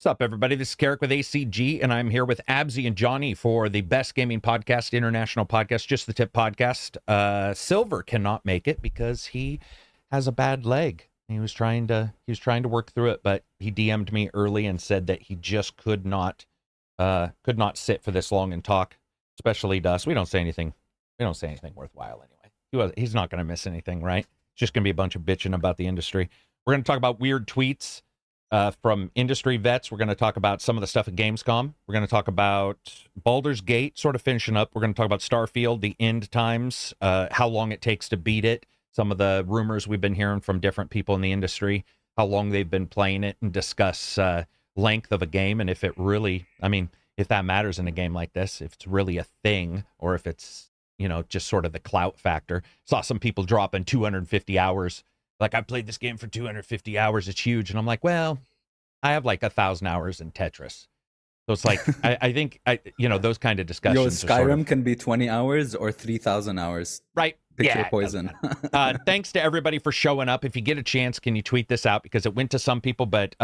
What's up, everybody? This is Karak with ACG, and I'm here with Abzy and Johnny for the Best Gaming Podcast, International Podcast, Just the Tip Podcast. Silver cannot make it because he has a bad leg. He was trying to work through it, but he DM'd me early and said that he just could not sit for this long and talk, especially to us. We don't say anything worthwhile anyway. He's not going to miss anything, right? It's just going to be a bunch of bitching about the industry. We're going to talk about weird tweets from industry vets. We're going to talk about some of the stuff at Gamescom. We're going to talk about Baldur's Gate, sort of finishing up. We're going to talk about Starfield, the end times, how long it takes to beat it, some of the rumors we've been hearing from different people in the industry, how long they've been playing it, and discuss length of a game, and if it really, if that matters in a game like this, if it's really a thing, or if it's, just sort of the clout factor. Saw some people dropping 250 hours. Like, I played this game for 250 hours. It's huge. And I'm like, well, I have like 1,000 hours in Tetris. So it's like, I think, those kind of discussions. Skyrim can be 20 hours or 3,000 hours. Right. Pick your poison. Thanks to everybody for showing up. If you get a chance, can you tweet this out? Because it went to some people, but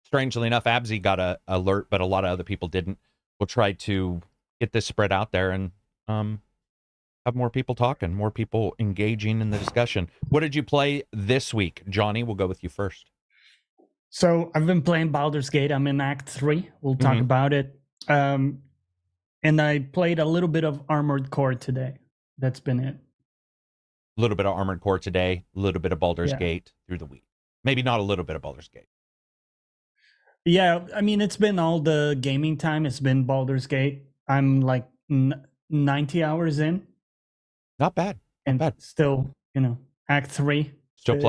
strangely enough, Abzy got a alert, but a lot of other people didn't. We'll try to get this spread out there and have more people talking, more people engaging in the discussion. What did you play this week? Johnny, we'll go with you first. So I've been playing Baldur's Gate. I'm in Act 3. We'll talk about it. And I played a little bit of Armored Core today. That's been it. A little bit of Armored Core today, a little bit of Baldur's Gate through the week. Maybe not a little bit of Baldur's Gate. Yeah, it's been all the gaming time. It's been Baldur's Gate. I'm like 90 hours in. Not bad. And still, Act 3. Still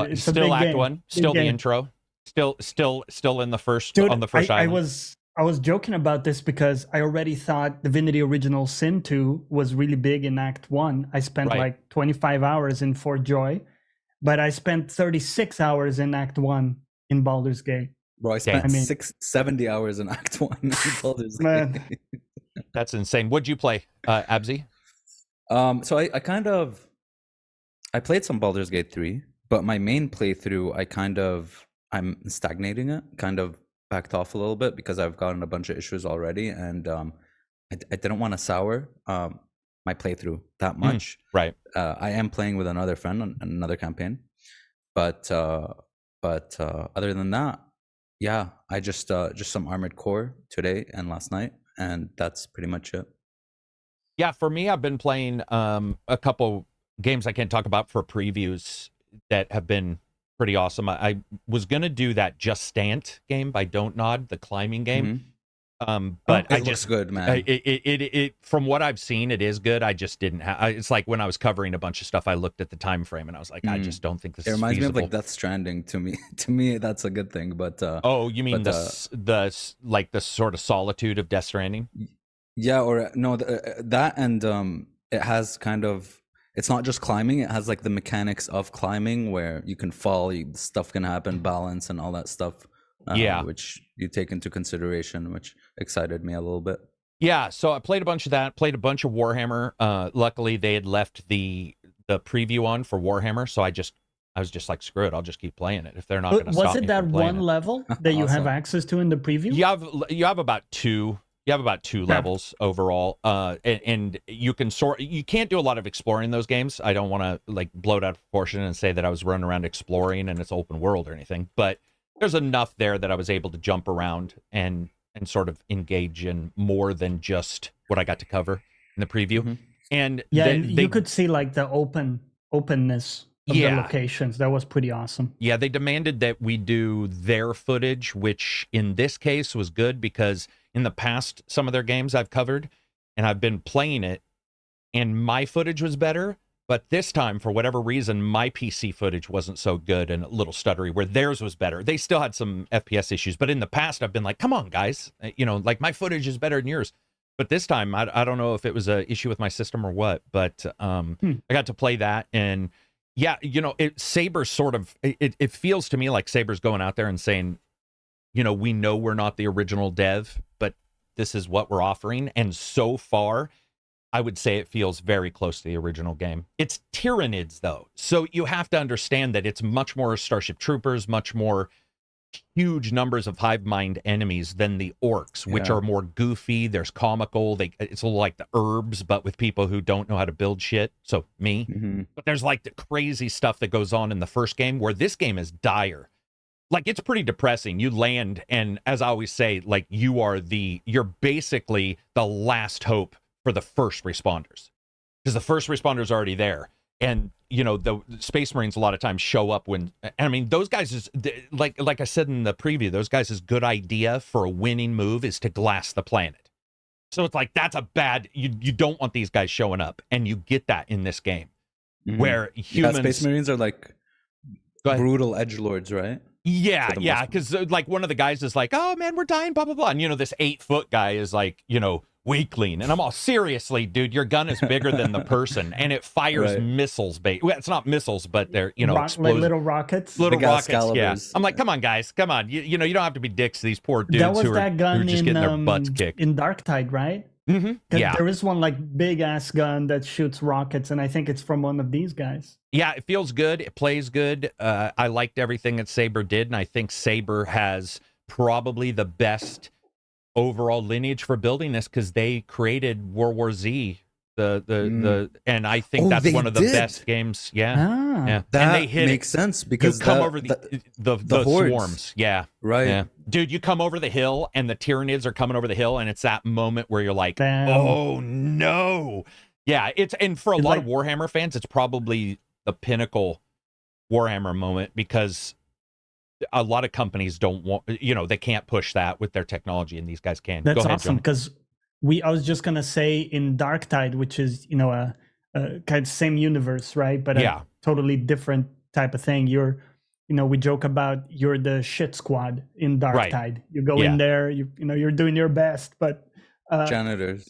Act game. 1. Still the intro. Still in the first. Dude, on the first island. I was joking about this because I already thought Divinity Original Sin 2 was really big in Act 1. I spent like 25 hours in Fort Joy, but I spent 36 hours in Act 1 in Baldur's Gate. Bro, I spent 70 hours in Act 1 in Baldur's Gate. That's insane. What'd you play, Abzy? So I played some Baldur's Gate 3, but my main playthrough, I'm stagnating it, kind of backed off a little bit because I've gotten a bunch of issues already, and I didn't want to sour my playthrough that much. Right. I am playing with another friend on another campaign, but other than that, yeah, I just some Armored Core today and last night, and that's pretty much it. Yeah, for me, I've been playing a couple games I can't talk about for previews that have been pretty awesome. I was going to do that Just Stant game by Don't Nod, the climbing game. But it looks good, man. It from what I've seen, it is good. I just didn't have. It's like when I was covering a bunch of stuff, I looked at the time frame and I was like, I just don't think this. It reminds me of like Death Stranding to me. To me, that's a good thing. But oh, you mean the sort of solitude of Death Stranding? Yeah, or no, that and it has kind of. It's not just climbing. It has like the mechanics of climbing where you can fall, stuff can happen, balance and all that stuff. Which you take into consideration, which excited me a little bit. Yeah, so I played a bunch of that, played a bunch of Warhammer. Luckily, they had left the preview on for Warhammer, so I was just like, screw it, I'll just keep playing it if they're not going to stop me. Was it that one level that you have access to in the preview? You have about two. You have about two levels overall, and you can you can't do a lot of exploring in those games. I don't want to like blow it out of proportion and say that I was running around exploring and it's open world or anything, but there's enough there that I was able to jump around and sort of engage in more than just what I got to cover in the preview. And you could see like the openness of the locations. That was pretty awesome. Yeah, they demanded that we do their footage, which in this case was good because in the past, some of their games I've covered and I've been playing it and my footage was better. But this time, for whatever reason, my PC footage wasn't so good and a little stuttery, where theirs was better. They still had some FPS issues, but in the past, I've been like, come on, guys. Like my footage is better than yours. But this time, I don't know if it was an issue with my system or what, but I got to play that. And yeah, Saber's sort of, it feels to me like Saber's going out there and saying, we know we're not the original dev, but this is what we're offering. And so far, I would say it feels very close to the original game. It's Tyranids, though. So you have to understand that it's much more Starship Troopers, much more huge numbers of hive mind enemies than the orcs, which are more goofy. There's comical. It's a little like the herbs, but with people who don't know how to build shit. So me. But there's like the crazy stuff that goes on in the first game, where this game is dire. Like, it's pretty depressing. You land, and as I always say, like, you're basically the last hope for the first responders, because the first responders are already there. And, you know, the Space Marines a lot of times show up when, I mean, those guys is, like I said in the preview, those guys' good idea for a winning move is to glass the planet. So it's like, that's a bad, you don't want these guys showing up. And you get that in this game, where humans... Space Marines are like brutal edgelords, right? Yeah, because like one of the guys is like, oh man, we're dying, blah, blah, blah. And, you know, this 8-foot guy is like, you know, weakling. And I'm all, seriously, dude, your gun is bigger than the person, and it fires missiles. Well, it's not missiles, but they're, you know, like little rockets. Little rockets, yeah. I'm like, come on, guys, come on. You know, you don't have to be dicks to these poor dudes who are just getting their butts kicked. In Darktide, right? Yeah. There is one like big ass gun that shoots rockets, and I think it's from one of these guys. Yeah, it feels good. It plays good. I liked everything that Saber did, and I think Saber has probably the best overall lineage for building this, because they created World War Z. And I think that's one of the best games. Yeah. That and they makes sense, because you come over the swarms. Yeah. Right. Yeah. Dude, you come over the hill, and the Tyranids are coming over the hill, and it's that moment where you're like, oh no. Yeah, and for a lot of Warhammer fans, it's probably the pinnacle Warhammer moment, because a lot of companies don't want, you know, they can't push that with their technology, and these guys can. That's Go ahead, awesome, because I was just gonna say, in Darktide, which is, you know, a kind of same universe, right? But a totally different type of thing. We joke about you're the shit squad in Darktide. Right. You go in there, you're doing your best, but janitors.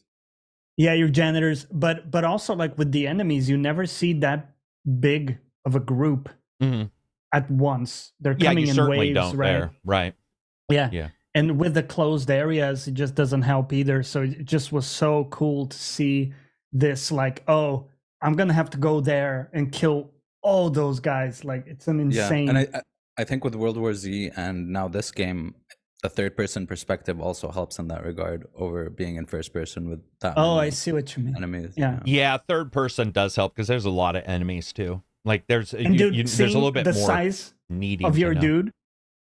Yeah, you're janitors, but also, like, with the enemies, you never see that big of a group at once. They're coming in waves, right? There. Right. Yeah. And with the closed areas, it just doesn't help either. So it just was so cool to see this, like, oh, I'm going to have to go there and kill all those guys. Like, it's an insane... Yeah, and I think with World War Z and now this game, the third-person perspective also helps in that regard over being in first person with that. Oh, I see what you mean. Enemies. Yeah, third person does help, because there's a lot of enemies, too. Like, there's a little bit the more size of your dude.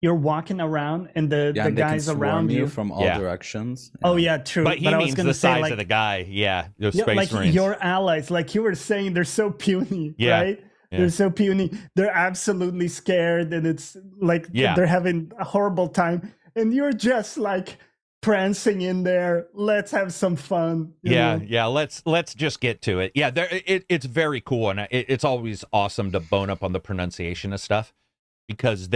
You're walking around, and the guys around you from all directions. Yeah. Oh yeah, true. But he means the size of the guy. Yeah, those Space Marines. Your allies, like you were saying, they're so puny, right? Yeah. They're so puny. They're absolutely scared, and it's like they're having a horrible time, and you're just like prancing in there. Let's have some fun. You know? Let's just get to it. Yeah, it's very cool, and it's always awesome to bone up on the pronunciation of stuff, because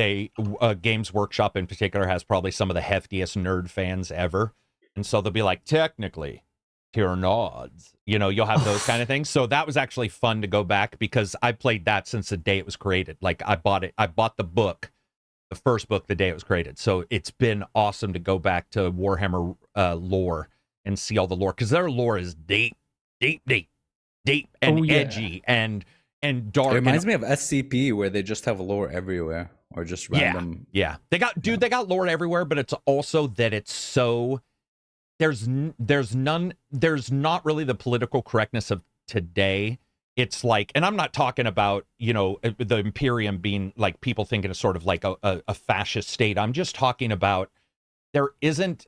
Games Workshop in particular has probably some of the heftiest nerd fans ever. And so they'll be like, technically, Tyranids. You know, you'll have those kind of things. So that was actually fun to go back, because I played that since the day it was created. Like, I bought the book, the first book, the day it was created. So it's been awesome to go back to Warhammer lore and see all the lore, because their lore is deep, and edgy and dark. It reminds me of SCP, where they just have lore everywhere, or just random. Yeah. They got lore everywhere, but it's also that it's so there's not really the political correctness of today. It's like, and I'm not talking about, you know, the Imperium being like people thinking it's sort of like a fascist state. I'm just talking about there isn't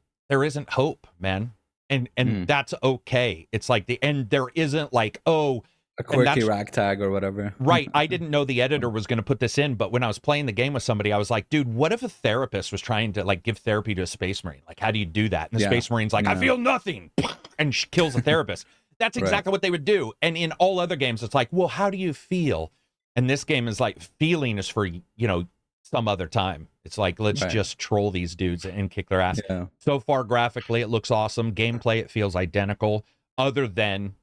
hope, man. And that's okay. It's like there isn't like, oh, a quirky ragtag or whatever. Right. I didn't know the editor was going to put this in, but when I was playing the game with somebody, I was like, dude, what if a therapist was trying to like give therapy to a Space Marine? Like, how do you do that? And the Space Marine's like, I feel nothing, and kills the therapist. That's exactly what they would do. And in all other games, it's like, well, how do you feel? And this game is like, feeling is for, you know, some other time. It's like, let's just troll these dudes and kick their ass. Yeah. So far, graphically, it looks awesome. Gameplay, it feels identical, other than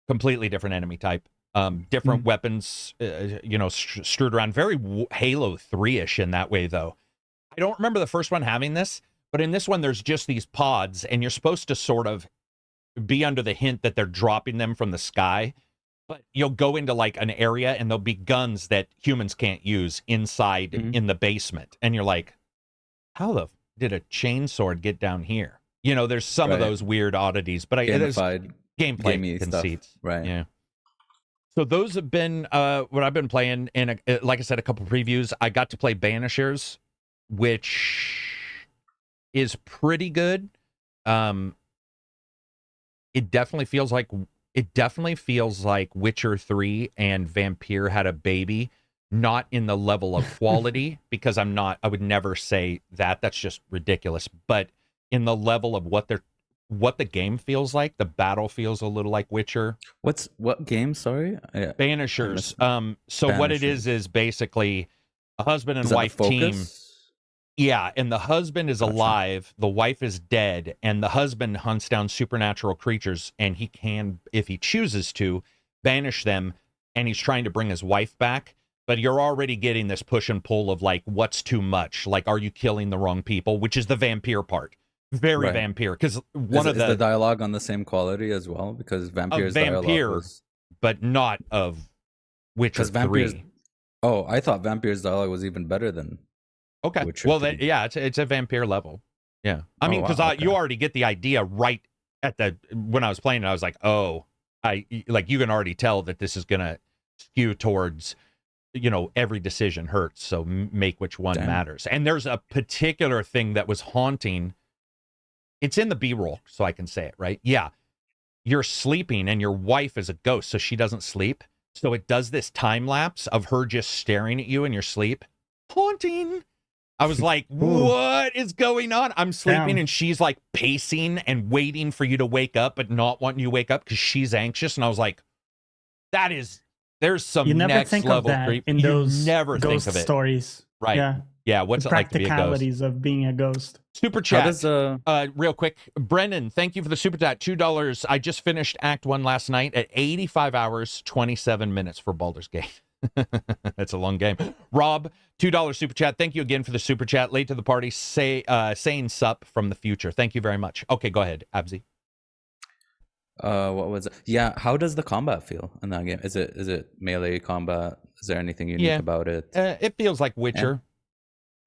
completely different enemy type, different weapons, you know, strewed around. Very Halo 3-ish in that way, though. I don't remember the first one having this, but in this one, there's just these pods, and you're supposed to sort of be under the hint that they're dropping them from the sky. But you'll go into like an area, and there'll be guns that humans can't use inside in the basement, and you're like, how the did a chainsword get down here? You know, there's some of those weird oddities, but there's gameplay conceits. Stuff. Right. Yeah. So those have been what I've been playing. And like I said, a couple previews. I got to play Banishers, which is pretty good. It definitely feels like Witcher 3 and Vampire had a baby. Not in the level of quality, because I would never say that. That's just ridiculous. But in the level of what the game feels like, the battle feels a little like Witcher. What game? Sorry, Banishers. So what it is basically a husband and wife team. Yeah, and the husband is alive, the wife is dead, and the husband hunts down supernatural creatures, and he can, if he chooses to, banish them, and he's trying to bring his wife back. But you're already getting this push and pull of, like, what's too much? Like, are you killing the wrong people? Which is the vampire part. Very vampire. Because is the dialogue on the same quality as well? Because Vampire's dialogue was... but not of Witcher 3. Oh, I thought Vampire's dialogue was even better than Witcher 3. It's a vampire level. Yeah. I mean, because you already get the idea right at when I was playing it, I was like, you can already tell that this is going to skew towards... every decision hurts, so make which one matters. And there's a particular thing that was haunting. It's in the B-roll, so I can say it, right? Yeah. You're sleeping and your wife is a ghost, so she doesn't sleep. So it does this time lapse of her just staring at you in your sleep. Haunting. I was like, what is going on? I'm sleeping and she's like pacing and waiting for you to wake up, but not wanting you to wake up because she's anxious. And I was like, there's some next level creep. In those never ghost think of it. Stories. Right. Yeah. What's it like to be a ghost? Practicalities of being a ghost. Super chat. Real quick. Brennan, thank you for the super chat. $2. I just finished Act 1 last night at 85 hours, 27 minutes for Baldur's Gate. That's a long game. Rob, $2 super chat. Thank you again for the super chat. Late to the party. Saying sup from the future. Thank you very much. Okay, go ahead, Abzi. What was it? Yeah, how does the combat feel in that game? Is it melee combat? Is there anything unique about it? It feels like Witcher.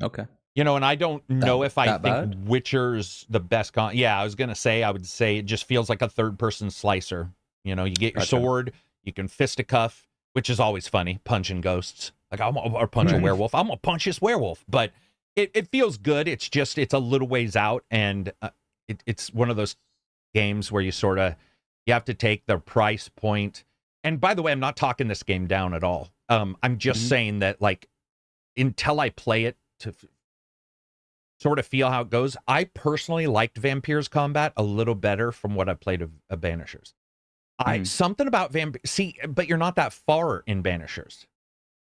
Yeah. Okay. And I don't know if I think Witcher's the best I was gonna say, I would say it just feels like a third-person slicer. You get your sword, you can fisticuff, which is always funny, punching ghosts. Like, or punch a werewolf. I'm gonna punch this werewolf. But it feels good. It's just, it's a little ways out, and it's one of those games where you have to take the price point. And by the way, I'm not talking this game down at all. I'm just saying that, like, until I play it to sort of feel how it goes, I personally liked Vampire's combat a little better from what I played of Banishers. Something about but you're not that far in Banishers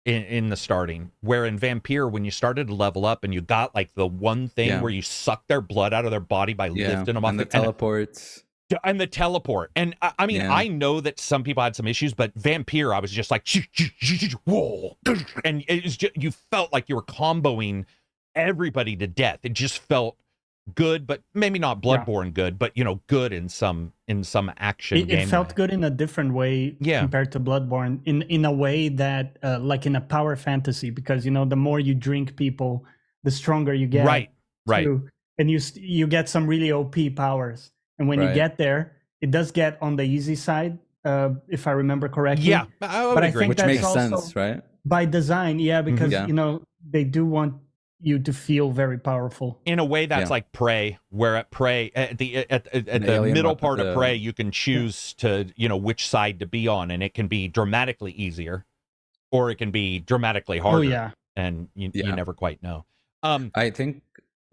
in the starting, where in Vampire, when you started to level up and you got like the one thing where you suck their blood out of their body by lifting them off the teleports. And the teleport. And I mean, I know that some people had some issues, but Vampire, I was just like, whoa. And it was just, you felt like you were comboing everybody to death. It just felt good, but maybe not Bloodborne good, but good in some action game. It felt good in a different way compared to Bloodborne, in a way that like in a power fantasy, because the more you drink people, the stronger you get. Right. And you get some really OP powers. And when you get there, it does get on the easy side, if I remember correctly. Yeah, I would agree. Which makes sense, right? By design, because they do want you to feel very powerful. In a way, that's like Prey, where at Prey, at the middle part of Prey, you can choose to which side to be on, and it can be dramatically easier, or it can be dramatically harder. Oh yeah, and you never quite know. I think.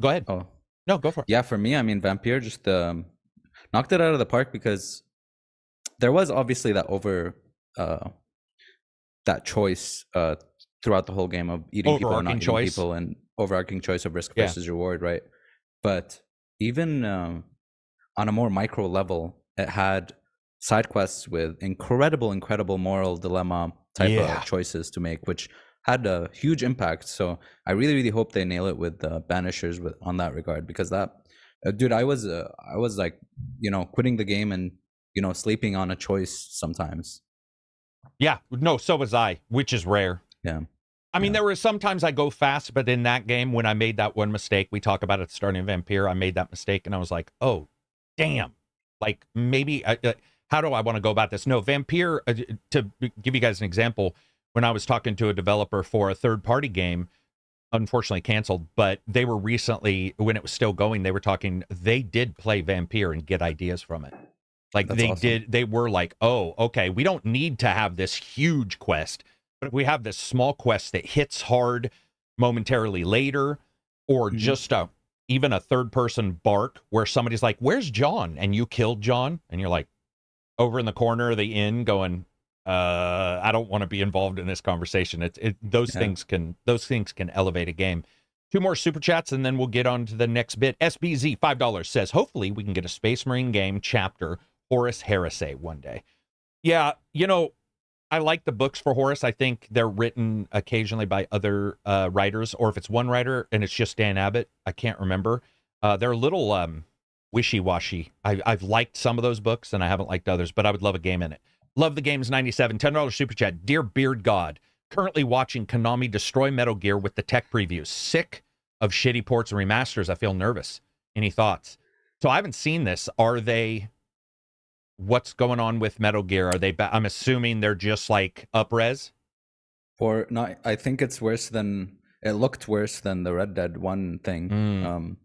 Go ahead. Oh no, go for it. Yeah, for me, I mean, Vampire just knocked it out of the park, because there was obviously that that choice throughout the whole game of eating people or not eating people, and overarching choice of risk versus reward, right? But even on a more micro level, it had side quests with incredible moral dilemma type of choices to make, which had a huge impact. So I really hope they nail it with Banishers on that regard, because that dude, I was like, quitting the game and sleeping on a choice sometimes. Yeah, no, so was I, which is rare. Yeah. I mean, Yeah. there were sometimes I go fast, but in that game, when I made that one mistake, we talk about it at the starting of Vampire, I made that mistake, and I was like, oh, damn. Like, maybe, how do I want to go about this? No, Vampire, to give you guys an example, when I was talking to a developer for a third-party game, unfortunately canceled, but they were recently, when it was still going, they did play Vampire and get ideas from it. Like, That's awesome. they were like, oh, okay, we don't need to have this huge quest, but if we have this small quest that hits hard momentarily later, or just even a third-person bark where somebody's like, where's John? And you killed John, and you're like, over in the corner of the inn going, I don't want to be involved in this conversation. Those things can elevate a game. 2 more super chats, and then we'll get on to the next bit. SBZ, $5 says, hopefully we can get a Space Marine game chapter Horus Heresy one day. Yeah, I like the books for Horus. I think they're written occasionally by other writers, or if it's one writer and it's just Dan Abbott, I can't remember. They're a little wishy-washy. I've liked some of those books, and I haven't liked others, but I would love a game in it. Love the Games 97, $10 super chat. Dear Beard God, currently watching Konami destroy Metal Gear with the tech previews. Sick of shitty ports and remasters. I feel nervous. Any thoughts? So I haven't seen this. Are they... What's going on with Metal Gear? Are they... I'm assuming they're just like up-res? Or no, I think it's worse than... It looked worse than the Red Dead 1 thing.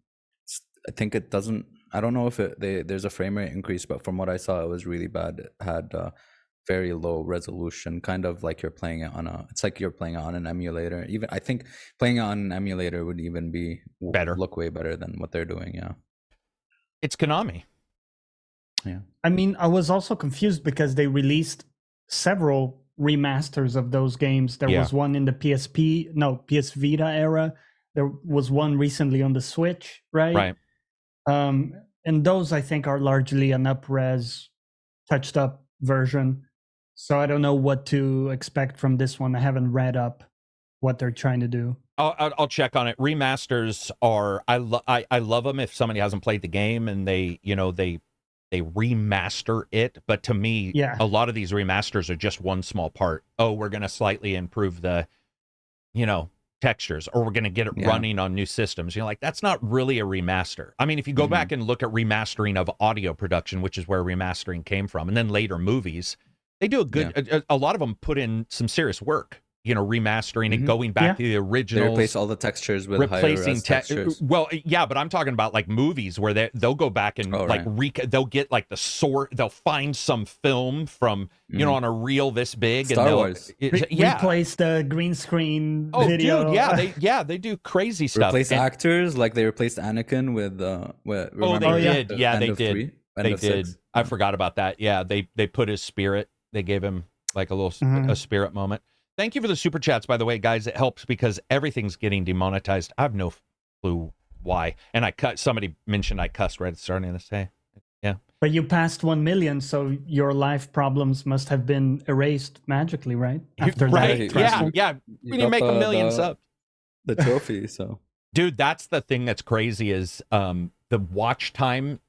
I think it doesn't... I don't know if there's a frame rate increase, but from what I saw, it was really bad. It had very low resolution, kind of like you're playing it on it's like you're playing it on an emulator. Even I think playing it on an emulator would even be better, look way better than what they're doing. Yeah, it's Konami. Yeah, I mean, I was also confused because they released several remasters of those games. There was one in the PS Vita era. There was one recently on the Switch, right? Right. And those I think are largely an up-res, touched up version. So I don't know what to expect from this one. I haven't read up what they're trying to do. I'll check on it. Remasters are I love them if somebody hasn't played the game and they remaster it. But to me, a lot of these remasters are just one small part. Oh, we're going to slightly improve the, textures, or we're going to get it running on new systems. Like, that's not really a remaster. I mean, if you go back and look at remastering of audio production, which is where remastering came from, and then later movies, they do a good, a lot of them put in some serious work, remastering and going back to the original. They replace all the textures with replacing textures. Well, yeah, but I'm talking about like movies where they'll go back and they'll get like the source, they'll find some film from, on a reel this big. Star Wars. Replace the green screen video. Dude, they do crazy stuff. Replace actors, like they replaced Anakin with they did. Yeah, they did. They did. I forgot about that. Yeah, they put his spirit. They gave him like a little a spirit moment. Thank you for the super chats, by the way, guys. It helps because everything's getting demonetized. I have no clue why. And somebody mentioned I cussed right at the starting of this day. Yeah. But you passed 1 million, so your life problems must have been erased magically, right? After right. Yeah. When you make 1 million subs. The trophy, so. Dude, that's the thing that's crazy is the watch time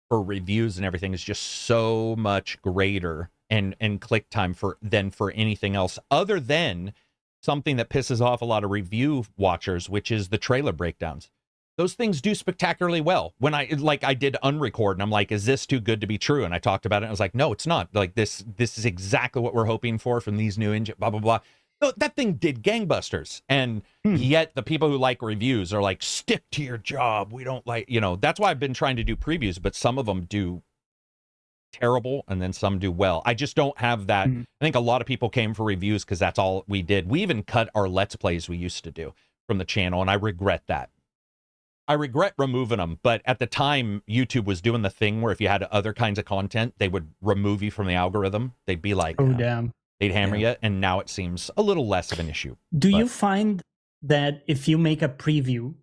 for reviews and everything is just so much greater and click time than for anything else other than something that pisses off a lot of review watchers, which is the trailer breakdowns. Those things do spectacularly well. When I did unrecord and I'm like, is this too good to be true? And I talked about it and I was like, no, it's not. Like this is exactly what we're hoping for from these new engine, blah, blah, blah. So that thing did gangbusters. And yet the people who like reviews are like, stick to your job. We don't like, that's why I've been trying to do previews, but some of them do terrible and then some do well. I just don't have that. I think a lot of people came for reviews because that's all we did. We even cut our Let's Plays we used to do from the channel, and I regret that. I regret removing them, but at the time, YouTube was doing the thing where if you had other kinds of content, they would remove you from the algorithm. They'd be like, oh, damn. They'd hammer you, and now it seems a little less of an issue. Do you find that if you make a preview,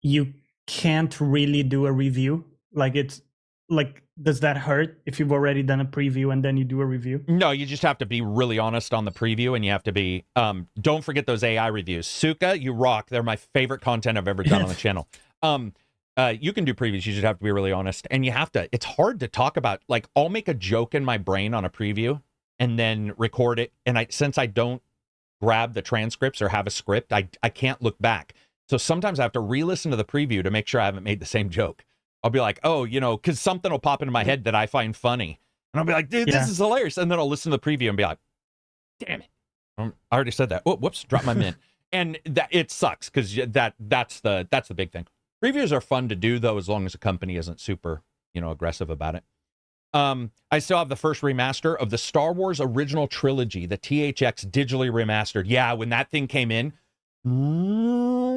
you can't really do a review? Like, it's like, does that hurt if you've already done a preview and then you do a review? No, you just have to be really honest on the preview, and you have to be, don't forget those AI reviews. Suka, you rock. They're my favorite content I've ever done on the channel. You can do previews. You just have to be really honest. And you have to, it's hard to talk about, like, I'll make a joke in my brain on a preview and then record it. And since I don't grab the transcripts or have a script, I can't look back. So sometimes I have to re-listen to the preview to make sure I haven't made the same joke. I'll be like, oh, because something will pop into my head that I find funny. And I'll be like, dude, this is hilarious. And then I'll listen to the preview and be like, damn it. I already said that. Oh, whoops, dropped my mint. And that it sucks because that's the big thing. Previews are fun to do, though, as long as the company isn't super, aggressive about it. I still have the first remaster of the Star Wars original trilogy, the THX digitally remastered. Yeah, when that thing came in, the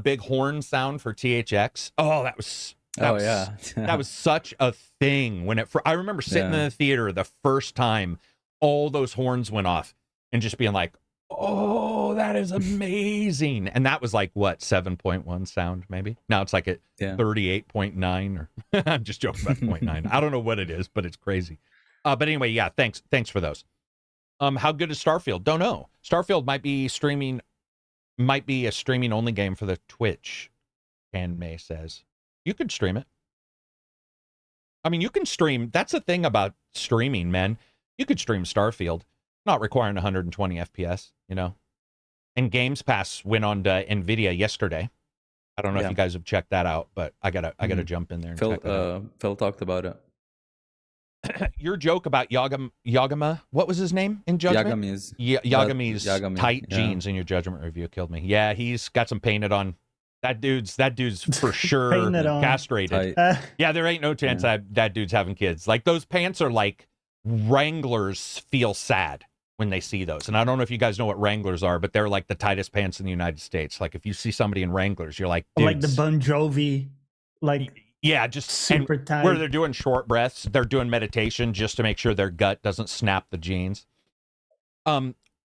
big horn sound for THX. Oh, that was that was such a thing when I remember sitting in the theater the first time all those horns went off and just being like, oh, that is amazing. And that was like what, 7.1 sound maybe? Now it's like at 38.9 or I'm just joking about 0.9. I don't know what it is, but it's crazy. But anyway, yeah, thanks for those. How good is Starfield? Don't know. Starfield might be a streaming only game for the Twitch, Can May says. You could stream it. I mean, you can stream. That's the thing about streaming, man. You could stream Starfield, not requiring 120 FPS, And Games Pass went on to NVIDIA yesterday. I don't know if you guys have checked that out, but I gotta jump in there and check that out. Phil talked about it. Your joke about Yagami, what was his name in Judgment? Yagami's tight jeans in your Judgment review killed me. Yeah, he's got some painted on. That dude's for sure castrated. Yeah, there ain't no chance that dude's having kids. Like those pants are like Wranglers feel sad when they see those. And I don't know if you guys know what Wranglers are, but they're like the tightest pants in the United States. Like if you see somebody in Wranglers, you're like, dudes. Like the Bon Jovi, like just super tight. Where they're doing short breaths, they're doing meditation just to make sure their gut doesn't snap the jeans.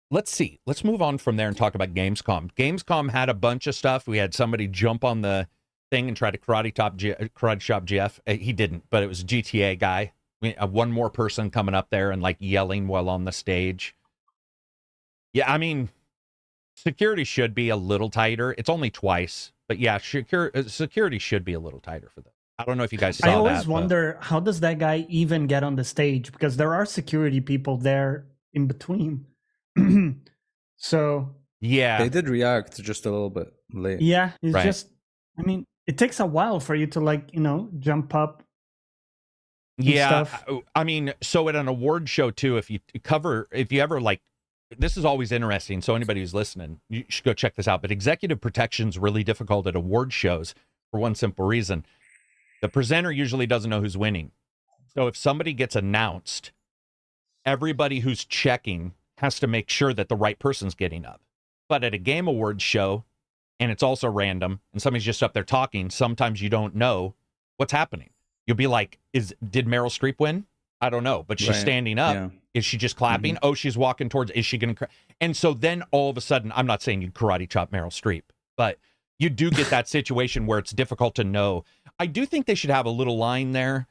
Let's see. Let's move on from there and talk about Gamescom. Gamescom had a bunch of stuff. We had somebody jump on the thing and try to karate chop Jeff. He didn't, but it was a GTA guy. One more person coming up there and like yelling while on the stage. Yeah, I mean, security should be a little tighter. It's only twice, but yeah, security should be a little tighter for them. I don't know if you guys saw that. I always wonder, how does that guy even get on the stage? Because there are security people there in between. So yeah, they did react just a little bit late. Yeah, it's just, I mean, it takes a while for you to jump up. Yeah, I mean, so at an award show too, if you ever this is always interesting. So anybody who's listening, you should go check this out. But executive protection's really difficult at award shows for one simple reason. The presenter usually doesn't know who's winning. So if somebody gets announced, everybody who's checking has to make sure that the right person's getting up. But at a game awards show, and it's also random, and somebody's just up there talking, sometimes you don't know what's happening. You'll be like, did Meryl Streep win? I don't know, but she's standing up. Yeah. Is she just clapping? Mm-hmm. Oh, she's walking towards, is she going to? And so then all of a sudden, I'm not saying you karate chop Meryl Streep, but you do get that situation where it's difficult to know. I do think they should have a little line there.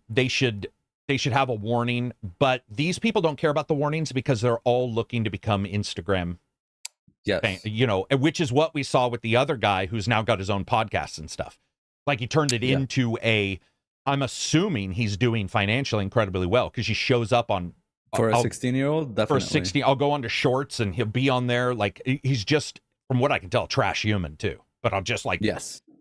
They should have a warning, but these people don't care about the warnings because they're all looking to become Instagram. Yes. Which is what we saw with the other guy who's now got his own podcast and stuff. Like he turned it into I'm assuming he's doing financially incredibly well because he shows up on for a 16-year-old. Definitely. For a 16, I'll go onto Shorts and he'll be on there. Like he's just, from what I can tell, a trash human too. But I'll just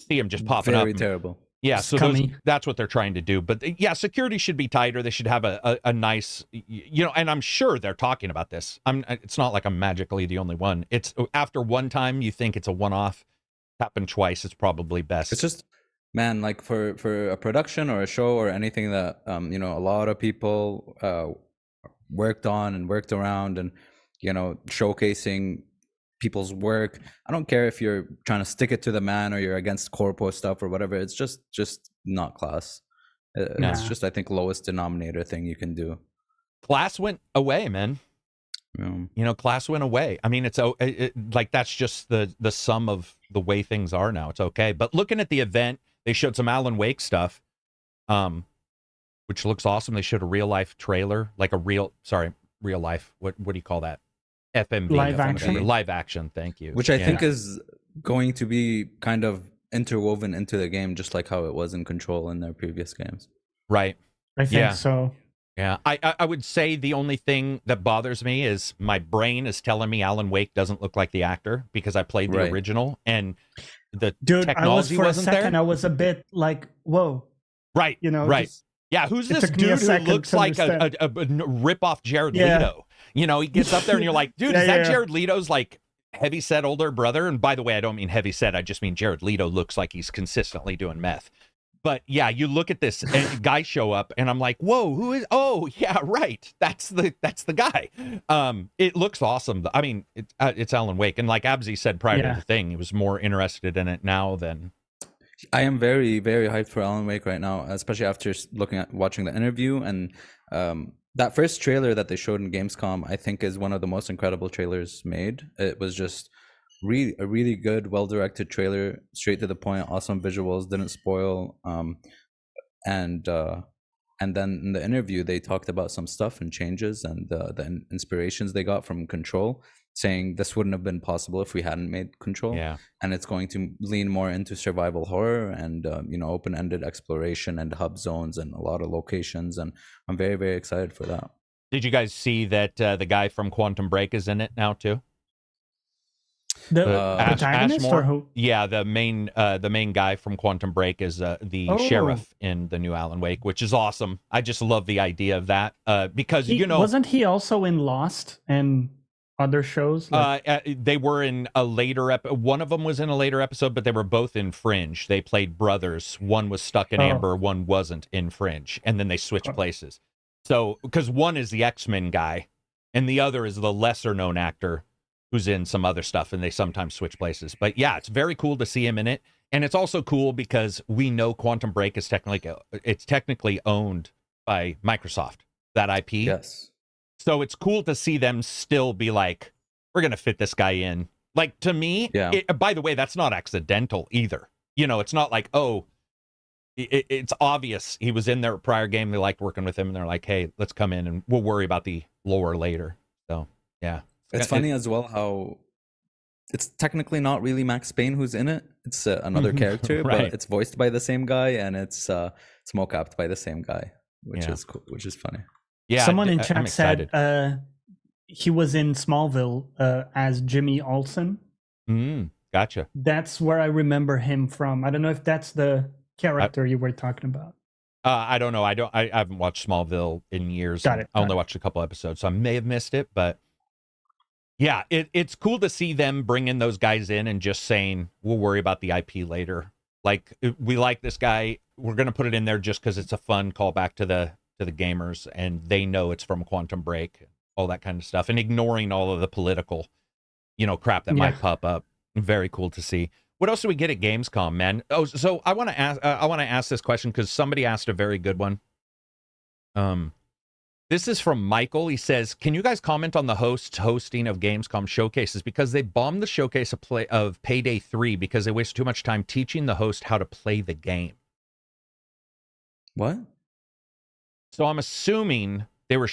see him just popping up. Very terrible. Yeah, so that's what they're trying to do. But yeah, security should be tighter. They should have a nice, and I'm sure they're talking about this. It's not like I'm magically the only one. It's after one time you think it's a one-off. Happened twice, it's probably best. It's just, man, like for a production or a show or anything that a lot of people worked on and worked around and showcasing people's work. I don't care if you're trying to stick it to the man or you're against corpo stuff or whatever. It's just not class. It's just, I think, lowest denominator thing you can do. Class went away, man. Yeah. Class went away. I mean, that's just the sum of the way things are now. It's okay. But looking at the event, they showed some Alan Wake stuff, which looks awesome. They showed a real life trailer, like real life. What do you call that? FMV. Live action. Thank you. Which I think is going to be kind of interwoven into the game, just like how it was in Control in their previous games. Right. I think so. Yeah, I would say the only thing that bothers me is my brain is telling me Alan Wake doesn't look like the actor because I played the original and the Dude, I was technology for a wasn't second, there. I was a bit like, whoa. Right, You know, right. just Yeah, who's it this took me a dude who second looks to like a understand. rip-off Jared Yeah. Leto? You know, he gets up there and you're like, dude, Yeah, is that yeah. Jared Leto's like heavy-set older brother? And by the way, I don't mean heavy-set. I just mean Jared Leto looks like he's consistently doing meth. But yeah, you look at this guy show up, and I'm like, "Whoa, who is?" Oh, yeah, right. That's the guy. It looks awesome. I mean, it's Alan Wake, and like Abzi said prior to the thing, he was more interested in it now than. I am very, very hyped for Alan Wake right now, especially after watching the interview and that first trailer that they showed in Gamescom. I think is one of the most incredible trailers made. It was just a really good, well-directed trailer, straight to the point, awesome visuals, didn't spoil. And then in the interview, they talked about some stuff and changes and the inspirations they got from Control, saying this wouldn't have been possible if we hadn't made Control. Yeah. And it's going to lean more into survival horror and open-ended exploration and hub zones and a lot of locations. And I'm very, very excited for that. Did you guys see that the guy from Quantum Break is in it now too? The protagonist or who? Yeah, the main guy from Quantum Break is the sheriff in the new Alan Wake, which is awesome. I just love the idea of that because wasn't he also in Lost and other shows? They were in a later one of them was in a later episode, but they were both in Fringe. They played brothers. One was stuck in Amber, one wasn't in Fringe, and then they switched places. So because one is the X-Men guy, and the other is the lesser known actor who's in some other stuff, and they sometimes switch places. But yeah, it's very cool to see him in it, and it's also cool because we know Quantum Break is technically owned by Microsoft, that IP. Yes. So it's cool to see them still be like, we're gonna fit this guy in. Like, to me, by the way, that's not accidental either. You know, it's not like, it's obvious he was in their prior game. They liked working with him, and they're like, hey, let's come in and we'll worry about the lore later. So yeah. It's funny as well how it's technically not really Max Payne who's in it. It's another character, but it's voiced by the same guy, and it's mocapped by the same guy, which is cool, which is funny. Yeah, someone in chat said he was in Smallville as Jimmy Olsen. Gotcha. That's where I remember him from. I don't know if that's the character you were talking about. I don't know. I haven't watched Smallville in years. Got it. I only watched a couple episodes, so I may have missed it, but. Yeah, it's cool to see them bringing those guys in and just saying, we'll worry about the IP later. Like, we like this guy. We're going to put it in there just because it's a fun callback to the gamers, and they know it's from Quantum Break, all that kind of stuff, and ignoring all of the political, crap that might pop up. Very cool to see. What else do we get at Gamescom, man? Oh, so I want to ask this question because somebody asked a very good one. This is from Michael. He says, can you guys comment on the hosts hosting of Gamescom showcases? Because they bombed the showcase of Payday 3 because they waste too much time teaching the host how to play the game. What? So I'm assuming they were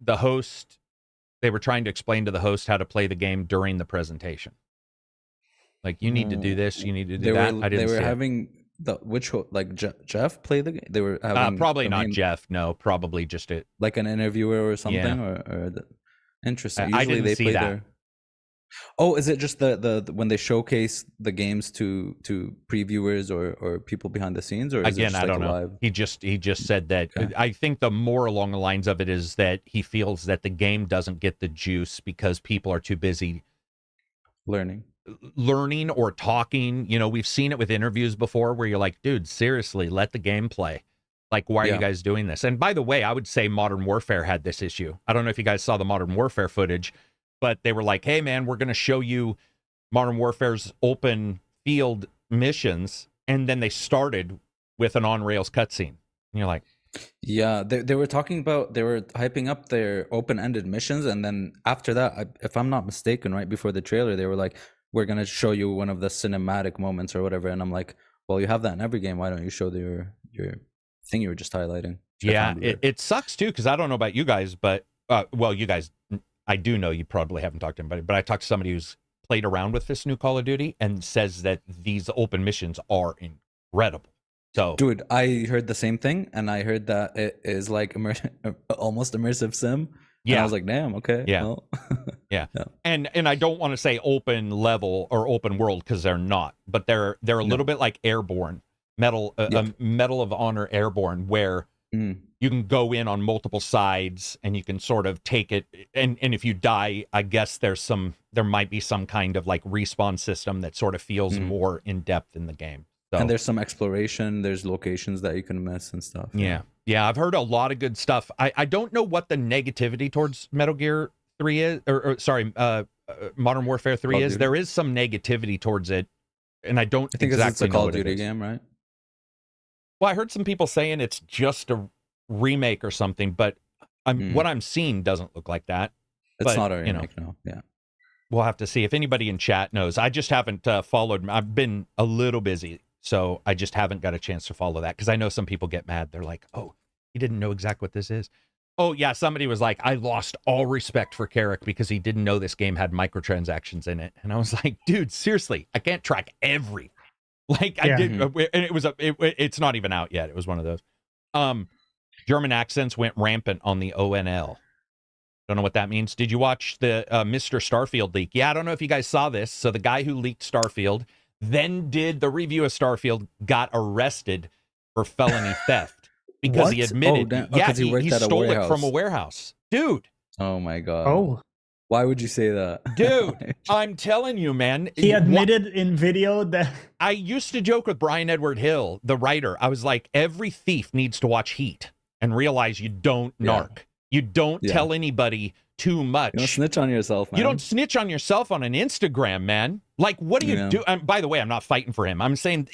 they were trying to explain to the host how to play the game during the presentation. Like, you need to do this, you need to do that. They were having... Jeff play the game? They were having probably not Jeff. No, probably just like an interviewer or something. Or interesting. Usually I didn't they see play that. Oh, is it just the when they showcase the games to previewers or people behind the scenes, or is again, it just I don't know. live? He just said that. Okay. I think the more along the lines of it is that he feels that the game doesn't get the juice because people are too busy learning or talking. We've seen it with interviews before where you're like, dude, seriously, let the game play. Like, why are you guys doing this? And by the way, I would say Modern Warfare had this issue. I don't know if you guys saw the Modern Warfare footage, but they were like, hey man, we're going to show you Modern Warfare's open field missions. And then they started with an on-rails cutscene. And you're like, yeah, they were talking about, they were hyping up their open-ended missions. And then after that, if I'm not mistaken, right before the trailer, they were like, we're going to show you one of the cinematic moments or whatever. And I'm like, well, you have that in every game. Why don't you show your thing you were just highlighting? Yeah, it sucks too, because I don't know about you guys, but, well, you guys, I do know you probably haven't talked to anybody, but I talked to somebody who's played around with this new Call of Duty and says that these open missions are incredible. So, dude, I heard the same thing, and I heard that it is like almost immersive sim. And I was like, damn, okay. Yeah. Well. Yeah. And I don't want to say open level or open world because they're not, but they're a little bit like Airborne, Medal of Honor Airborne, where you can go in on multiple sides and you can sort of take it. And if you die, I guess there might be some kind of like respawn system that sort of feels more in depth in the game. So, and there's some exploration. There's locations that you can miss and stuff. Yeah. Yeah. I've heard a lot of good stuff. I don't know what the negativity towards Metal Gear 3 is, or sorry, Modern Warfare 3 is. There is some negativity towards it, and I think exactly it's a Call of Duty game, right? Well, I heard some people saying it's just a remake or something, but what I'm seeing doesn't look like that. It's not a remake, no. Yeah. We'll have to see if anybody in chat knows. I just haven't followed. I've been a little busy, so I just haven't got a chance to follow that because I know some people get mad. They're like, "Oh, he didn't know exactly what this is." Oh, yeah, somebody was like, I lost all respect for Karak because he didn't know this game had microtransactions in it. And I was like, dude, seriously, I can't track everything. Like, I did, and it's not even out yet. It was one of those. German accents went rampant on the ONL. Don't know what that means. Did you watch the Mr. Starfield leak? Yeah, I don't know if you guys saw this. So the guy who leaked Starfield, then did the review of Starfield, got arrested for felony theft. Because he admitted, he stole it from a warehouse. Dude. Oh, my God. Oh. Why would you say that? Dude, I'm telling you, man. He admitted in video that... I used to joke with Brian Edward Hill, the writer. I was like, every thief needs to watch Heat and realize you don't narc. You don't tell anybody too much. You don't snitch on yourself, man. You don't snitch on yourself on an Instagram, man. Like, what do you do? By the way, I'm not fighting for him. I'm saying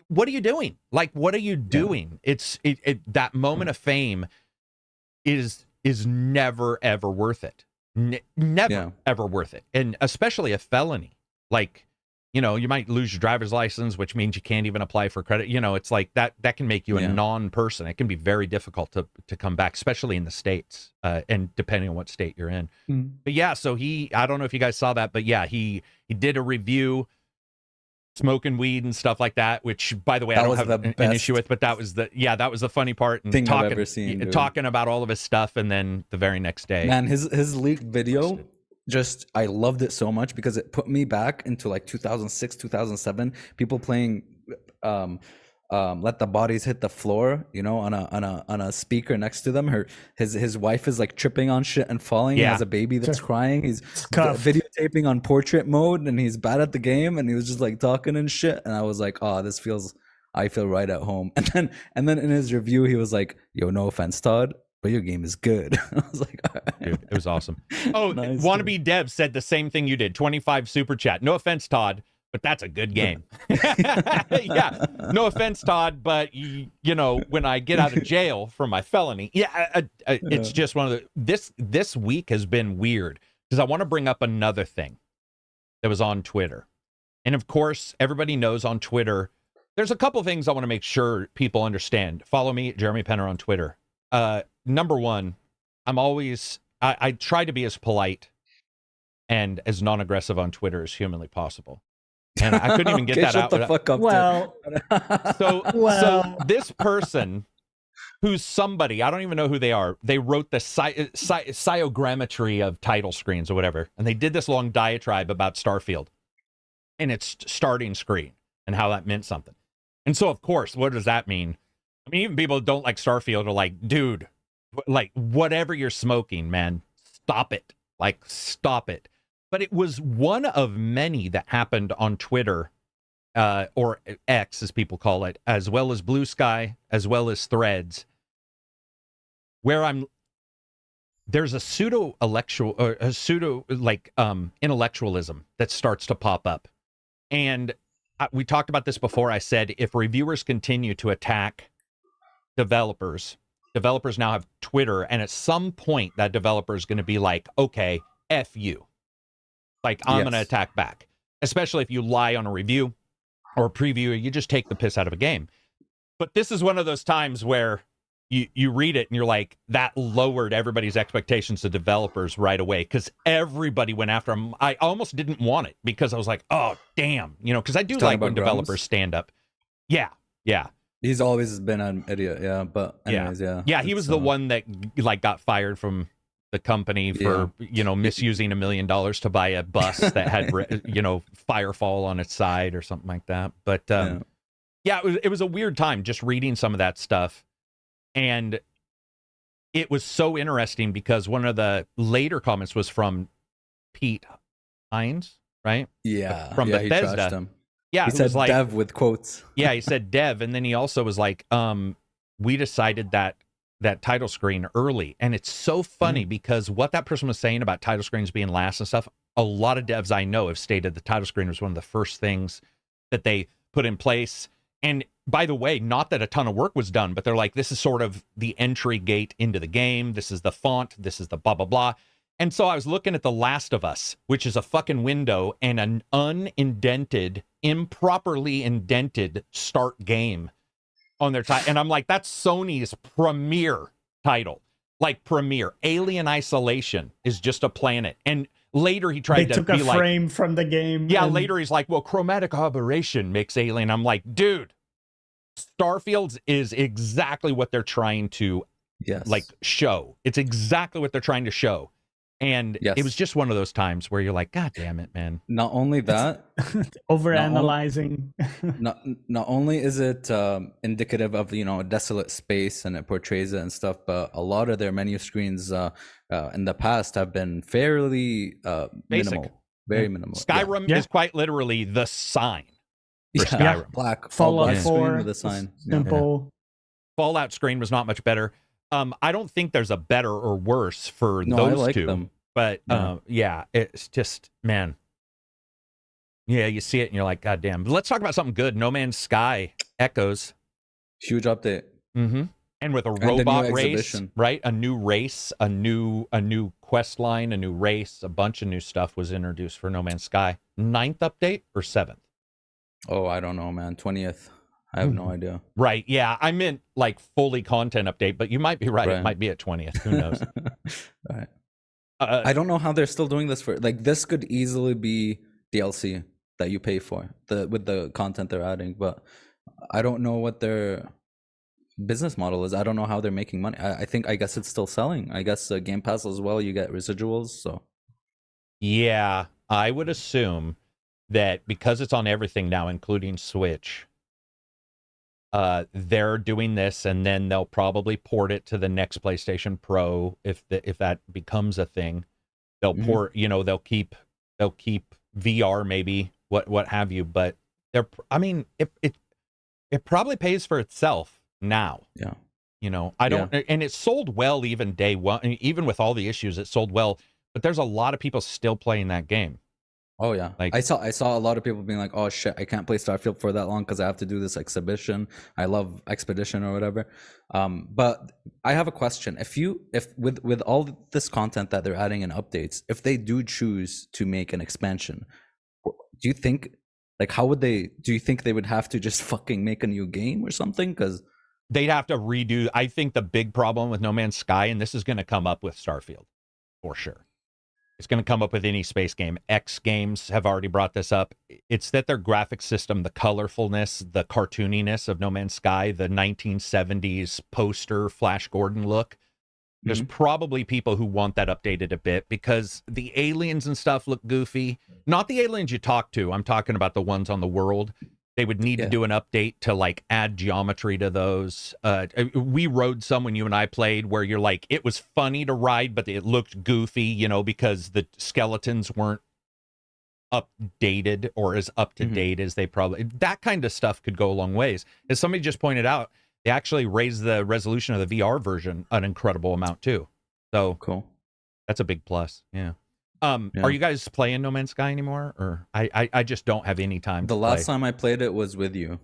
what are you doing? Like, what are you doing? It's that moment of fame is never ever worth it. Never ever worth it. And especially a felony. Like, you might lose your driver's license, which means you can't even apply for credit. It's like that can make you a non-person. It can be very difficult to come back, especially in the States, and depending on what state you're in. But yeah, so I don't know if you guys saw that, but yeah, he did a review smoking weed and stuff like that, which, by the way, I don't have an issue with, but that was the funny part. And thing I've ever seen, talking about all of his stuff, and then the very next day, man, his leaked video, I loved it so much because it put me back into like 2006, 2007. People playing "Let the Bodies Hit the Floor," on a speaker next to them. His wife is like tripping on shit and falling. He has a baby that's crying. He's videotaping on portrait mode, and he's bad at the game. And he was just like talking and shit. And I was like, oh, I feel right at home. And then in his review, he was like, yo, no offense, Todd, but your game is good. I was like, all right. Dude, it was awesome. Oh, nice, Wannabe Dev said the same thing you did. 25 super chat. No offense, Todd, but that's a good game. Yeah, no offense, Todd, but when I get out of jail from my felony, it's just one of this week has been weird because I want to bring up another thing that was on Twitter. And of course, everybody knows on Twitter, there's a couple things I want to make sure people understand. Follow me, Jeremy Penner, on Twitter. Number one, I try to be as polite and as non-aggressive on Twitter as humanly possible. And I couldn't even get that out. The fuck up, so this person, who's somebody, I don't even know who they are, they wrote the sciogammetry of title screens or whatever, and they did this long diatribe about Starfield and its starting screen and how that meant something. And so, of course, what does that mean? I mean, even people who don't like Starfield are like, dude, like, whatever you're smoking, man, stop it. Like, stop it. But it was one of many that happened on Twitter, or X, as people call it, as well as Blue Sky, as well as Threads, where there's a intellectualism that starts to pop up. And we talked about this before. I said, if reviewers continue to attack developers now have Twitter, and at some point that developer is going to be like, okay, F you. Like, I'm going to attack back, especially if you lie on a review or a preview, you just take the piss out of a game. But this is one of those times where you read it and you're like, that lowered everybody's expectations of developers right away, because everybody went after them. I almost didn't want it because I was like, oh, damn, because I do like when developers stand up. Yeah. He's always been an idiot, yeah. But anyways, yeah, he was the one that like got fired from the company for misusing $1 million to buy a bus that had firefall on its side or something like that. But it was a weird time just reading some of that stuff, and it was so interesting because one of the later comments was from Pete Hines, right? Yeah, from Bethesda. He trashed him. Yeah, he said like, dev with quotes. Yeah, he said dev, and then he also was like, we decided that title screen early. And it's so funny because what that person was saying about title screens being last and stuff, a lot of devs I know have stated the title screen was one of the first things that they put in place. And by the way, not that a ton of work was done, but they're like, this is sort of the entry gate into the game. This is the font. This is the blah, blah, blah. And so I was looking at The Last of Us, which is a fucking window and an unindented, improperly indented start game on their title. And I'm like, that's Sony's premier title. Like premier. Alien Isolation is just a planet. And later he tried to be like... They took a frame from the game. Yeah, later he's like, well, chromatic aberration makes Alien. I'm like, dude, Starfield is exactly what they're trying to show. It's exactly what they're trying to show. And it was just one of those times where you're like, God damn it, man. Not only that, overanalyzing. Not only is it indicative of a desolate space and it portrays it and stuff, but a lot of their menu screens in the past have been fairly minimal, very minimal. Skyrim is quite literally the sign for Skyrim. Black Fallout 4 with a sign. Simple. Fallout screen was not much better. I don't think there's a better or worse for those I like two. Them. But it's just, man. Yeah, you see it and you're like, God damn. But let's talk about something good. No Man's Sky Echoes. Huge update. Mm-hmm. And with a robot race, right? A new race, a new quest line, a new race, a bunch of new stuff was introduced for No Man's Sky. 9th update or 7th? Oh, I don't know, man. 20th. I have no idea. Right. Yeah. I meant like fully content update, but you might be right. It might be at 20th. Who knows? Right. I don't know how they're still doing this for. Like, this could easily be DLC that you pay for with the content they're adding, but I don't know what their business model is. I don't know how they're making money. I guess it's still selling. I guess Game Pass as well. You get residuals. So yeah, I would assume that because it's on everything now, including Switch, they're doing this, and then they'll probably port it to the next PlayStation Pro if that becomes a thing. They'll port, they'll keep VR maybe, what have you. But it probably pays for itself now. Yeah, I don't, and it sold well even day one, even with all the issues, it sold well. But there's a lot of people still playing that game. Oh yeah, like I saw a lot of people being like, "Oh shit, I can't play Starfield for that long because I have to do this exhibition. I love Expedition or whatever." But I have a question: if with all this content that they're adding in updates, if they do choose to make an expansion, do you think, like, how would they? Do you think they would have to just fucking make a new game or something? Because they'd have to redo. I think the big problem with No Man's Sky, and this is going to come up with Starfield, for sure. It's going to come up with any space game. X Games have already brought this up. It's that their graphic system, the colorfulness, the cartooniness of No Man's Sky, the 1970s poster Flash Gordon look. There's probably people who want that updated a bit because the aliens and stuff look goofy. Not the aliens you talk to. I'm talking about the ones on the world. They would need to do an update to like add geometry to those. We rode some when you and I played where you're like, it was funny to ride, but it looked goofy, because the skeletons weren't updated or as up to date as they probably. That kind of stuff could go a long ways. As somebody just pointed out, they actually raised the resolution of the VR version an incredible amount too. So cool. That's a big plus. Yeah. Are you guys playing No Man's Sky anymore? Or I just don't have any time. The last time I played it was with you.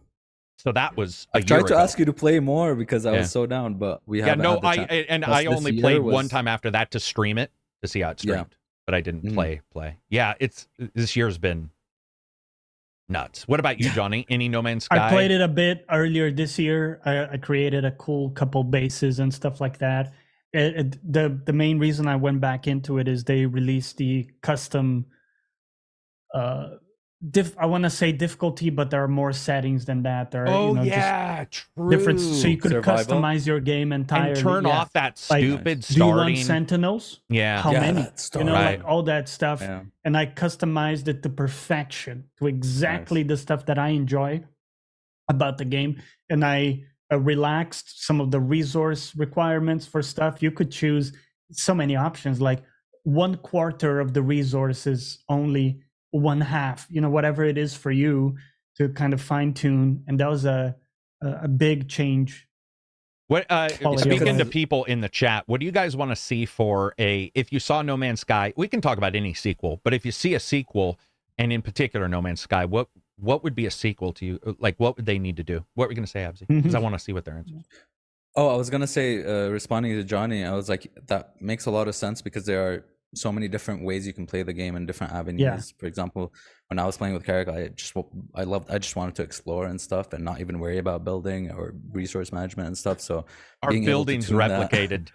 So that was I tried to ask you to play more because I was so down, but we haven't. Yeah, no, I only played one time after that to stream it, to see how it streamed. But I didn't play. Yeah, this year's been nuts. What about you, Johnny? Any No Man's Sky? I played it a bit earlier this year. I created a cool couple bases and stuff like that. The main reason I went back into it is they released the custom I want to say difficulty, but there are more settings than that. There are, true. different, so you could Survival. customize your game entirely. And turn off that Like, stupid do you want starting. Sentinels? Yeah. How many? That's Like all that stuff. Yeah. And I customized it to perfection, to exactly the stuff that I enjoy about the game. And I relaxed some of the resource requirements for stuff. You could choose so many options, like 1/4 of the resources only, 1/2, whatever it is for you to kind of fine tune. And that was a big change. What Quality speaking of to life. people in the chat, what do you guys want to see for if you saw No Man's Sky? We can talk about any sequel, but if you see a sequel, and in particular No Man's Sky, what would be a sequel to you? Like, what would they need to do? What were you going to say, Abzi? Because I want to see what their answer is. Oh, I was gonna say, responding to Johnny, I was like, that makes a lot of sense because there are so many different ways you can play the game and different avenues. Yeah. For example, when I was playing with Karak, I just wanted to explore and stuff and not even worry about building or resource management and stuff. So Our buildings replicated.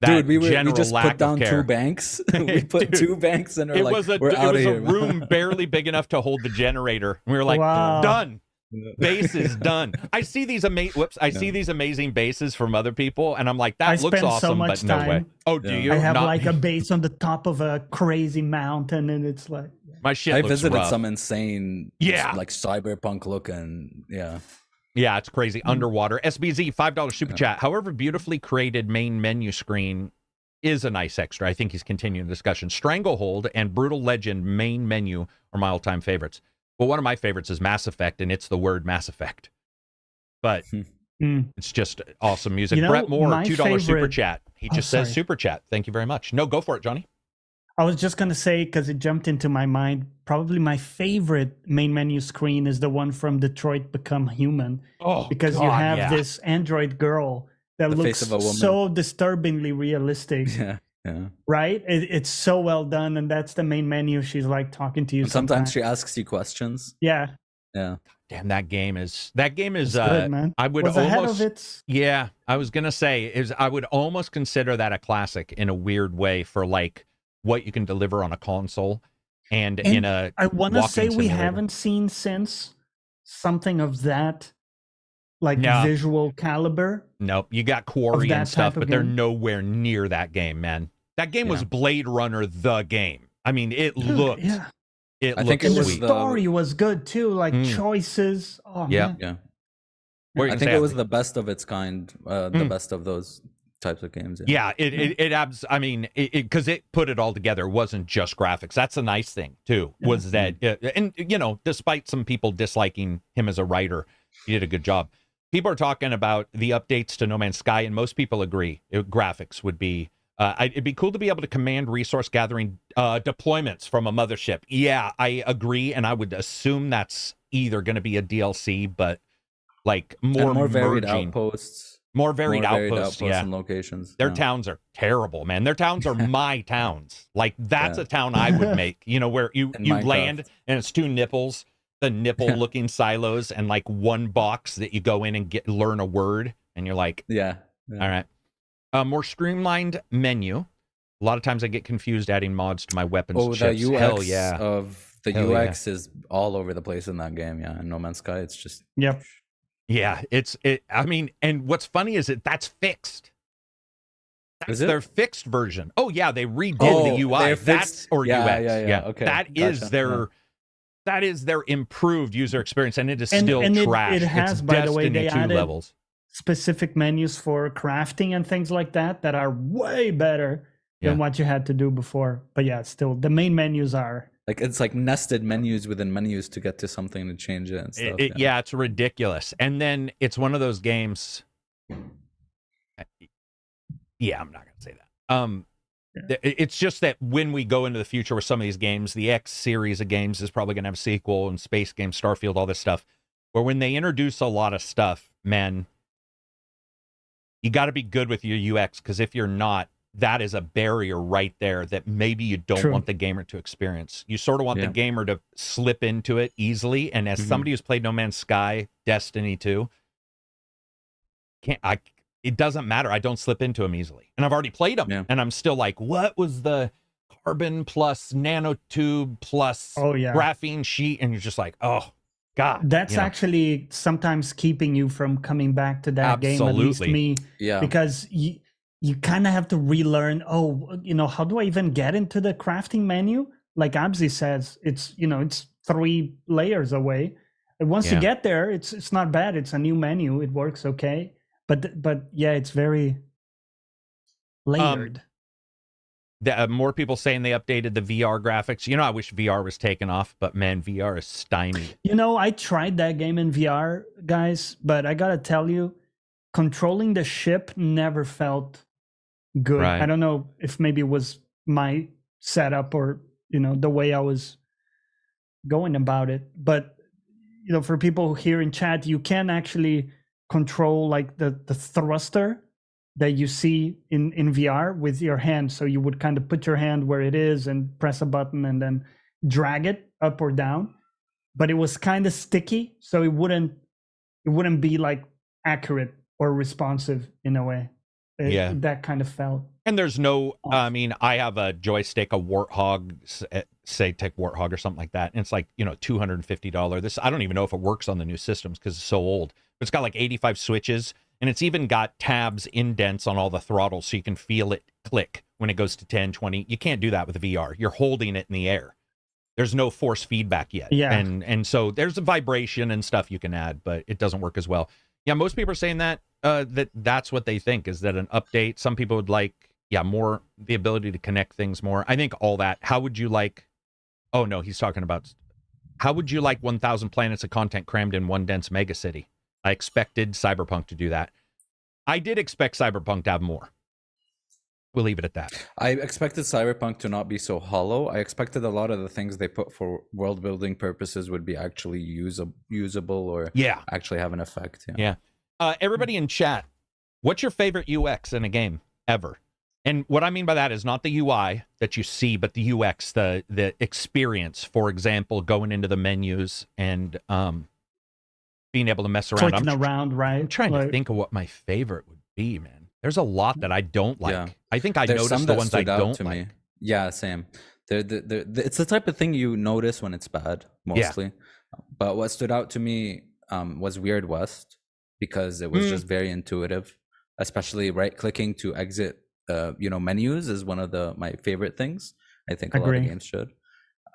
Dude, we general just lack put down of care. 2 banks. We put Dude, 2 banks and it was a here. room barely big enough to hold the generator. We were like, Wow. done. Base is done. I see these see these amazing bases from other people, and I'm like, that looks spend so awesome, much but no way. time. Oh, do you? I have Not like me. a base on the top of a crazy mountain, and it's like, My shit I looks visited rough. some insane, like cyberpunk looking, Yeah, it's crazy. Underwater. SBZ, $5 super chat. However, beautifully created main menu screen is a nice extra. I think he's continuing the discussion. Stranglehold and Brutal Legend main menu are my all-time favorites. Well, one of my favorites is Mass Effect, and it's the word Mass Effect. But it's just awesome music. Brett Moore, $2 super chat. He just says super chat. Thank you very much. No, go for it, Johnny. I was just going to say, because it jumped into my mind, probably my favorite main menu screen is the one from Detroit Become Human. Oh, because you have this android girl that looks so disturbingly realistic. Yeah. Right? It's so well done, and that's the main menu. She's like talking to you. And sometimes she asks you questions. Yeah. Damn, that game is good, man. I would was almost ahead of its... Yeah, I was gonna say I would almost consider that a classic in a weird way for like what you can deliver on a console and in a I want to say we simulator. haven't seen since something of that visual caliber. Nope, you got Quarry and stuff, but they're nowhere near that game, man. That game was Blade Runner the game. I mean, it looked it I think looked the sweet. story was good too, like choices. Oh man. Yeah. I think it was the best of its kind, the best of those types of games. Yeah, I mean, because it put it all together. It wasn't just graphics. That's a nice thing too. Was that, and despite some people disliking him as a writer, he did a good job. People are talking about the updates to No Man's Sky, and most people agree. Graphics would be. It'd be cool to be able to command resource gathering deployments from a mothership. Yeah, I agree, and I would assume that's either going to be a DLC, but like more varied outposts. More varied outposts, and locations. Their towns are terrible, man. Their towns are my towns. Like, that's a town I would make, where you land and it's 2 nipples, the nipple-looking silos, and like 1 box that you go in and learn a word, and you're like, all right. More streamlined menu. A lot of times I get confused adding mods to my weapons. The UX Hell yeah. of the UX is all over the place in that game. Yeah, in No Man's Sky, it's just Yeah, I mean, and what's funny is that's fixed. That's their fixed version. Oh yeah, they redid the UI. UX. Yeah. Okay. That is their improved user experience, and it is still trash. It has, by the way, they added levels. Specific menus for crafting and things like that are way better than what you had to do before. But yeah, still the main menus are like, it's like nested menus within menus to get to something to change it and stuff. It's ridiculous. And then it's one of those games. Yeah, I'm not gonna say that. It's just that when we go into the future with some of these games, the X series of games is probably gonna have a sequel, and Space Games, Starfield, all this stuff. Where when they introduce a lot of stuff, man, you got to be good with your UX, because if you're not, that is a barrier right there that maybe you don't want the gamer to experience. You sort of want the gamer to slip into it easily. And as somebody who's played No Man's Sky, Destiny 2, it doesn't matter. I don't slip into them easily. And I've already played them. And I'm still like, what was the carbon plus nanotube plus graphene sheet, and you're just like, oh God. That's actually sometimes keeping you from coming back to that game, at least me. Yeah. Because you kind of have to relearn, how do I even get into the crafting menu? Like Abzi says, it's 3 layers away. And once you get there, it's not bad. It's a new menu. It works okay. But yeah, it's very layered. More people saying they updated the VR graphics. I wish VR was taken off, but man, VR is stymied. I tried that game in VR, guys, but I gotta tell you, controlling the ship never felt good. Right. I don't know if maybe it was my setup or the way I was going about it. But for people here in chat, you can actually control like the thruster that you see in VR with your hand. So you would kind of put your hand where it is and press a button and then drag it up or down. But it was kind of sticky, so it wouldn't be like accurate or responsive in a way. That kind of felt. And there's no, I have a joystick, a Warthog, say take Warthog or something like that. And it's like, $250. I don't even know if it works on the new systems because it's so old. But it's got like 85 switches, and it's even got tabs, indents on all the throttles so you can feel it click when it goes to 10, 20. You can't do that with VR. You're holding it in the air. There's no force feedback yet. Yeah. And so there's a vibration and stuff you can add, but it doesn't work as well. Yeah, most people are saying that that's what they think, is that an update. Some people would like, more the ability to connect things more. I think all that. How would you like? Oh no, he's talking about. How would you like 1,000 planets of content crammed in one dense megacity? I expected Cyberpunk to do that. I did expect Cyberpunk to have more. We'll leave it at that. I expected Cyberpunk to not be so hollow. I expected a lot of the things they put for world building purposes would be actually usable or actually have an effect. Yeah. Everybody in chat, what's your favorite UX in a game ever? And what I mean by that is not the UI that you see, but the UX, the experience. For example, going into the menus and being able to mess around. Clicking around, right? I'm trying to think of what my favorite would be, man. There's a lot that I don't like. Yeah. I think I noticed the ones I don't like. Me. Yeah, same. It's the type of thing you notice when it's bad, mostly. Yeah. But what stood out to me was Weird West, because it was just very intuitive, especially right-clicking to exit menus is one of my favorite things. I think a lot of games should.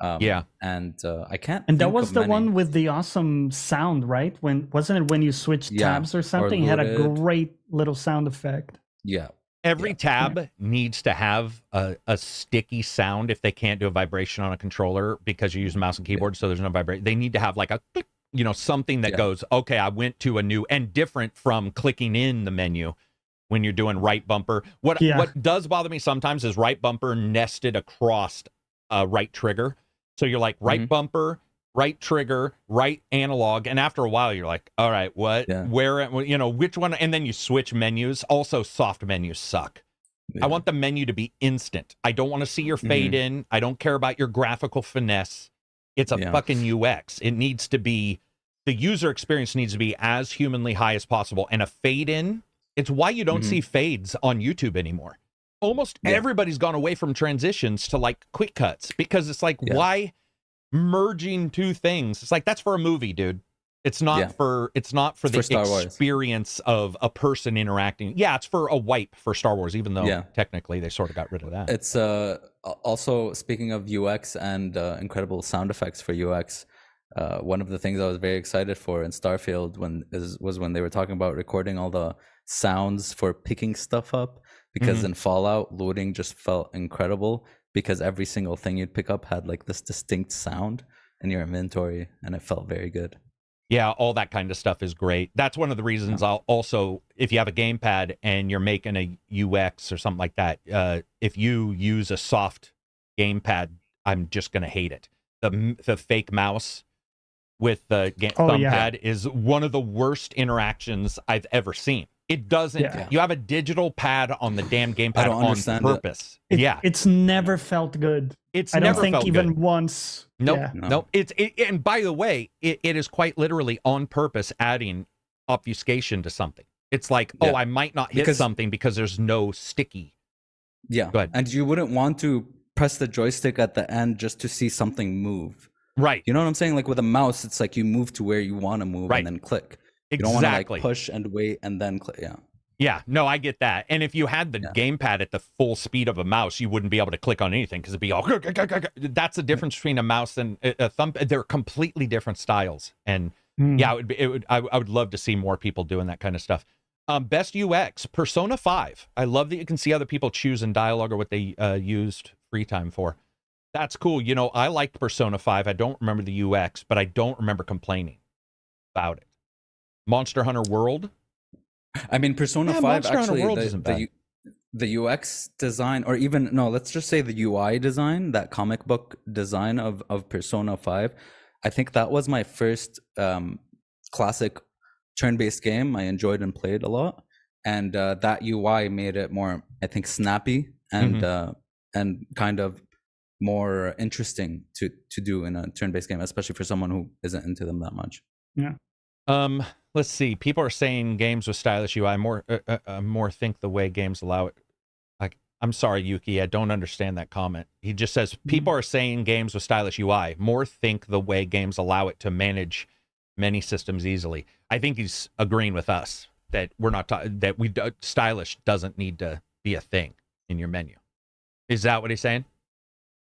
And I can't. And that was the one with the awesome sound, right? Wasn't it when you switched tabs or something? It had a great little sound effect. Yeah. Every tab needs to have a sticky sound if they can't do a vibration on a controller because you use mouse and keyboard, so there's no vibration. They need to have like a click, something that goes, okay, I went to a new, and different from clicking in the menu when you're doing right bumper. What does bother me sometimes is right bumper nested across right trigger. So you're like right bumper, right trigger, right analog, and after a while you're like, all right, what, where, which one? And then you switch menus. Also, soft menus suck. I want the menu to be instant. I don't want to see your fade in. I don't care about your graphical finesse. It's a fucking UX. It needs to be, the user experience needs to be as humanly high as possible. And a fade in, it's why you don't see fades on YouTube anymore. Almost everybody's gone away from transitions to like quick cuts, because it's like, why merging two things? It's like, that's for a movie, dude. It's not for the experience of a person interacting. Yeah, it's for a wipe for Star Wars, even though technically they sort of got rid of that. It's also, speaking of UX and incredible sound effects for UX, one of the things I was very excited for in Starfield was when they were talking about recording all the sounds for picking stuff up, because in Fallout, loading just felt incredible, because every single thing you'd pick up had like this distinct sound in your inventory, and it felt very good. Yeah, all that kind of stuff is great. That's one of the reasons I'll also, if you have a gamepad and you're making a UX or something like that, if you use a soft gamepad, I'm just going to hate it. The fake mouse with the thumb pad is one of the worst interactions I've ever seen. It doesn't. You have a digital pad on the damn gamepad on purpose. It's never felt good. I don't think even once. Nope. Nope. And by the way, it is quite literally on purpose adding obfuscation to something. It's like, oh, I might not hit something because there's no sticky. Yeah. Go ahead. And you wouldn't want to press the joystick at the end just to see something move. Right. You know what I'm saying? Like with a mouse, it's like you move to where you want to move and then click. You don't want to like push and wait and then click. Yeah. Yeah, no, I get that. And if you had the gamepad at the full speed of a mouse, you wouldn't be able to click on anything because it'd be all. That's the difference between a mouse and a thumb. They're completely different styles. And yeah, I would love to see more people doing that kind of stuff. Best UX, Persona 5. I love that you can see other people choose in dialogue or what they used free time for. That's cool. You know, I liked Persona 5. I don't remember the UX, but I don't remember complaining about it. Monster Hunter World. I mean, Persona 5 actually, the UX design, or even, no, let's just say the UI design, that comic book design of Persona 5, I think that was my first classic turn-based game I enjoyed and played a lot. And that UI made it more, I think, snappy and kind of more interesting to do in a turn-based game, especially for someone who isn't into them that much. Yeah. Let's see. People are saying games with stylish UI more think the way games allow it. Like, I'm sorry, Yuki, I don't understand that comment. He just says people are saying games with stylish UI more think the way games allow it to manage many systems easily. I think he's agreeing with us that we're not stylish doesn't need to be a thing in your menu. Is that what he's saying?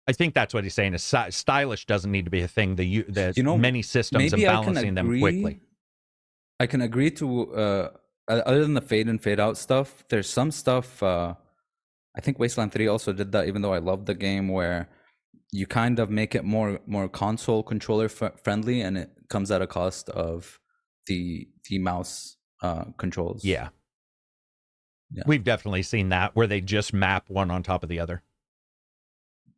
I think that's what he's saying. Is stylish doesn't need to be a thing. Many systems and balancing them quickly. I can agree to other than the fade and fade out stuff. There's some stuff. I think Wasteland 3 also did that. Even though I love the game, where you kind of make it more console controller friendly, and it comes at a cost of the mouse controls. Yeah, we've definitely seen that where they just map one on top of the other.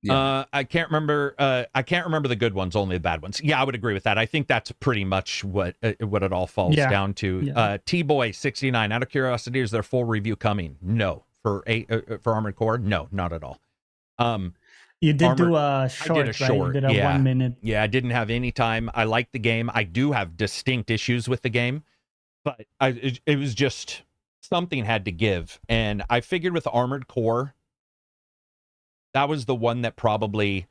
Yeah. I can't remember the good ones, only the bad ones. Yeah, I would agree with that. I think that's pretty much what it all falls down to. Yeah. T-Boy 69. Out of curiosity, is there full review coming? No. For Armored Core? No, not at all. You did do a short. I did a short. Right? You did a 1 minute. Yeah, I didn't have any time. I liked the game. I do have distinct issues with the game, but it was just something had to give. And I figured with Armored Core, that was the one that probably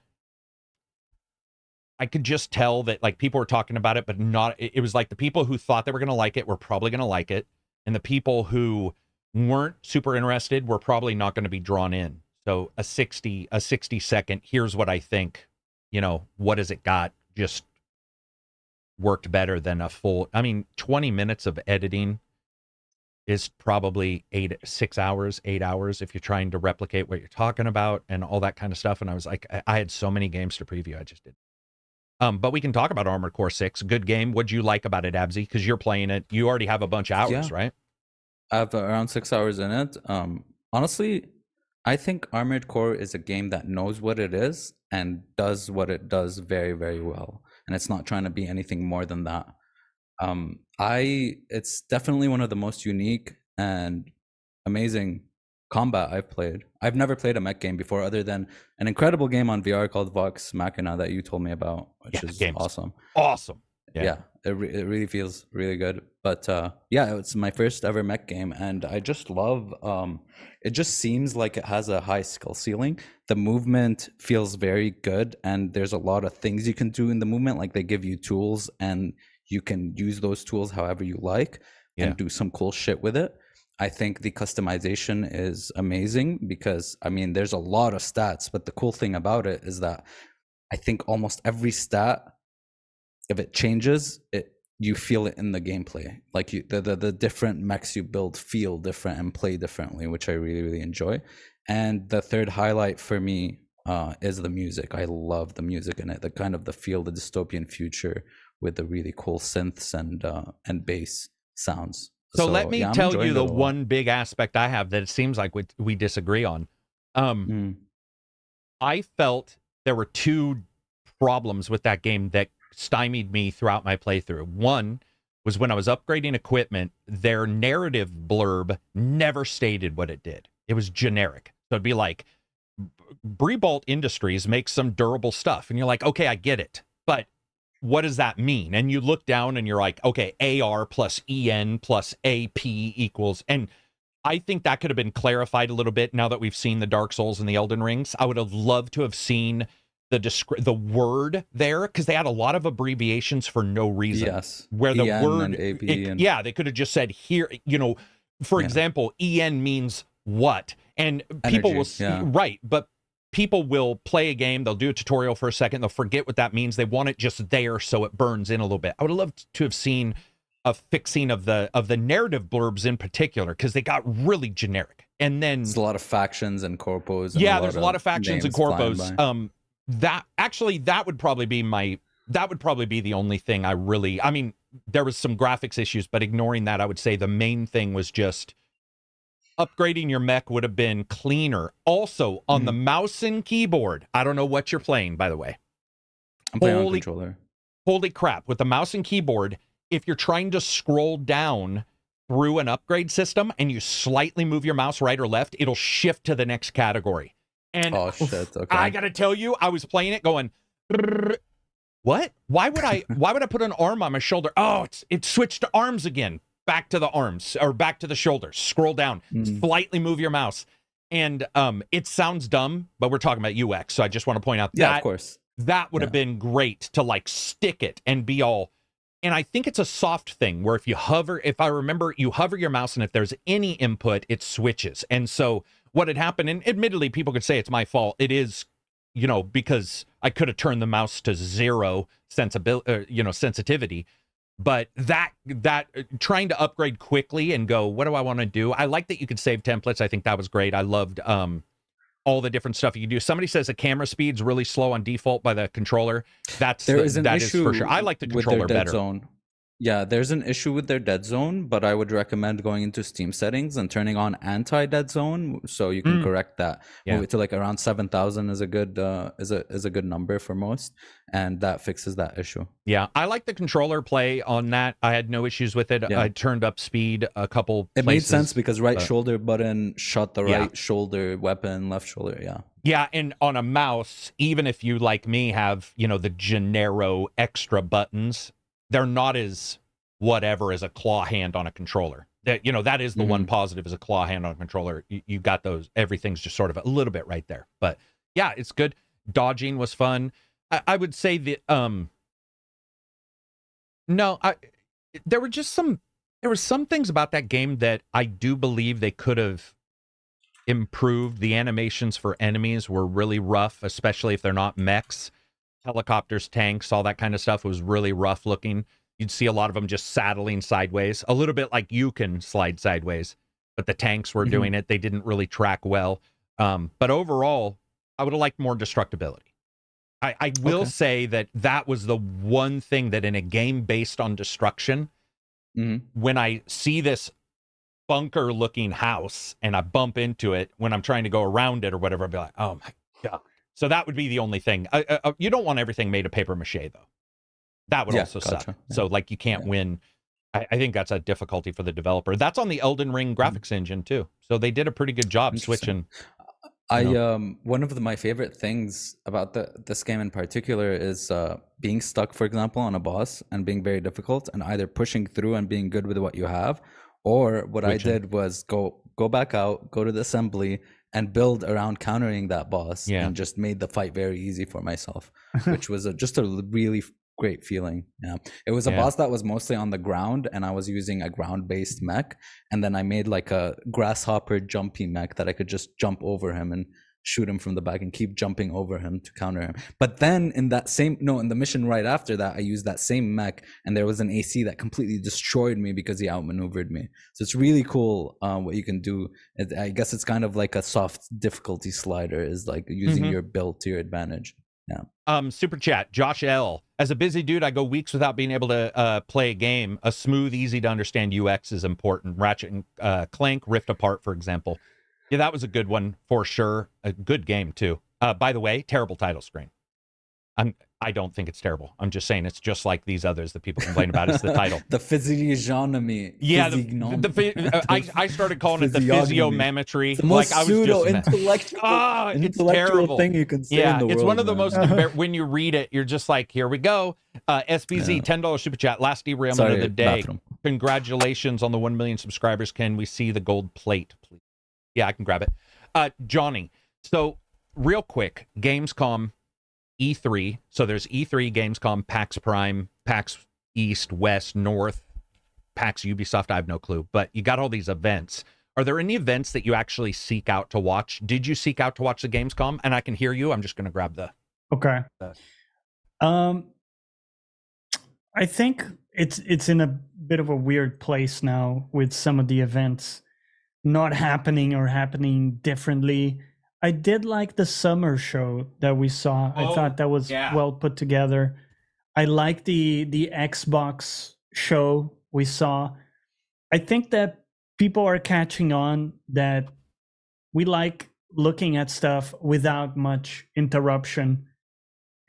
I could just tell that like people were talking about it, but not, it was like the people who thought they were going to like it were probably going to like it. And the people who weren't super interested were probably not going to be drawn in. So a 60 second, here's what I think, what has it got, just worked better than a full, 20 minutes of editing is probably 8 hours if you're trying to replicate what you're talking about and all that kind of stuff. And I was like, I had so many games to preview, I just did. But we can talk about Armored Core 6. Good game. What'd you like about it, Abzi? Because you're playing it. You already have a bunch of hours, right? I have around 6 hours in it. Honestly, I think Armored Core is a game that knows what it is and does what it does very, very well. And it's not trying to be anything more than that. It's definitely one of the most unique and amazing combat I've played. I've never played a mech game before, other than an incredible game on VR called Vox Machina that you told me about, which is awesome. Awesome. Yeah, it really feels really good. But it's my first ever mech game, and I just love. It just seems like it has a high skill ceiling. The movement feels very good, and there's a lot of things you can do in the movement. Like they give you tools, and you can use those tools however you like and do some cool shit with it. I think the customization is amazing because, there's a lot of stats, but the cool thing about it is that I think almost every stat, if it changes, you feel it in the gameplay. Like the different mechs you build feel different and play differently, which I really, really enjoy. And the third highlight for me is the music. I love the music in it, the kind of the feel, the dystopian future with the really cool synths and bass sounds. So let me tell you the one big aspect I have that it seems like we disagree on. I felt there were two problems with that game that stymied me throughout my playthrough. One was when I was upgrading equipment, their narrative blurb never stated what it did. It was generic. So it'd be like, Brebolt Industries makes some durable stuff. And you're like, okay, I get it. But what does that mean? And you look down and you're like, okay, AR plus EN plus AP equals, and I think that could have been clarified a little bit now that we've seen the Dark Souls and the Elden Rings. I would have loved to have seen the word there, because they had a lot of abbreviations for no reason. Yes. Where the EN word, and AB and... yeah, they could have just said here, for example, EN means what? And people will, right, but people will play a game, they'll do a tutorial for a second, they'll forget what that means. They want it just there so it burns in a little bit. I would have loved to have seen a fixing of the narrative blurbs in particular, because they got really generic. And then there's a lot of factions and corpos. And there's a lot of factions and corpos. That would probably be the only thing I mean, there was some graphics issues, but ignoring that, I would say the main thing was just upgrading your mech would have been cleaner. Also, on the mouse and keyboard, I don't know what you're playing, by the way. I'm playing on controller. Holy crap. With the mouse and keyboard, if you're trying to scroll down through an upgrade system and you slightly move your mouse right or left, it'll shift to the next category. And oh shit, okay. I gotta tell you, I was playing it going, what? Why would I put an arm on my shoulder? Oh, it switched to arms again. Back to the arms, or back to the shoulders. Scroll down, slightly move your mouse. And it sounds dumb, but we're talking about UX, so I just want to point out that, of course, that would have been great to like stick it and be all. And I think it's a soft thing where if I remember, you hover your mouse, and if there's any input, it switches. And so what had happened, and admittedly, people could say it's my fault. It is, because I could have turned the mouse to 0 sensitivity. But that trying to upgrade quickly and go, what do I want to do? I like that you could save templates. I think that was great. I loved all the different stuff you can do. Somebody says the camera speed's really slow on default by the controller. That is for sure. I like the controller better. Zone. Yeah, there's an issue with their dead zone, but I would recommend going into Steam settings and turning on anti-dead zone so you can correct that. Move it to like around 7,000 is a good number for most, and that fixes that issue. Yeah, I like the controller play on that. I had no issues with it. I turned up speed a couple places. It made sense because shoulder button shot the right shoulder weapon, left shoulder, Yeah, and on a mouse, even if you, like me, have, the Gennaro extra buttons, they're not as whatever as a claw hand on a controller. That is the one positive, is a claw hand on a controller. You got those, everything's just sort of a little bit right there. But yeah, it's good. Dodging was fun. I would say that there were some things about that game that I do believe they could have improved. The animations for enemies were really rough, especially if they're not mechs. Helicopters, tanks, all that kind of stuff was really rough looking. You'd see a lot of them just saddling sideways, a little bit like you can slide sideways, but the tanks were doing it. They didn't really track well. But overall, I would have liked more destructibility. I will say that was the one thing that in a game based on destruction, when I see this bunker looking house and I bump into it when I'm trying to go around it or whatever, I'd be like, oh my God. So that would be the only thing. You don't want everything made of paper mache, though. That would also suck. Yeah. So, like, you can't win. I think that's a difficulty for the developer. That's on the Elden Ring graphics engine, too. So they did a pretty good job switching. One of my favorite things about this game in particular is being stuck, for example, on a boss and being very difficult, and either pushing through and being good with what you have, or what I did was go back out, go to the assembly, and build around countering that boss, and just made the fight very easy for myself, which was just a really great feeling. It was a boss that was mostly on the ground, and I was using a ground-based mech, and then I made like a grasshopper jumpy mech that I could just jump over him and shoot him from the back and keep jumping over him to counter him. But then in the mission right after that, I used that same mech, and there was an AC that completely destroyed me because he outmaneuvered me. So it's really cool what you can do. I guess it's kind of like a soft difficulty slider, is like using your build to your advantage. Super chat, Josh L. As a busy dude, I go weeks without being able to play a game. A smooth, easy to understand UX is important. Ratchet and Clank, Rift Apart, for example. Yeah, that was a good one for sure. A good game too. By the way, terrible title screen. I don't think it's terrible. I'm just saying it's just like these others that people complain about. It's the title. The physiognomy. Yeah, I started calling it the physiommetry. The most pseudo-intellectual it's terrible thing you can say in the world. It's one of the most, when you read it, you're just like, here we go. SBZ, $10 super chat, last derailment of the day. Bathroom. Congratulations on the 1 million subscribers. Can we see the gold plate, please? Yeah, I can grab it. Johnny, so real quick, Gamescom, E3. So there's E3, Gamescom, PAX Prime, PAX East, West, North, PAX Ubisoft. I have no clue. But you got all these events. Are there any events that you actually seek out to watch? Did you seek out to watch the Gamescom? And I can hear you. I'm just going to grab the... Okay. I think it's in a bit of a weird place now with some of the events not happening or happening differently. I did like the summer show that we saw. I thought that was well put together. I like the Xbox show we saw. I think that people are catching on that we like looking at stuff without much interruption,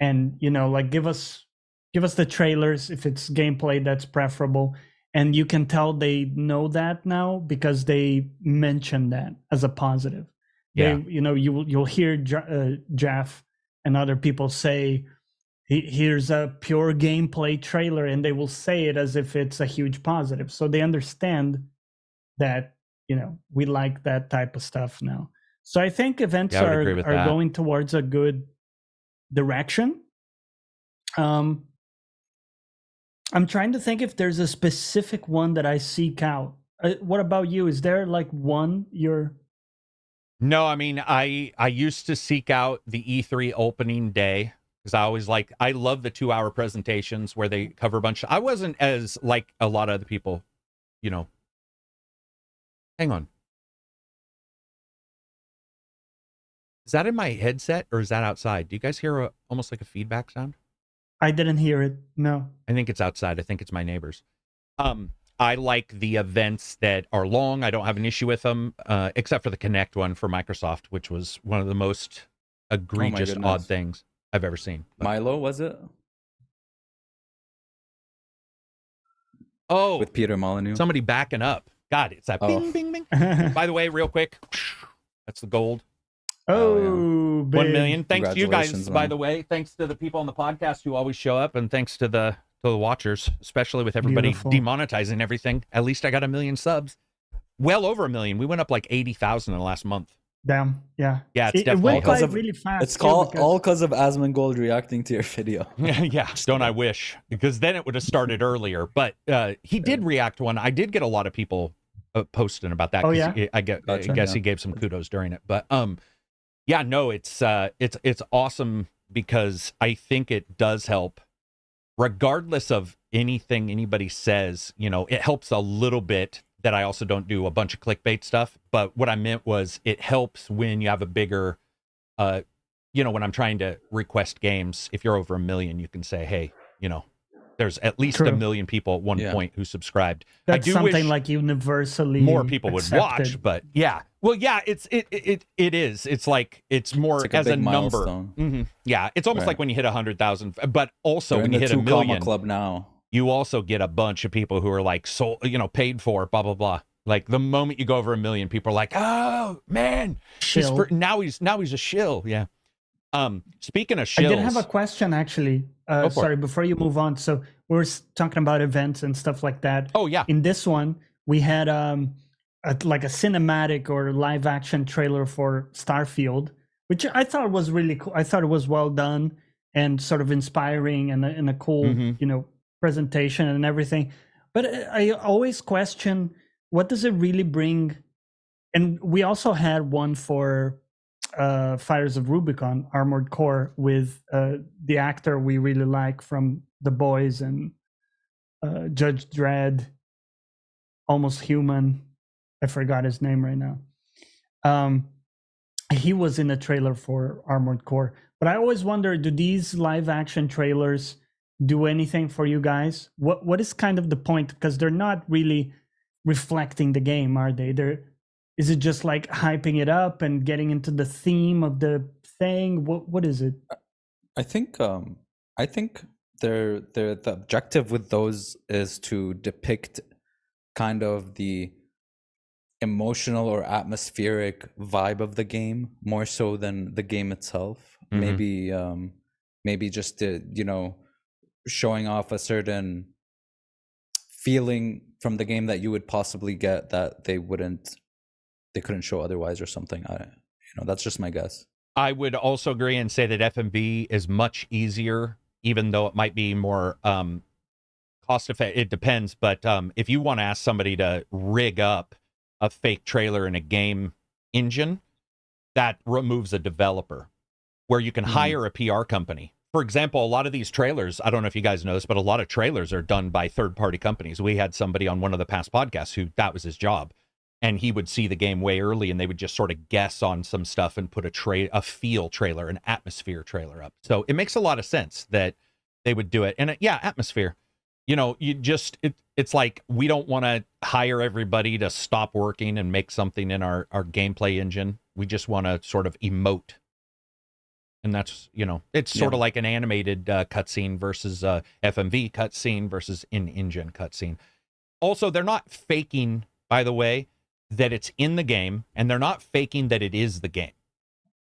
and like give us the trailers if it's gameplay that's preferable. And you can tell they know that now because they mention that as a positive. Yeah. You'll hear Jeff and other people say, here's a pure gameplay trailer, and they will say it as if it's a huge positive. So they understand that, we like that type of stuff now. So I think events are going towards a good direction. I'm trying to think if there's a specific one that I seek out. What about you? Is there like one you're... No, I mean, I used to seek out the E3 opening day because I love the 2-hour presentations where they cover a bunch. I wasn't as like a lot of other people, Hang on. Is that in my headset or is that outside? Do you guys hear almost like a feedback sound? I didn't hear it. No. I think it's outside. I think it's my neighbors. I like the events that are long. I don't have an issue with them, except for the Kinect one for Microsoft, which was one of the most egregious, odd things I've ever seen. Milo, was it? Oh, with Peter Molyneux. Somebody backing up. God, it's that bing, bing, bing. By the way, real quick, that's the gold. Oh, 1 million. Thanks to you guys, by the way. Thanks to the people on the podcast who always show up, and thanks to the watchers, especially with everybody demonetizing everything. At least I got 1 million subs. Well over 1 million. We went up like 80,000 in the last month. Damn. Yeah. Yeah, it's definitely it went really fast. It's all because of Asmongold reacting to your video. Yeah. Don't I wish? Because then it would have started earlier. But he did react to one. I did get a lot of people posting about that. Oh yeah. I guess he gave some kudos during it. But yeah, no, it's awesome because I think it does help. Regardless of anything anybody says, it helps a little bit that I also don't do a bunch of clickbait stuff. But what I meant was it helps when you have a bigger, when I'm trying to request games, if you're over 1 million, you can say, hey, there's at least 1 million people at one point who subscribed. That's something like universally more people accepted. Would watch, but yeah. Well, yeah, it is. It's like it's more like as a number. Mm-hmm. Yeah, it's almost like when you hit 100,000. But also when you hit 1 million, club now, you also get a bunch of people who are like paid for blah blah blah. Like the moment you go over 1 million, people are like, oh man, now he's a shill. Yeah. Speaking of shills, I did have a question actually. Sorry, before you move on. So we were talking about events and stuff like that. Oh yeah. In this one, we had like a cinematic or live action trailer for Starfield, which I thought was really cool. I thought it was well done and sort of inspiring and a cool, presentation and everything. But I always question, what does it really bring? And we also had one for Fires of Rubicon, Armored Core, with the actor we really like from The Boys and Judge Dredd, Almost Human. I forgot his name right now. He was in a trailer for Armored Core. But I always wonder, do these live action trailers do anything for you guys? What is kind of the point? Because they're not really reflecting the game, are they? Is it just like hyping it up and getting into the theme of the thing? What is it? I think the objective with those is to depict kind of the emotional or atmospheric vibe of the game more so than the game itself. Maybe just showing off a certain feeling from the game that you would possibly get that they couldn't show otherwise or something. That's just my guess. I would also agree and say that FMV is much easier, even though it might be more cost effective. It depends, but if you want to ask somebody to rig up a fake trailer in a game engine, that removes a developer, where you can hire a PR company. For example, a lot of these trailers, I don't know if you guys know this, but a lot of trailers are done by third-party companies. We had somebody on one of the past podcasts who that was his job, and he would see the game way early, and they would just sort of guess on some stuff and put a feel trailer, an atmosphere trailer up. So it makes a lot of sense that they would do it. And atmosphere. It's like we don't want to hire everybody to stop working and make something in our gameplay engine. We just want to sort of emote. And that's, it's sort of like an animated cutscene versus FMV cutscene versus in-engine cutscene. Also, they're not faking, by the way, that it's in the game, and they're not faking that it is the game,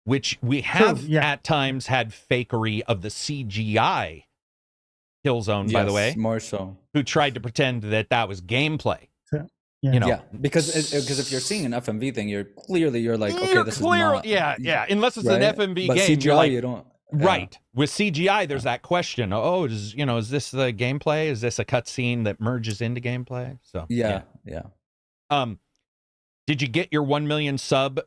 which we have at times had fakery of the CGI Killzone, by the way. More so. Who tried to pretend that was gameplay. Because if you're seeing an FMV thing, you're like, okay, this is not. Unless it's right? an FMV but game, CGI, you're like, you don't. Right. With CGI, there's that question. Oh, is this the gameplay? Is this a cutscene that merges into gameplay? So yeah. Did you get your 1 million sub?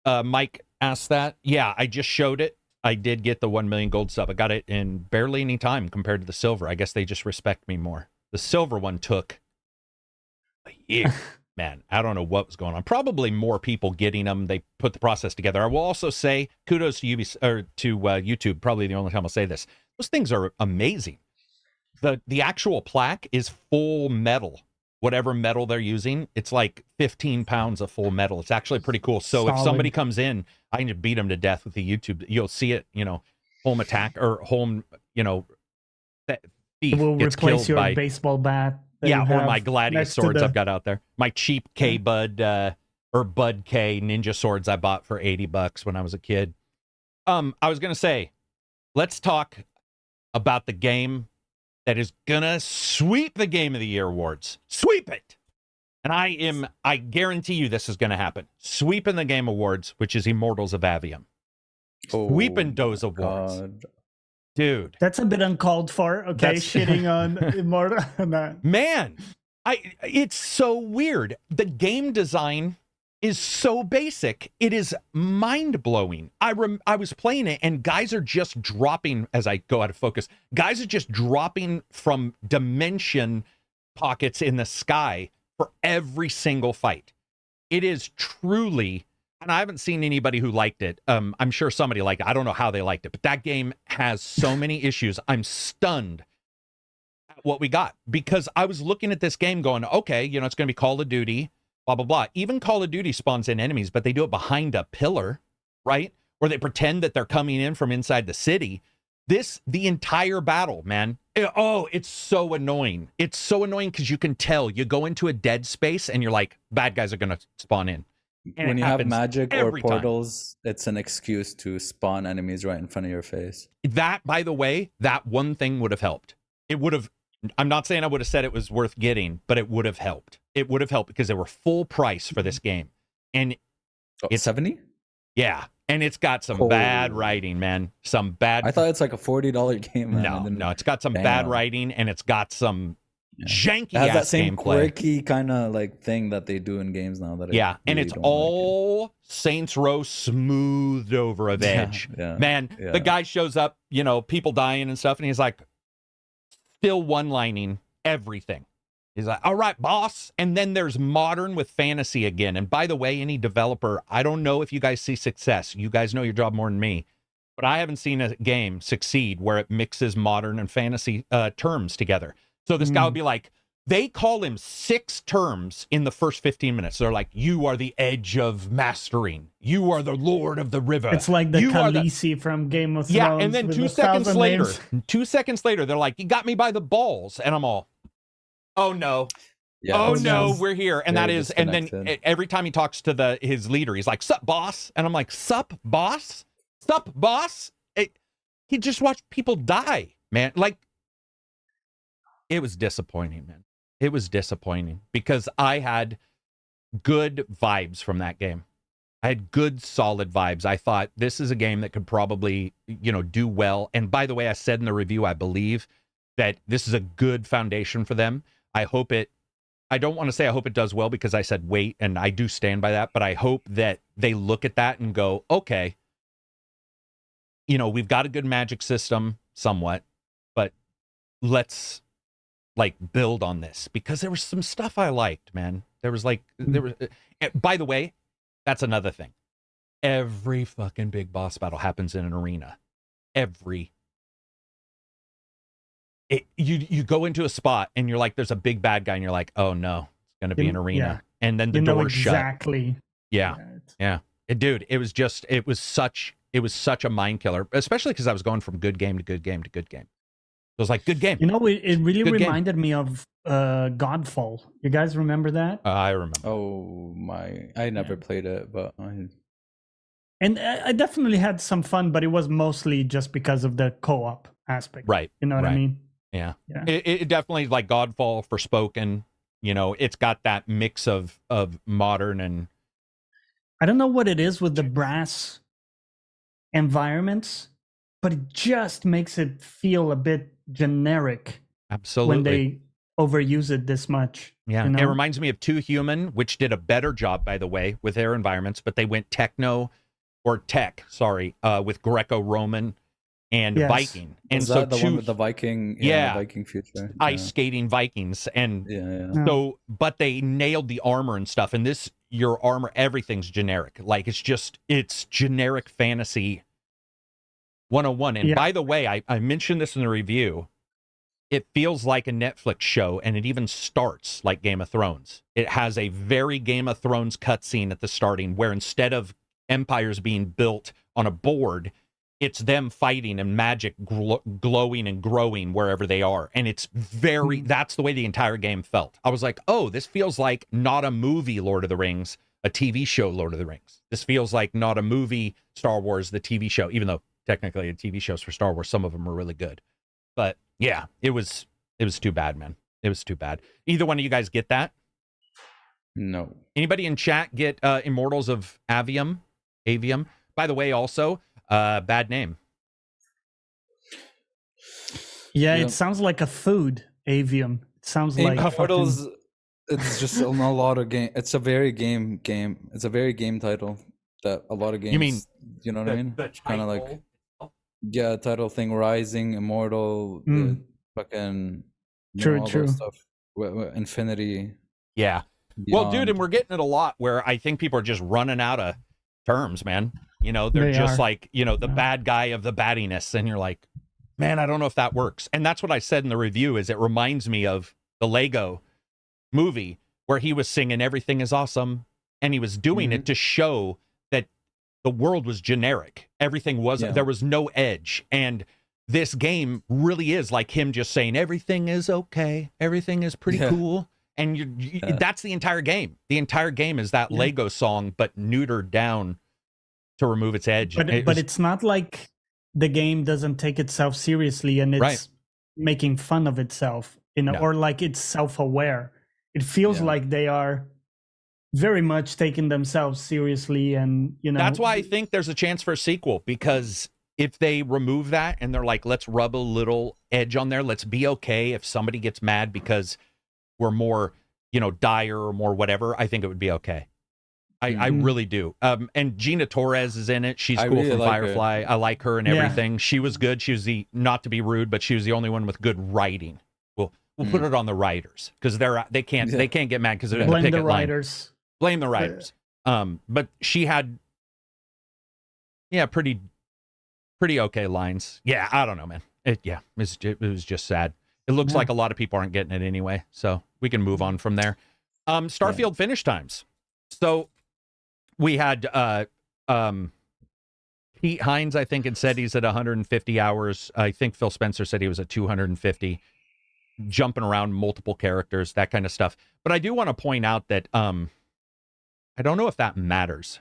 Mike asked that. Yeah, I just showed it. I did get the 1 million gold sub. I got it in barely any time compared to the silver. I guess they just respect me more. The silver one took a year. Man, I don't know what was going on. Probably more people getting them. They put the process together. I will also say kudos to YouTube. Probably the only time I'll say this. Those things are amazing. The actual plaque is full metal. Whatever metal they're using, it's like 15 pounds of full metal. It's actually pretty cool. So if somebody comes in, I can just beat them to death with the YouTube. You'll see it, home attack or home, thief will gets replace killed your by baseball bat. Yeah, or my gladius swords I've got out there. My cheap K-Bud or Bud K ninja swords I bought for $80 when I was a kid. I was going to say, let's talk about the game that is going to sweep the Game of the Year awards. Sweep it! And I guarantee you this is going to happen. Sweeping the Game Awards, which is Immortals of Avium. Sweeping those awards. God. Dude. That's a bit uncalled for, okay? Shitting on Immortal. Man, it's so weird. The game design is so basic. It is mind-blowing. I was playing it, and guys are just dropping, as I go out of focus, guys are just dropping from dimension pockets in the sky for every single fight. It is truly, and I haven't seen anybody who liked it. I'm sure somebody liked it. I don't know how they liked it, but that game has so many issues. I'm stunned at what we got, because I was looking at this game going, okay, it's going to be Call of Duty, blah, blah, blah. Even Call of Duty spawns in enemies, but they do it behind a pillar, right? Or they pretend that they're coming in from inside the city. The entire battle, man. It's so annoying. It's so annoying because you can tell. You go into a dead space and you're like, bad guys are going to spawn in. And when you have magic or time. portals, it's an excuse to spawn enemies right in front of your face. That, by the way, that one thing would have helped. It would have, I'm not saying I would have said it was worth getting, but it would have helped. It would have helped because they were full price for this game. And it's 70? Yeah. And it's got some bad writing, man. Some bad. I thought it's like a $40 game. Man. No, it's got some bad writing, and it's got some janky. It has that same gameplay. Quirky kind of like thing that they do in games now. That and really it's all Saints Row smoothed over of edge. Man, the guy shows up, people dying and stuff, and he's like, still one-lining everything. He's like, all right, boss. And then there's modern with fantasy again. And by the way, any developer, I don't know if you guys see success. You guys know your job more than me. But I haven't seen a game succeed where it mixes modern and fantasy terms together. So this guy would be like, they call him 6 terms in the first 15 minutes. They're like, you are the edge of mastering. You are the lord of the river. It's like the Khaleesi from Game of Thrones. Yeah, and then 2 seconds later, they're like, you got me by the balls. And I'm all, oh no. Yeah, oh no, we're here. And that is, and then every time he talks to his leader, he's like, sup, boss? And I'm like, sup, boss? Sup, boss? He just watched people die, man. Like, it was disappointing, man. It was disappointing because I had good vibes from that game. I had good, solid vibes. I thought this is a game that could probably, do well. And by the way, I said in the review, I believe that this is a good foundation for them. I don't want to say I hope it does well because I said wait, and I do stand by that, but I hope that they look at that and go, okay, we've got a good magic system somewhat, but let's build on this, because there was some stuff I liked, man. There was by the way, that's another thing. Every fucking big boss battle happens in an arena. You go into a spot and you're like, there's a big bad guy, and you're like, oh no, it's gonna be an arena. Yeah. And then the door's exactly. shut. Yeah. Dude, it was such a mind killer, especially because I was going from good game to good game to good game. It was like, good game. It really reminded me of Godfall. You guys remember that? I remember. Oh my! I never played it, but and I definitely had some fun, but it was mostly just because of the co-op aspect. Right. You know what I mean? Yeah. It definitely, like Godfall Forspoken, it's got that mix of modern and... I don't know what it is with the brass environments, but it just makes it feel a bit generic. Absolutely. When they overuse it this much. Yeah. It reminds me of Too Human, which did a better job, by the way, with their environments, but they went tech, with Greco-Roman and Viking. And so the one with the Viking, the Viking future, ice skating Vikings, and so, but they nailed the armor and stuff. And this, your armor, everything's generic. Like it's generic fantasy 101. And by the way, I mentioned this in the review. It feels like a Netflix show, and it even starts like Game of Thrones. It has a very Game of Thrones cutscene at the starting, where instead of empires being built on a board, it's them fighting and magic glowing and growing wherever they are. And it's that's the way the entire game felt. I was like, oh, this feels like not a movie Lord of the Rings, a TV show Lord of the Rings. This feels like not a movie Star Wars, the TV show, even though technically the TV shows for Star Wars, some of them are really good. But yeah, it was too bad, man. It was too bad. Either one of you guys get that? No. Anybody in chat get Immortals of Avium? By the way, also, bad name. Yeah, it sounds like a food, Avium. It sounds like Immortals. It's just a lot of game. It's a very game. It's a very game title that a lot of games. You mean? You know what I mean? Kind of like. Yeah, title thing, Rising, Immortal, fucking true stuff, Infinity. Yeah. Beyond. Well, dude, and we're getting it a lot where I think people are just running out of terms, man. They're just like, the bad guy of the battiness, and you're like, man, I don't know if that works. And that's what I said in the review, is it reminds me of the Lego movie where he was singing "Everything is Awesome," and he was doing it to show that the world was generic. Everything was, there was no edge. And this game really is like him just saying, everything is okay. Everything is pretty cool. And that's the entire game. The entire game is that Lego song, but neutered down to remove its edge. But it's not like the game doesn't take itself seriously and it's making fun of itself, or like it's self-aware. It feels like they are very much taking themselves seriously, and that's why I think there's a chance for a sequel, because if they remove that and they're like, let's rub a little edge on there, let's be okay if somebody gets mad because we're more dire or more whatever, I think it would be okay. I really do. And Gina Torres is in it. She's cool really from Firefly. I like her and everything. She was good. She was not to be rude, but she was the only one with good writing. We'll put it on the writers, because they can't get mad because they're in the picket line. Blame the writers. But she had, pretty okay lines. Yeah, I don't know, man. It was just sad. It looks like a lot of people aren't getting it anyway, so we can move on from there. Starfield Finish Times. So we had Pete Hines, I think, had said he's at 150 hours. I think Phil Spencer said he was at 250, jumping around multiple characters, that kind of stuff. But I do want to point out that I don't know if that matters,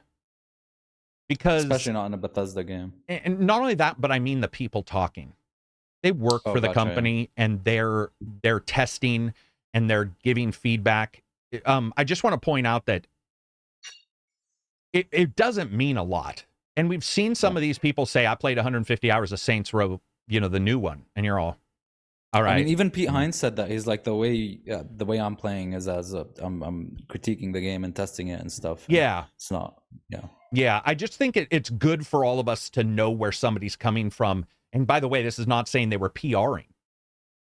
because especially not in a Bethesda game. And not only that, but I mean the people talking. They work for the company, and they're testing and they're giving feedback. I just want to point out that it doesn't mean a lot. And we've seen some of these people say, I played 150 hours of Saints Row, the new one. And you're all right. I mean, even Pete Hines said that. He's like, the way I'm playing is I'm critiquing the game and testing it and stuff. And yeah. It's not, Yeah, I just think it's good for all of us to know where somebody's coming from. And by the way, this is not saying they were PRing.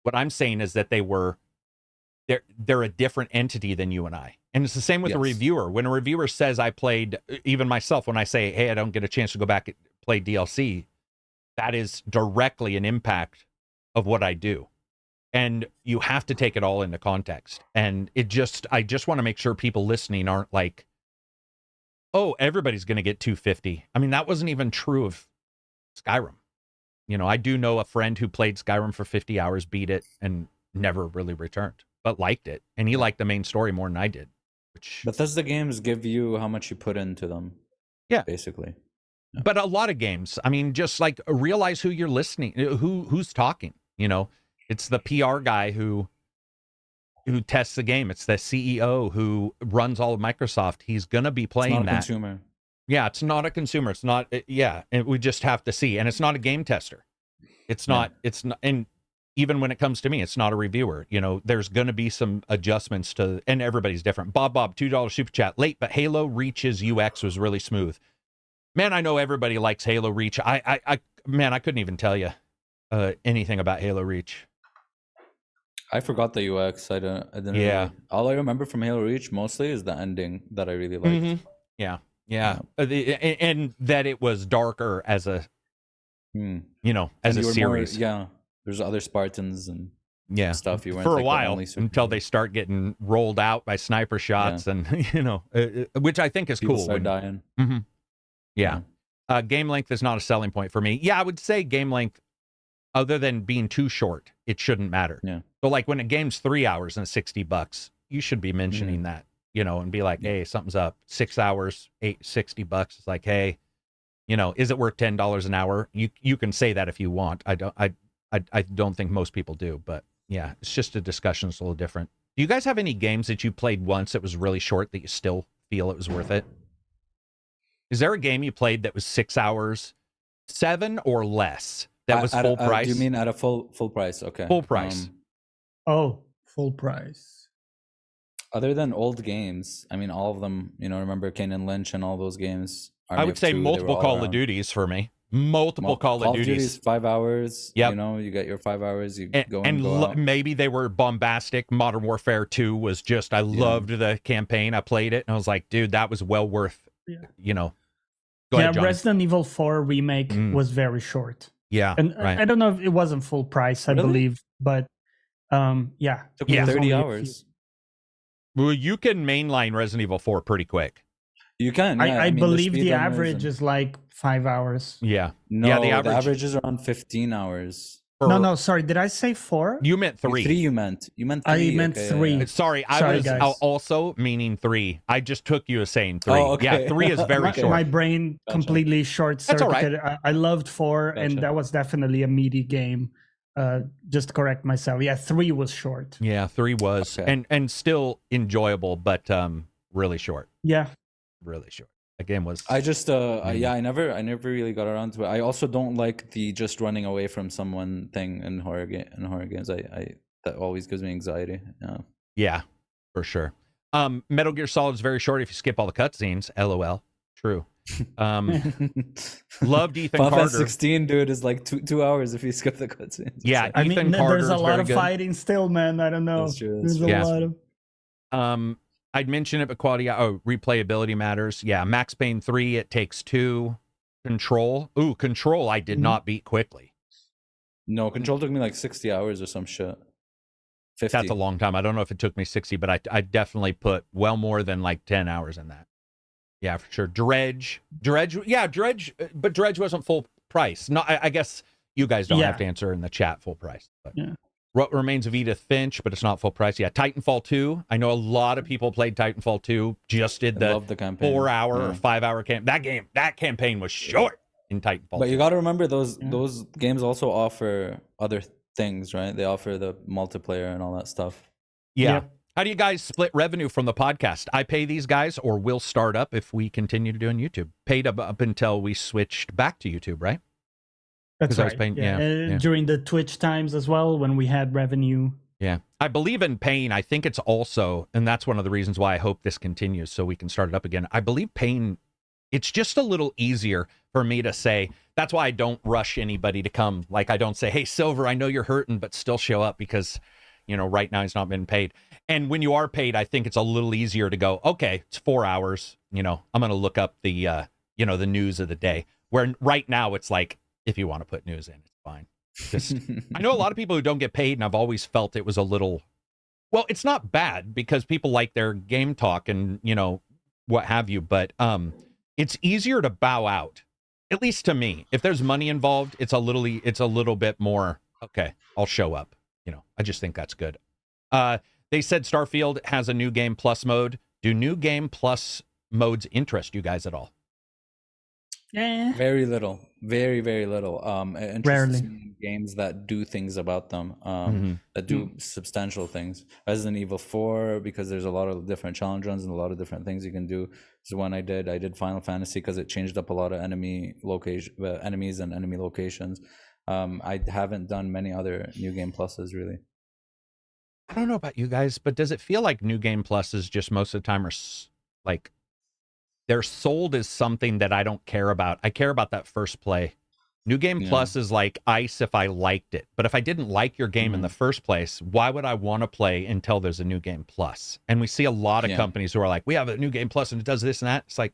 What I'm saying is that they're a different entity than you and I. And it's the same with a reviewer. When a reviewer says I played, even myself, when I say, hey, I don't get a chance to go back and play DLC, that is directly an impact of what I do. And you have to take it all into context. And I just want to make sure people listening aren't like, oh, everybody's going to get 250. I mean, that wasn't even true of Skyrim. I do know a friend who played Skyrim for 50 hours, beat it, and never really returned, but liked it. And he liked the main story more than I did. Bethesda games give you how much you put into them. Yeah. Basically. Yeah. But a lot of games, I mean, just like realize who you're listening, who's talking. It's the PR guy who tests the game. It's the CEO who runs all of Microsoft. He's going to be playing it's not a that. Consumer. Yeah, it's not a consumer. It's not. And we just have to see. And it's not a game tester. It's not. Yeah. It's not. And even when it comes to me, it's not a reviewer. There's going to be some adjustments to, and everybody's different. Bob, $2 super chat. Late, but Halo Reach's UX was really smooth. Man, I know everybody likes Halo Reach. I couldn't even tell you anything about Halo Reach. I forgot the UX. I didn't. Yeah. Really, all I remember from Halo Reach mostly is the ending that I really liked. Mm-hmm. Yeah. And that it was darker as a, as a series. There's other Spartans and stuff. You weren't for a while until they start getting rolled out by sniper shots and, which I think is people cool. Start dying. Mm-hmm. Yeah. Game length is not a selling point for me. Yeah, I would say game length, other than being too short, it shouldn't matter. Yeah. So like when a game's 3 hours and $60, you should be mentioning that, and be like, hey, something's up. 6 hours, $60. It's like, hey, is it worth $10 an hour? You can say that if you want. I don't think most people do, but yeah, it's just a discussion. It's a little different. Do you guys have any games that you played once that was really short that you still feel it was worth it? Is there a game you played that was 6 hours, 7 or less? That was full price? Do you mean at a full price? Okay. Full price. Full price. Other than old games, I mean, all of them, remember Kane and Lynch and all those games? I would say multiple Call of Duties for me. Multiple Call of Duties. 5 hours. Yep. You get your 5 hours. You go out. Maybe they were bombastic. Modern Warfare 2 was just, I loved the campaign. I played it and I was like, dude, that was well worth, Go ahead, John. Resident Evil 4 remake was very short. Yeah. And right. I don't know if it wasn't full price, I believe, but took me 30 hours. Well, you can mainline Resident Evil 4 pretty quick. You can. Yeah. I believe the average is like 5 hours. Yeah. No, the average is around 15 hours. No, sorry. Did I say 4? You meant 3. 3 you meant. You meant 3. I meant 3. Yeah. Sorry, I was also meaning 3. I just took you as saying 3. Oh, okay. Yeah, 3 is very short. My brain completely short-circuited. That's all right. I loved 4, and that was definitely a meaty game. Just to correct myself. Yeah, 3 was short. Yeah, 3 was. Okay. And still enjoyable, but really short. Yeah. Really short. The game was. I just I never really got around to it. I also don't like the just running away from someone thing in horror games. I that always gives me anxiety. Yeah, for sure. Metal Gear Solid is very short if you skip all the cutscenes. LOL. True. Loved Ethan Final Carter. Fantasy 16, dude, is like 2 hours if you skip the cutscenes. Yeah, I mean, there's a lot of fighting still, man. I don't know. That's true. There's a lot of. I'd mention it, but quality. Replayability matters. Yeah, Max Payne 3. It Takes Two. Control. Ooh, Control. I did not beat quickly. No, Control took me like 60 hours or some shit. 50. That's a long time. I don't know if it took me 60, but I definitely put well more than like 10 hours in that. Yeah, for sure. Dredge. Yeah, Dredge. But Dredge wasn't full price. No, I guess you guys don't have to answer in the chat full price. But. Yeah. What Remains of Edith Finch, but it's not full price. Yeah, Titanfall 2. I know a lot of people played Titanfall 2. Just did the 4-hour or 5-hour campaign. That campaign was short in Titanfall. But you got to remember those games also offer other things, right? They offer the multiplayer and all that stuff. Yeah. Yep. How do you guys split revenue from the podcast? I pay these guys, or we'll start up if we continue to do on YouTube. Paid up until we switched back to YouTube, right? That's 'Cause I was right. paying- yeah. yeah. During the Twitch times as well, when we had revenue. Yeah. I believe in paying. I think it's also, and that's one of the reasons why I hope this continues so we can start it up again. I believe paying, it's just a little easier for me to say. That's why I don't rush anybody to come. Like, I don't say, hey, Silver, I know you're hurting, but still show up because, you know, right now he's not been paid. And when you are paid, I think it's a little easier to go, okay, it's 4 hours. You know, I'm going to look up the, you know, the news of the day. Where right now it's like, if you want to put news in, it's fine. Just, I know a lot of people who don't get paid, and I've always felt it was a little, well, it's not bad because people like their game talk and, you know, what have you. But it's easier to bow out, at least to me. If there's money involved, it's a little bit more, okay, I'll show up. You know, I just think that's good. They said Starfield has a new game plus mode. Do new game plus modes interest you guys at all? Yeah. Very little, very, very little. It interests Rarely. me in games that do things about them, that do substantial things. Resident Evil 4, because there's a lot of different challenge runs and a lot of different things you can do. So when I did Final Fantasy because it changed up a lot of enemies and enemy locations. I haven't done many other new game pluses really. I don't know about you guys, but does it feel like new game pluses just most of the time are like they're sold as something that I don't care about? I care about that first play. New game plus is like ice if I liked it. But if I didn't like your game in the first place, why would I want to play until there's a new game plus? And we see a lot of companies who are like, we have a new game plus and it does this and that. It's like,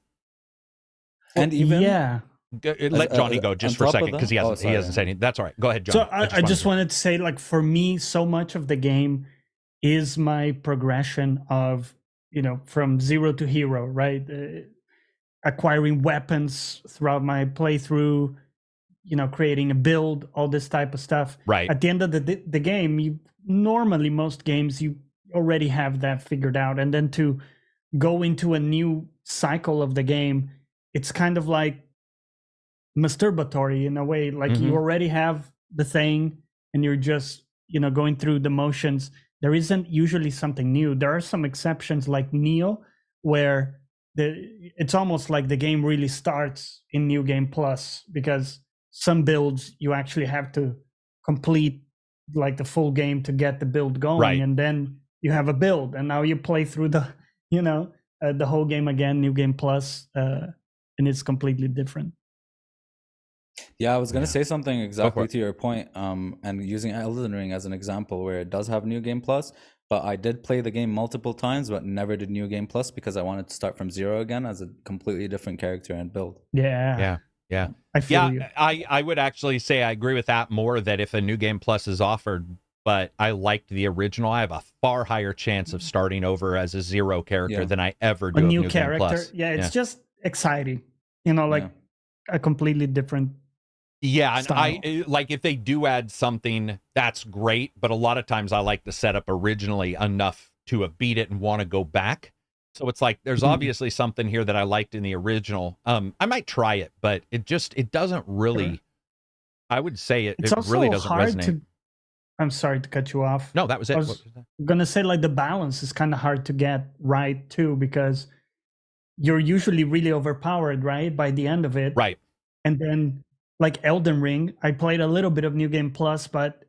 and even let Johnny go just for a second because he hasn't said anything. That's all right. Go ahead, Johnny. So I just wanted to say, like, for me, so much of the game is my progression of, you know, from zero to hero, right? Acquiring weapons throughout my playthrough, you know, creating a build, all this type of stuff. Right. At the end of the game, you normally, most games, you already have that figured out. And then to go into a new cycle of the game, it's kind of like masturbatory in a way. Like you already have the thing and you're just, you know, going through the motions. There isn't usually something new. There are some exceptions like Neo, where it's almost like the game really starts in New Game Plus, because some builds you actually have to complete like the full game to get the build going, right. And then you have a build, and now you play through the, you know, the whole game again, New Game Plus, and it's completely different. Yeah, I was going to say something exactly to your point, and using Elden Ring as an example where it does have New Game Plus, but I did play the game multiple times, but never did New Game Plus because I wanted to start from zero again as a completely different character and build. Yeah. I feel you. I would actually say I agree with that more, that if a New Game Plus is offered, but I liked the original, I have a far higher chance of starting over as a zero character than I ever do a of new New character. Game Plus. Yeah, it's just exciting, you know, like a completely different. Yeah, and I like if they do add something, that's great. But a lot of times I like the setup originally enough to have beat it and want to go back. So it's like there's obviously something here that I liked in the original. I might try it, but it doesn't really. I would say it really doesn't resonate. I'm sorry to cut you off. No, that was it. I was gonna say, like, the balance is kind of hard to get right too, because you're usually really overpowered, right, by the end of it. Right. And then, like Elden Ring, I played a little bit of New Game Plus, but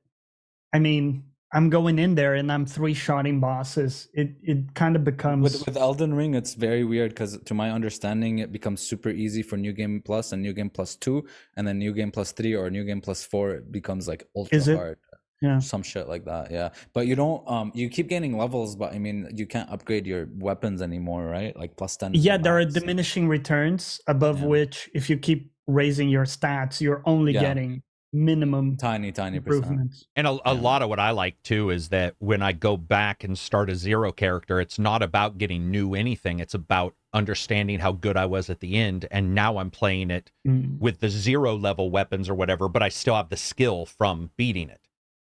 I mean, I'm going in there and I'm 3-shotting bosses. It kind of becomes with Elden Ring, it's very weird because to my understanding, it becomes super easy for New Game Plus and New Game Plus 2, and then New Game Plus 3 or New Game Plus 4, it becomes like ultra hard. Yeah, some shit like that. Yeah, but you don't. You keep gaining levels, but I mean, you can't upgrade your weapons anymore, right? Like plus 10. Yeah, there are diminishing returns above which, if you keep raising your stats, you're only getting minimum tiny improvements. And a lot of what I like too is that when I go back and start a zero character, it's not about getting new anything. It's about understanding how good I was at the end, and now I'm playing it with the 0 level weapons or whatever, but I still have the skill from beating it.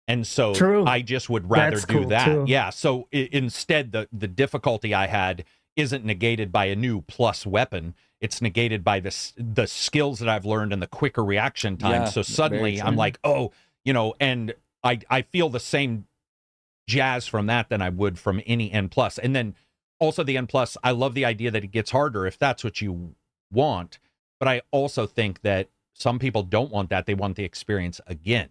And so I just would rather do that. Too. Yeah. So instead, the difficulty I had isn't negated by a new plus weapon. It's negated by the skills that I've learned and the quicker reaction time. So suddenly I'm like, oh, you know, and I feel the same jazzed from that than I would from any N plus. And then also the N plus, I love the idea that it gets harder if that's what you want. But I also think that some people don't want that. They want the experience again.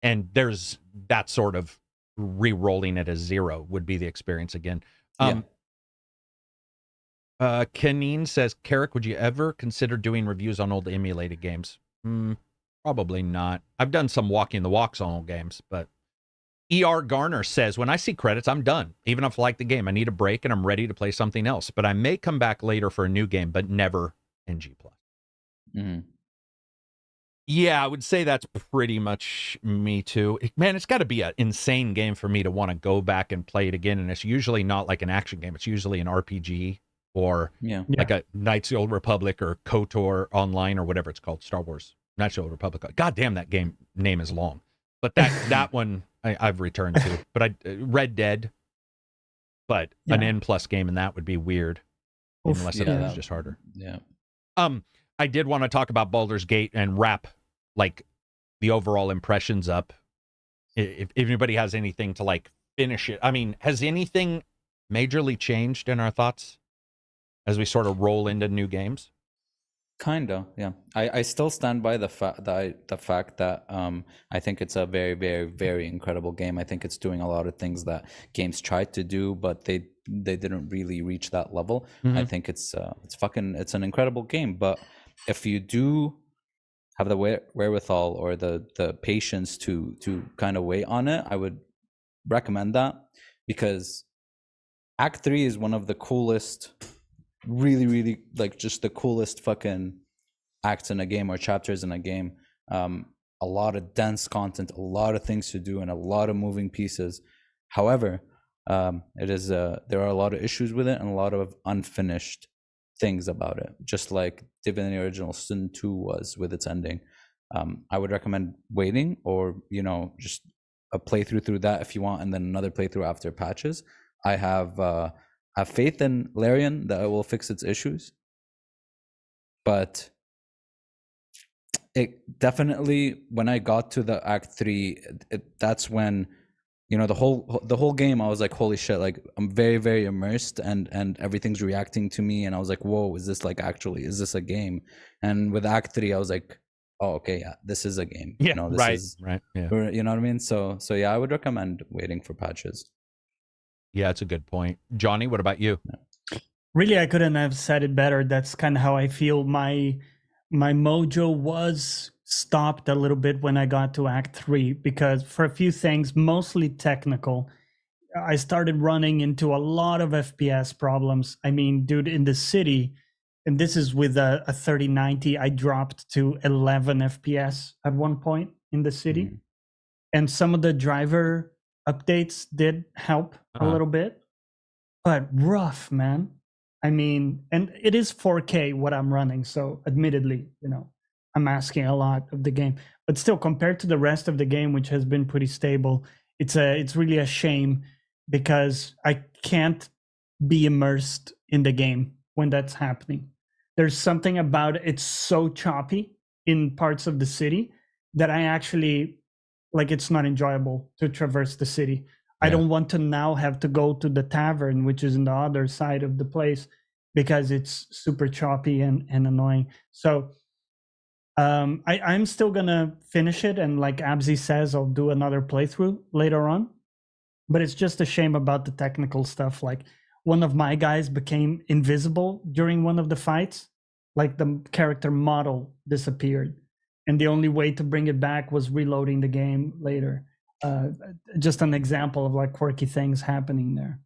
And there's that sort of re-rolling it as 0 would be the experience again. Keneen says, Karak, would you ever consider doing reviews on old emulated games? Probably not. I've done some walking the walks on old games, but ER Garner says, when I see credits, I'm done. Even if I like the game, I need a break and I'm ready to play something else. But I may come back later for a new game, but never NG+. Yeah, I would say that's pretty much me too. Man, it's got to be an insane game for me to want to go back and play it again. And it's usually not like an action game. It's usually an RPG or like a Knights of the Old Republic or KOTOR Online or whatever it's called. Star Wars, Knights of the Old Republic. God damn, that game name is long. But that one I've returned to. But Red Dead, but an N+ game in that would be weird. Unless it was just harder. Yeah. I did want to talk about Baldur's Gate and wrap like the overall impressions up. If anybody has anything to like finish it. I mean, has anything majorly changed in our thoughts as we sort of roll into new games? Kinda, yeah. I still stand by the fact that I think it's a very, very, very incredible game. I think it's doing a lot of things that games tried to do, but they didn't really reach that level. I think it's an incredible game. But if you do have the wherewithal or the patience to kind of wait on it, I would recommend that, because Act 3 is one of the coolest, really, really, like, just the coolest fucking acts in a game or chapters in a game. A lot of dense content, a lot of things to do, and a lot of moving pieces. However, there are a lot of issues with it and a lot of unfinished things about it, just like Divinity Original Sin 2 was with its ending. I would recommend waiting, or just a playthrough through that if you want, and then another playthrough after patches. I have faith in Larian that it will fix its issues, but it definitely, when I got to the Act 3, that's when the whole game, I was like, holy shit, like, I'm very, very immersed, and everything's reacting to me, and I was like, whoa, is this a game? And with Act 3, I was like, oh, okay, yeah, this is a game. Yeah, right. Yeah. You know what I mean? So yeah, I would recommend waiting for patches. Yeah, it's a good point. Johnny, what about you? Really, I couldn't have said it better. That's kind of how I feel. My mojo was stopped a little bit when I got to Act 3, because for a few things, mostly technical, I started running into a lot of FPS problems. I mean, dude, in the city, and this is with a 3090, I dropped to 11 FPS at one point in the city. And some of the driver updates did help a little bit, but rough, man. I mean, and it is 4K what I'm running, so admittedly, I'm asking a lot of the game, but still, compared to the rest of the game, which has been pretty stable, it's really a shame, because I can't be immersed in the game when that's happening. There's something about it. It's so choppy in parts of the city that I actually, like, it's not enjoyable to traverse the city. I don't want to now have to go to the tavern, which is on the other side of the place, because it's super choppy and annoying. So I'm still gonna finish it, and like Abzi says, I'll do another playthrough later on. But it's just a shame about the technical stuff. Like, one of my guys became invisible during one of the fights. Like, the character model disappeared, and the only way to bring it back was reloading the game later. Just an example of like quirky things happening there.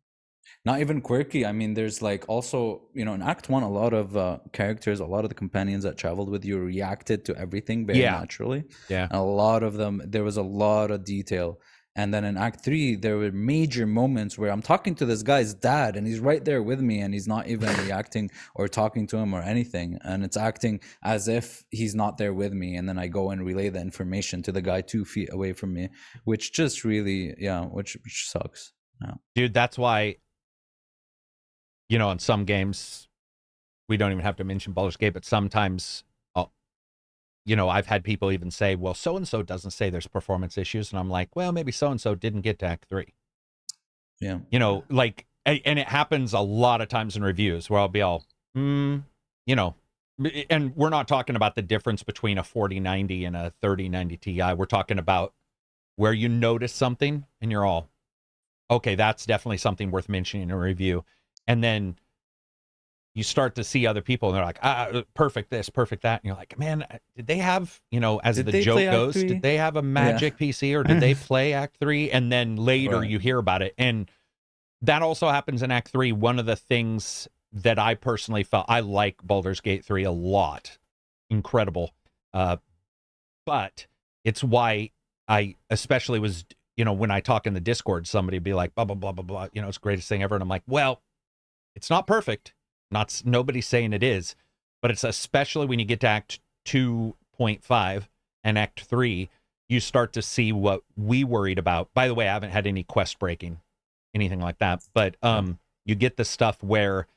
Not even quirky. I mean, there's like also, in Act 1, a lot of characters, a lot of the companions that traveled with you reacted to everything very naturally. Yeah. And a lot of them, there was a lot of detail. And then in Act 3, there were major moments where I'm talking to this guy's dad, and he's right there with me, and he's not even reacting or talking to him or anything. And it's acting as if he's not there with me. And then I go and relay the information to the guy 2 feet away from me, which just really, which sucks. Yeah. Dude, that's why, in some games, we don't even have to mention Baldur's Gate, but sometimes, I've had people even say, well, so-and-so doesn't say there's performance issues. And I'm like, well, maybe so-and-so didn't get to Act 3. Yeah. You know, like, and it happens a lot of times in reviews where I'll be all, you know, and we're not talking about the difference between a 4090 and a 3090 Ti. We're talking about where you notice something and you're all, okay, that's definitely something worth mentioning in a review. And then you start to see other people and they're like, perfect this, perfect that. And you're like, man, did they have, you know, as Did the they joke play Act goes, 3? did they have a Magic PC or did they play Act 3? And then later Right. you hear about it. And that also happens in Act 3. One of the things that I personally felt, I like Baldur's Gate 3 a lot. Incredible. But it's why I especially was, you know, when I talk in the Discord, somebody be like, blah, blah, blah, blah, blah, you know, it's the greatest thing ever. And I'm like, well, it's not perfect. Nobody's saying it is, but it's especially when you get to Act 2.5 and Act 3, you start to see what we worried about. By the way, I haven't had any quest breaking, anything like that, but you get the stuff where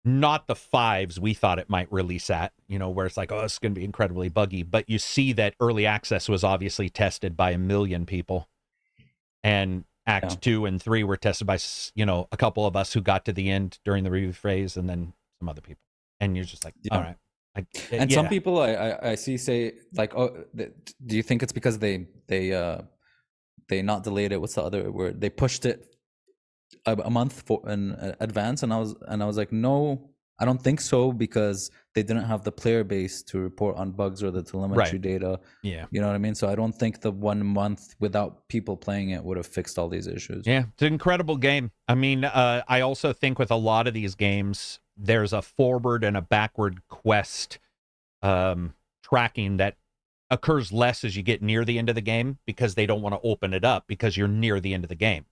not the 5s we thought it might release at, you know, where it's like, oh, it's going to be incredibly buggy, but you see that early access was obviously tested by 1 million people, and Act 2 and 3 were tested by, you know, a couple of us who got to the end during the review phase, and then some other people. And you're just like, all right. And some people I see say like, oh, do you think it's because they not delayed it? What's the other word? They pushed it a month in advance, and I was like, no, I don't think so, because they didn't have the player base to report on bugs or the telemetry data. Yeah. You know what I mean? So I don't think the 1 month without people playing it would have fixed all these issues. Yeah, it's an incredible game. I mean, I also think with a lot of these games, there's a forward and a backward quest tracking that occurs less as you get near the end of the game, because they don't want to open it up because you're near the end of the game.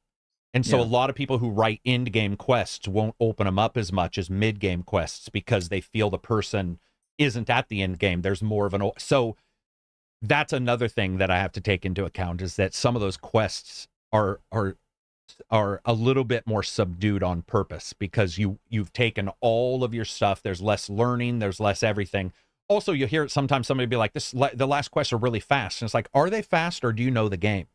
And so a lot of people who write end-game quests won't open them up as much as mid-game quests because they feel the person isn't at the end game. There's more of an... So that's another thing that I have to take into account, is that some of those quests are a little bit more subdued on purpose, because you've taken all of your stuff. There's less learning. There's less everything. Also, you hear it sometimes, somebody be like, the last quests are really fast. And it's like, are they fast, or do you know the game?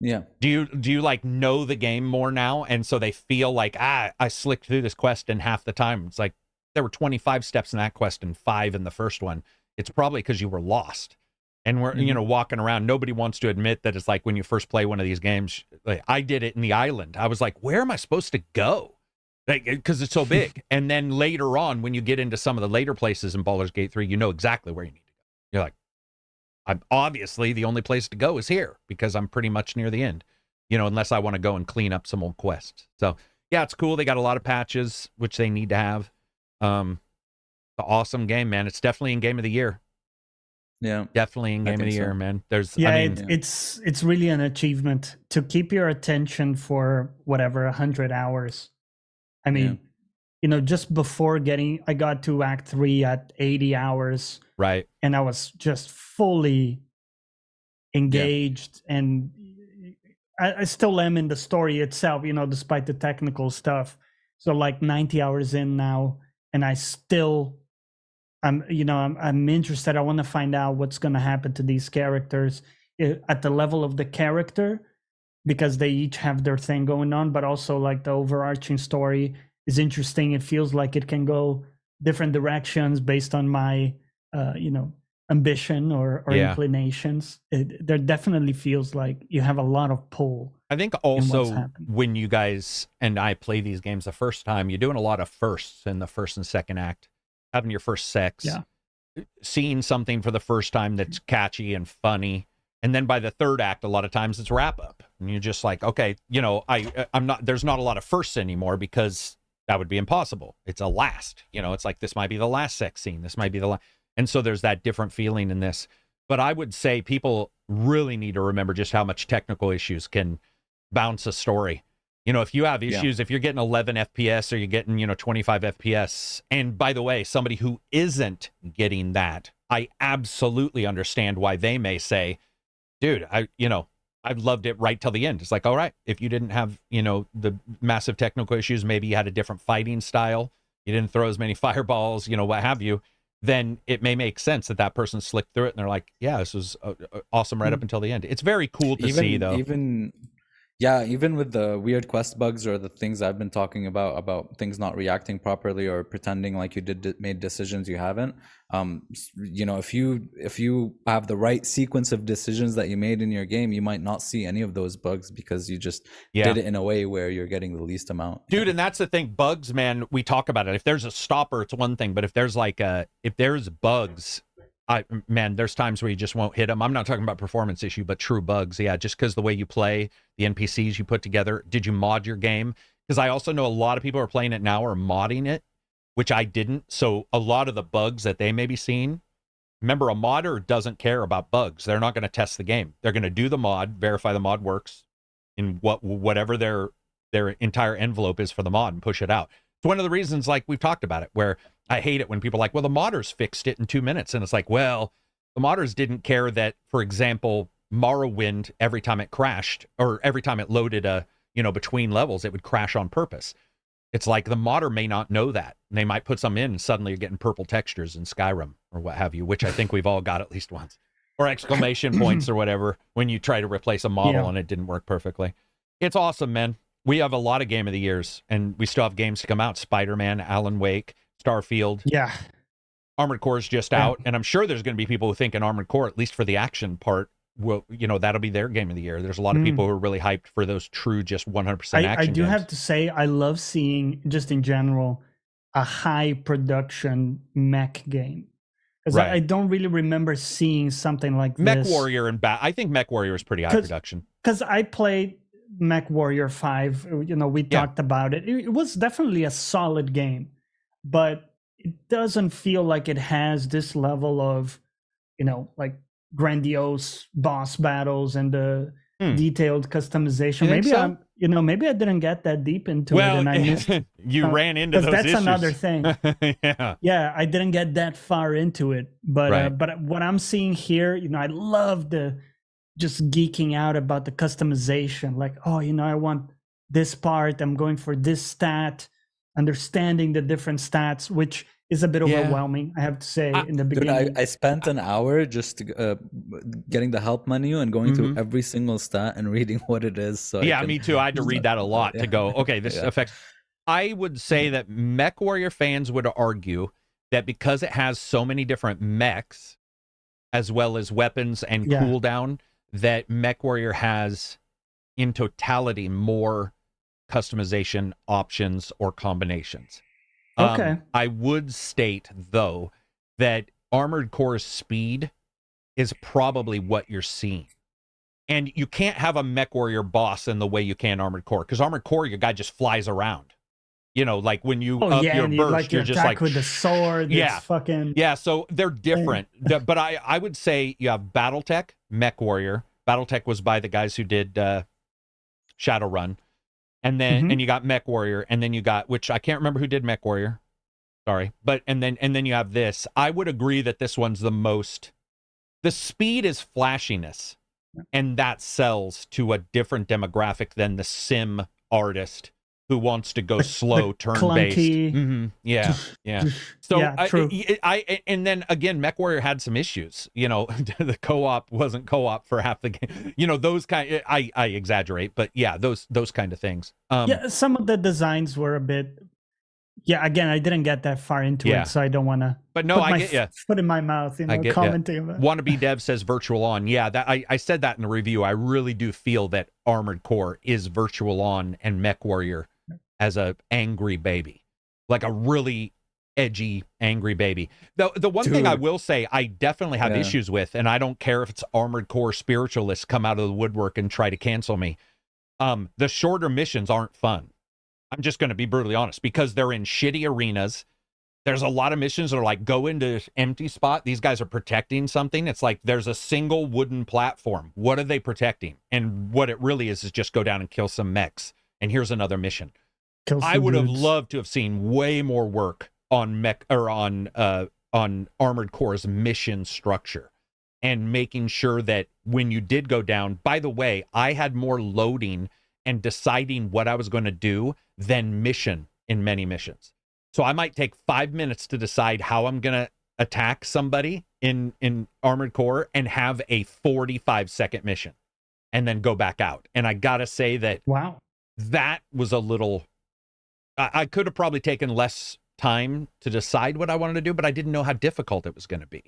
Yeah. Do you like know the game more now? And so they feel like, I slicked through this quest in half the time. It's like, there were 25 steps in that quest and 5 in the first one. It's probably because you were lost. And we're, you know, walking around. Nobody wants to admit that it's like when you first play one of these games. Like, I did it in the island. I was like, where am I supposed to go? Like, because it's so big. And then later on, when you get into some of the later places in Baldur's Gate 3, you know exactly where you need to go. You're like, I'm obviously the only place to go is here, because I'm pretty much near the end, you know, unless I want to go and clean up some old quests. So yeah, it's cool. They got a lot of patches, which they need to have. The awesome game, man. It's definitely in Game of the Year. Yeah, definitely in Game of the Year, man. There's, it's really an achievement to keep your attention for whatever 100 hours. I mean, you know, just before I got to Act 3 at 80 hours. Right. And I was just fully engaged, and I still am in the story itself, you know, despite the technical stuff. So like 90 hours in now, and I still, I'm interested. I want to find out what's going to happen to these characters at the level of the character, because they each have their thing going on, but also like the overarching story is interesting. It feels like it can go different directions based on my, ambition or inclinations. There definitely feels like you have a lot of pull. I think also when you guys and I play these games the first time, you're doing a lot of firsts in the first and second act, having your first sex, seeing something for the first time that's catchy and funny. And then by the third act, a lot of times it's wrap up, and you're just like, okay, you know, there's not a lot of firsts anymore, because that would be impossible. It's a last, you know, it's like, this might be the last sex scene. This might be the last. And so there's that different feeling in this. But I would say people really need to remember just how much technical issues can bounce a story. You know, if you have issues, if you're getting 11 FPS or you're getting, 25 FPS, and by the way, somebody who isn't getting that, I absolutely understand why they may say, dude, I've loved it right till the end. It's like, all right, if you didn't have, the massive technical issues, maybe you had a different fighting style, you didn't throw as many fireballs, what have you, then it may make sense that person slicked through it and they're like, yeah, this was awesome right up until the end. It's very cool to see, though. Yeah, even with the weird quest bugs or the things I've been talking about things not reacting properly or pretending like you made decisions you haven't. If you have the right sequence of decisions that you made in your game, you might not see any of those bugs because you just did it in a way where you're getting the least amount. Dude, and that's the thing. Bugs, man, we talk about it. If there's a stopper, it's one thing, but if there's bugs, there's times where you just won't hit them. I'm not talking about performance issue, but true bugs. Yeah, just because the way you play, the NPCs you put together. Did you mod your game? Because I also know a lot of people are playing it now or modding it, which I didn't. So a lot of the bugs that they may be seeing, remember, a modder doesn't care about bugs. They're not going to test the game. They're going to do the mod, verify the mod works in whatever their entire envelope is for the mod and push it out. It's one of the reasons, like we've talked about it, where I hate it when people are like, well, the modders fixed it in 2 minutes. And it's like, well, the modders didn't care that, for example, Morrowind, every time it crashed or every time it loaded between levels, it would crash on purpose. It's like the modder may not know that. And they might put some in and suddenly you're getting purple textures in Skyrim or what have you, which I think we've all got at least once. Or exclamation points or whatever when you try to replace a model and it didn't work perfectly. It's awesome, man. We have a lot of Game of the Years, and we still have games to come out. Spider-Man, Alan Wake, Starfield. Yeah. Armored Core is just out, and I'm sure there's going to be people who think in Armored Core, at least for the action part, that'll be their Game of the Year. There's a lot of people who are really hyped for those true, just 100% action I do games. have to say, I love seeing, just in general, a high production mech game. Because I don't really remember seeing something like Mech this. Warrior and I think Mech Warrior is pretty high production. Because I played Mech Warrior 5, we talked about it. It was definitely a solid game, but it doesn't feel like it has this level of, like grandiose boss battles and the detailed customization. Maybe I didn't get that deep into it and I missed you ran into those that's issues. Another thing. Yeah, I didn't get that far into it, but what I'm seeing here, I love the just geeking out about the customization, like, I want this part, I'm going for this stat, understanding the different stats, which is a bit overwhelming, I have to say, in the beginning. Dude, I spent an hour just getting the help menu and going through every single stat and reading what it is. So me too. I had to read that a lot to go, okay, this affects. I would say that Mech Warrior fans would argue that because it has so many different mechs, as well as weapons and cooldown, that Mech Warrior has, in totality, more customization options or combinations. Okay. I would state, though, that Armored Core's speed is probably what you're seeing. And you can't have a Mech Warrior boss in the way you can Armored Core, because Armored Core, your guy just flies around. Like when you up your burst, you're just like with the sword. So they're different. But I would say you have BattleTech, Mech Warrior. BattleTech was by the guys who did Shadowrun, and then and you got Mech Warrior, and then you got, which I can't remember who did Mech Warrior. Sorry, but and then you have this. I would agree that this one's the most. The speed is flashiness, and that sells to a different demographic than the sim artist who wants to go slow, turn-based. Yeah. So true. And then again, Mech Warrior had some issues. The co-op wasn't co-op for half the game. Those kind. I exaggerate, but yeah, those kind of things. Some of the designs were a bit. Yeah, again, I didn't get that far into it, so I don't want to. But no, I get you. Foot in my mouth, commenting about. Wannabe Dev says Virtual On. Yeah, that I said that in the review. I really do feel that Armored Core is Virtual On and Mech Warrior as a angry baby, like a really edgy, angry baby. The one thing I will say I definitely have issues with, and I don't care if it's Armored Core spiritualists come out of the woodwork and try to cancel me. The shorter missions aren't fun. I'm just going to be brutally honest, because they're in shitty arenas. There's a lot of missions that are like, go into empty spot. These guys are protecting something. It's like there's a single wooden platform. What are they protecting? And what it really is just go down and kill some mechs. And here's another mission. I would have loved to have seen way more work on on Armored Core's mission structure and making sure that when you did go down, by the way, I had more loading and deciding what I was going to do than mission in many missions. So I might take 5 minutes to decide how I'm going to attack somebody in Armored Core and have a 45-second mission. and then go back out. And I gotta say that that was a little. I could have probably taken less time to decide what I wanted to do, but I didn't know how difficult it was going to be.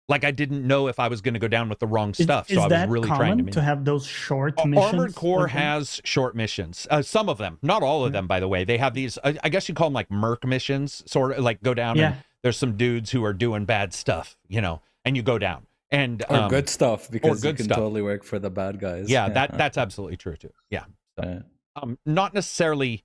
Like, I didn't know if I was going to go down with the wrong stuff. So I was really trying to have those short missions. Armored Core has short missions. Some of them, not all of them, by the way. They have these, I guess you call them like merc missions, sort of like go down and there's some dudes who are doing bad stuff, you know, and you go down. And or good stuff, because you can totally work for the bad guys. Yeah, that's absolutely true too. Yeah. So, not necessarily.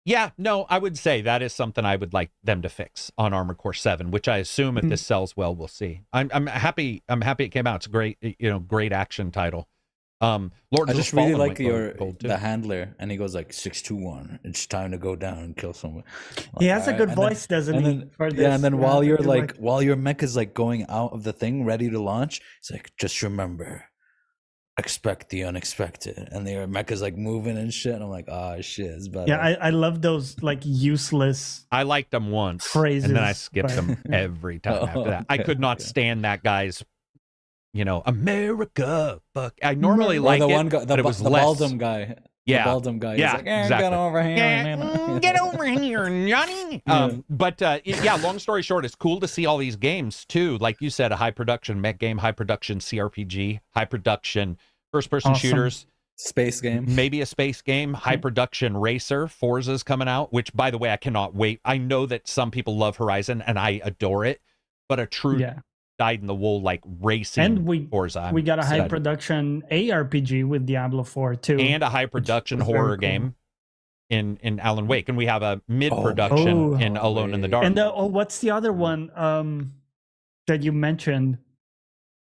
Yeah, no, I would say that is something I would like them to fix on Armored Core 7, which I assume if this sells well, we'll see. I'm happy it came out. It's a great, great action title. Lords I just really like the handler, and he goes like 621. It's time to go down and kill someone. He has a good voice, doesn't he? And then while you're while your mech is like going out of the thing, ready to launch, it's like, just remember, expect the unexpected, and their mecha's like moving and shit, and I'm like, oh shit, it's better. Yeah, I love those like useless. I liked them once, phrases, and then I skipped them every time after that. I could not stand that guy's, America. Fuck. I normally like but it was the less. Baldum guy. Yeah, the Baldum guy. Yeah, He's like, exactly. Get over here, man. Get over here, Johnny. But long story short, it's cool to see all these games too. Like you said, a high production mech game, high production CRPG, high production first-person shooters, space game, maybe a space game, high production racer. Forza's coming out, which, by the way, I cannot wait. I know that some people love Horizon, and I adore it, but a true dyed-in-the-wool like racing and Forza. We got a high production ARPG with Diablo 4 too, and a high production horror game in Alan Wake, and we have a mid-production in Alone in the Dark. And what's the other one that you mentioned?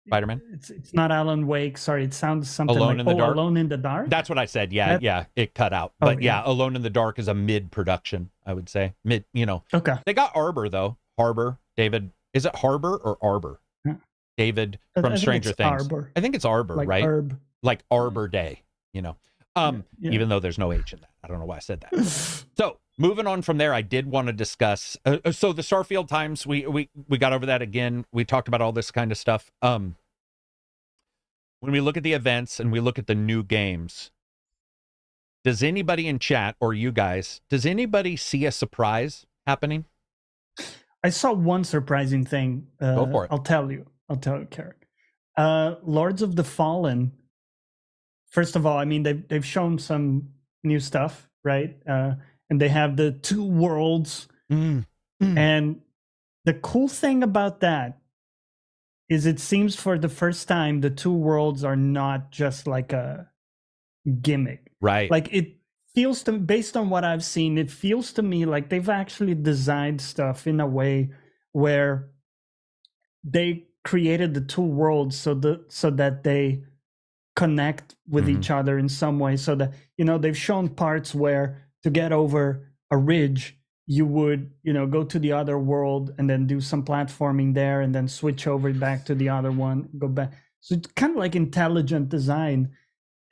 Spider-Man? It's not Alan Wake. Sorry, it sounds something Alone in the Dark. Alone in the Dark. That's what I said. Yeah, it cut out. But Alone in the Dark is a mid-production, I would say. Okay. They got Arbor though. Harbor. David. Is it Harbor or Arbor? Yeah. David from Stranger Things. Arbor. I think it's Arbor, like right? Herb. Like Arbor Day. Even though there's no H in that. I don't know why I said that. So moving on from there, I did want to discuss. So the Starfield times, we got over that again. We talked about all this kind of stuff. When we look at the events and we look at the new games, does anybody in chat or you guys, does anybody see a surprise happening? I saw one surprising thing. Go for it. I'll tell you, Karak. Lords of the Fallen. First of all, I mean, they've shown some new stuff, right? And they have the two worlds. And the cool thing about that is it seems for the first time, the two worlds are not just like a gimmick. Right. Like it feels to me, based on what I've seen, it feels to me like they've actually designed stuff in a way where they created the two worlds so that they connect with each other in some way, so that they've shown parts where to get over a ridge you would go to the other world and then do some platforming there and then switch over back to the other one, go back. So it's kind of like intelligent design,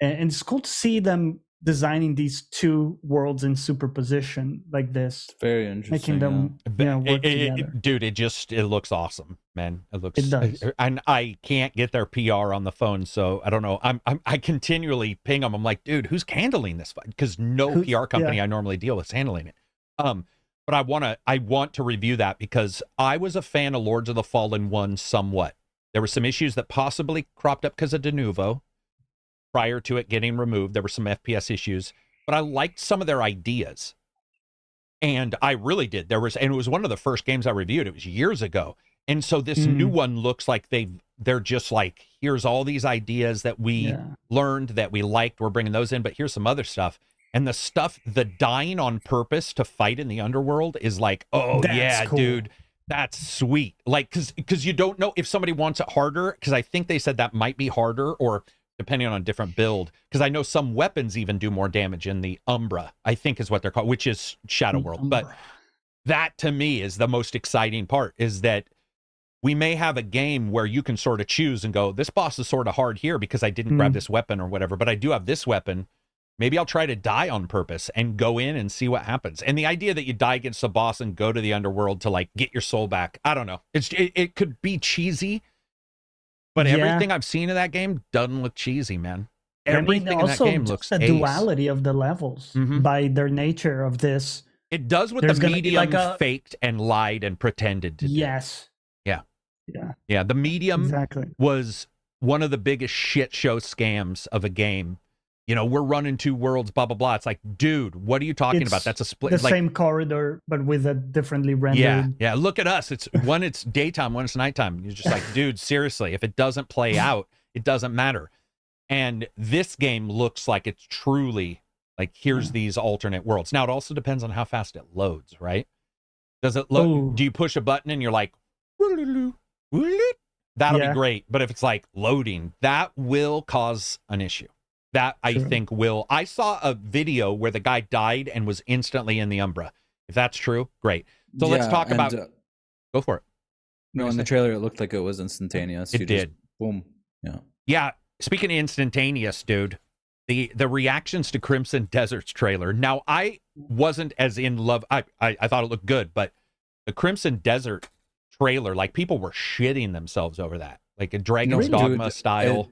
and it's cool to see them designing these two worlds in superposition like this. It's very interesting, making them work together. Dude, it looks awesome, man. It does. And I can't get their PR on the phone, so I don't know. I continually ping them. I'm like, dude, who's handling this? Because no PR company I normally deal with is handling it. But I want to review that because I was a fan of Lords of the Fallen 1 somewhat. There were some issues that possibly cropped up because of Denuvo. Prior to it getting removed, there were some FPS issues, but I liked some of their ideas. And I really did. And it was one of the first games I reviewed. It was years ago. And so this new one looks like they're just like, here's all these ideas that we learned, that we liked. We're bringing those in, but here's some other stuff. And the dying on purpose to fight in the underworld is like, that's cool. Dude, that's sweet. Like, because you don't know if somebody wants it harder, because I think they said that might be harder, or depending on a different build, because I know some weapons even do more damage in the Umbra, I think is what they're called, which is Shadow World. But that to me is the most exciting part, is that we may have a game where you can sort of choose and go, this boss is sort of hard here because I didn't grab this weapon or whatever, but I do have this weapon. Maybe I'll try to die on purpose and go in and see what happens. And the idea that you die against a boss and go to the underworld to like get your soul back, I don't know. It could be cheesy, but everything I've seen in that game doesn't look cheesy, man. everything in that game looks the ace. duality of the levels by their nature of this. It does what the medium faked and lied and pretended to do. Yes. Yeah. The medium exactly was one of the biggest shit show scams of a game. You know, we're running 2 worlds, blah, blah, blah. It's like, dude, what are you talking about? That's a split. The same corridor, but with a differently rendered. Yeah. Look at us. It's one, it's daytime, one, it's nighttime. You're just like, dude, seriously, if it doesn't play out, it doesn't matter. And this game looks like it's truly like, here's these alternate worlds. Now, it also depends on how fast it loads, right? Does it load? Do you push a button and you're like, that'll be great. But if it's like loading, that will cause an issue. That I think will. I saw a video where the guy died and was instantly in the Umbra. If that's true, great. So let's talk about. Go for it. No, in the trailer it looked like it was instantaneous. It did. Boom. Yeah. Speaking of instantaneous, dude, the reactions to Crimson Desert's trailer. Now, I wasn't as in love. I thought it looked good, but the Crimson Desert trailer, like people were shitting themselves over that, like a Dragon's Dogma style.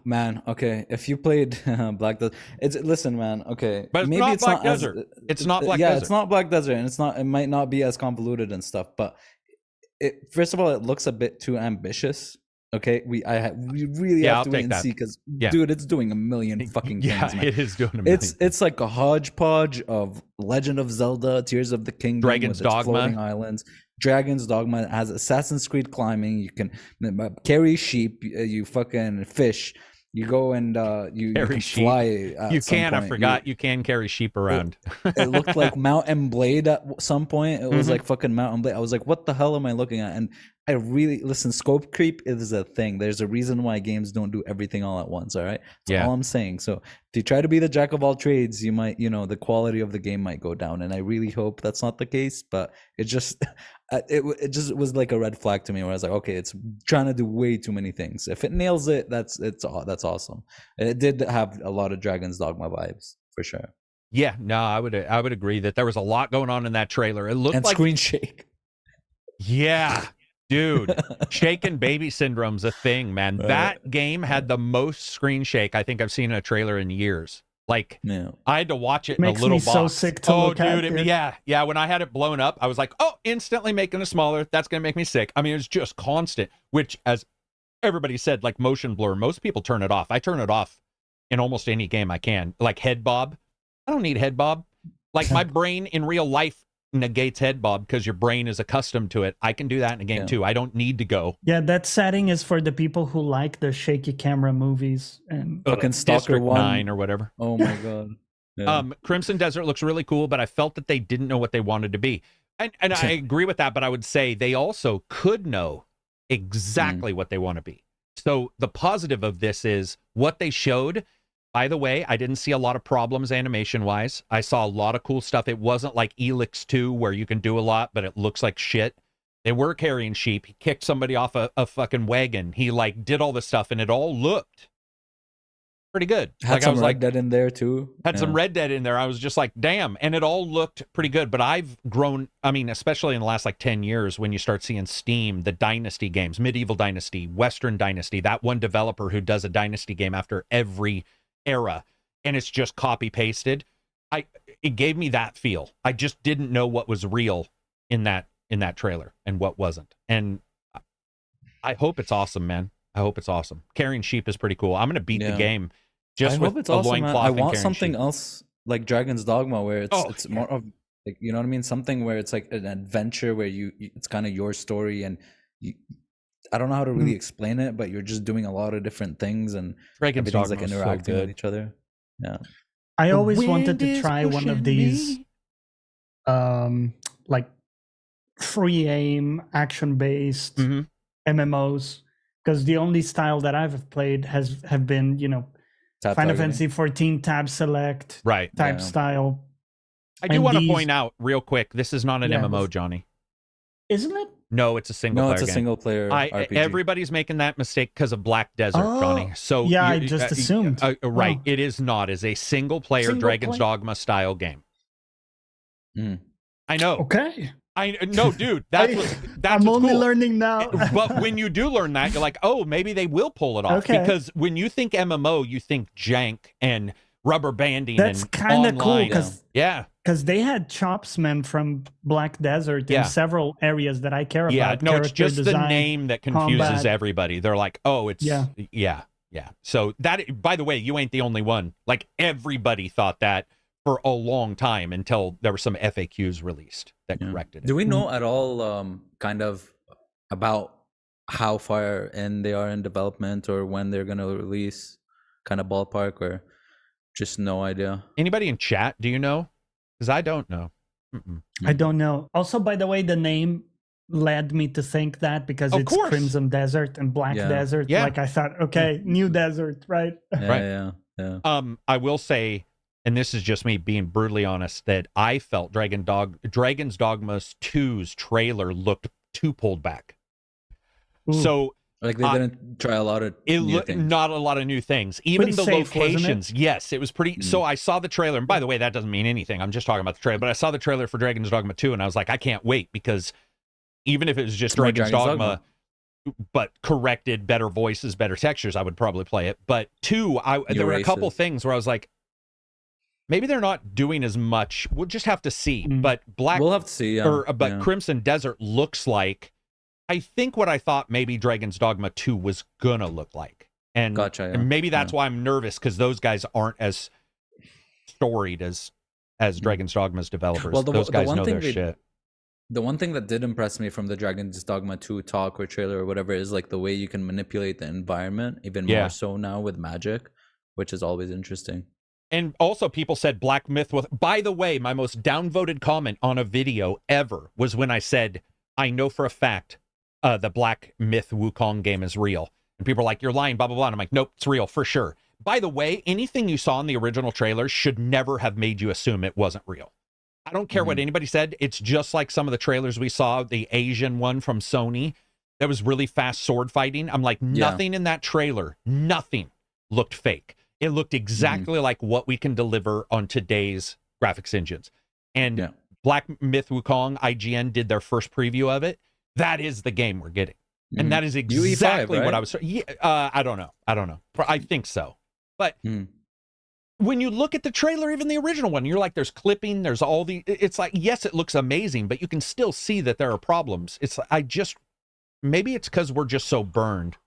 Man, okay. If you played Black Desert, listen, man. Okay, but maybe it's not Black Desert. It's not Black Desert. Yeah, it's not Black Desert, and it's not. It might not be as convoluted and stuff. But first of all, it looks a bit too ambitious. Okay, we really have to wait and see because, dude, it's doing a million fucking things. Man. It is doing a million. It's like a hodgepodge of Legend of Zelda, Tears of the Kingdom, Dragon's Dogma, floating islands. Dragon's Dogma has Assassin's Creed climbing. You can carry sheep. You fucking fish. You go and you can fly. You can. I forgot. You can carry sheep around. It looked like Mount and Blade at some point. It was like fucking Mount and Blade. I was like, what the hell am I looking at? And I really listen. Scope creep is a thing. There's a reason why games don't do everything all at once. All right. That's all I'm saying. So if you try to be the jack of all trades, you might, the quality of the game might go down. And I really hope that's not the case. But it just, it just was like a red flag to me where I was like, okay, it's trying to do way too many things. If it nails it, that's awesome. It did have a lot of Dragon's Dogma vibes for sure. Yeah, no, I would agree that there was a lot going on in that trailer. It looked like screen shake. Yeah, dude, shaken baby syndrome's a thing, man. Right. That game had the most screen shake I think I've seen in a trailer in years. Like, I had to watch it in a little box. Makes me so sick to look at. Dude, yeah. When I had it blown up, I was like, oh, instantly making it smaller. That's gonna make me sick. I mean, it's just constant. Which, as everybody said, like motion blur, most people turn it off. I turn it off in almost any game I can. Like head bob, I don't need head bob. Like my brain in real life negates head bob because your brain is accustomed to it. I can do that in a game too. I don't need to go. Yeah, that setting is for the people who like the shaky camera movies and fucking Stalker 9 or whatever. Oh my god. Yeah. Crimson Desert looks really cool, but I felt that they didn't know what they wanted to be. And I agree with that, but I would say they also could know exactly what they want to be. So the positive of this is what they showed. By the way, I didn't see a lot of problems animation-wise. I saw a lot of cool stuff. It wasn't like Elix 2 where you can do a lot, but it looks like shit. They were carrying sheep. He kicked somebody off a fucking wagon. He like did all this stuff, and it all looked pretty good. Had some Red Dead in there too. Had some Red Dead in there. I was just like, damn. And it all looked pretty good. But I've grown, I mean, especially in the last like 10 years when you start seeing Steam, the Dynasty games, Medieval Dynasty, Western Dynasty, that one developer who does a Dynasty game after every era, and it's just copy pasted. It gave me that feel. I just didn't know what was real in that trailer and what wasn't. And I hope it's awesome, man. I hope it's awesome. Carrying sheep is pretty cool. I'm gonna beat the game just with a loincloth. I want something else like Dragon's Dogma where it's more of like, you know what I mean? Something where it's like an adventure where it's kind of your story and I don't know how to really explain it, but you're just doing a lot of different things and everything's like interacting with each other. Yeah. I always wanted to try one of these like free aim action-based MMOs, because the only style that I've played have been, Final Fantasy 14 tab select type style. I do want to point out real quick, this is not an MMO, Johnny. Isn't it? No, it's a single player. No, it's a single player RPG. Everybody's making that mistake because of Black Desert, Johnny. So yeah, I just assumed. Right, it is not. It's a single player Dragon's Dogma style game. I know. Okay. No, dude, that's I'm what's only cool. learning now. But when you do learn that, you're like, oh, maybe they will pull it off. Okay. Because when you think MMO, you think jank and rubber banding. That's and kind of cool online. because they had chopsmen from Black Desert in several areas that I care about. No, it's just design, the name that confuses combat. everybody. They're like, oh, it's yeah. So that, by the way, you ain't the only one. Like everybody thought that for a long time until there were some FAQs released that corrected it. Do we know at all kind of about how far in they are in development or when they're going to release, kind of ballpark, or just no idea? Anybody in chat, do you know? Because I don't know. I don't know. Also, by the way, the name led me to think that because it's Crimson Desert and Black Desert. Like I thought, okay, new desert, right? Yeah. I will say, and this is just me being brutally honest, that I felt Dragon's Dogma 2's trailer looked too pulled back. Ooh. So like they didn't try a lot of new things. Not a lot of new things. Even pretty the safe, locations. Yes, it was pretty. So I saw the trailer, and by the way, that doesn't mean anything. I'm just talking about the trailer. But I saw the trailer for Dragon's Dogma 2, and I was like, I can't wait, because even if it was just Dragon's Dogma, but corrected, better voices, better textures, I would probably play it. But 2, there were a couple things where I was like, maybe they're not doing as much. We'll just have to see. But we'll have to see. But Crimson Desert looks like, I think, what I thought maybe Dragon's Dogma 2 was gonna look like. And, and maybe that's why I'm nervous, because those guys aren't as storied as Dragon's Dogma's developers. Well, those guys know their shit. The one thing that did impress me from the Dragon's Dogma 2 talk or trailer or whatever is like the way you can manipulate the environment, even more so now with magic, which is always interesting. And also people said Black Myth by the way, my most downvoted comment on a video ever was when I said, I know for a fact the Black Myth Wukong game is real. And people are like, you're lying, blah, blah, blah. And I'm like, nope, it's real for sure. By the way, anything you saw in the original trailer should never have made you assume it wasn't real. I don't care what anybody said. It's just like some of the trailers we saw, the Asian one from Sony that was really fast sword fighting. I'm like, nothing in that trailer, nothing looked fake. It looked exactly like what we can deliver on today's graphics engines. And Black Myth Wukong, IGN did their first preview of it. That is the game we're getting. And that is exactly what I was... I don't know. I think so. But... when you look at the trailer, even the original one, you're like, there's clipping, there's all the, it's like, yes, it looks amazing, but you can still see that there are problems. It's, maybe it's because we're just so burned,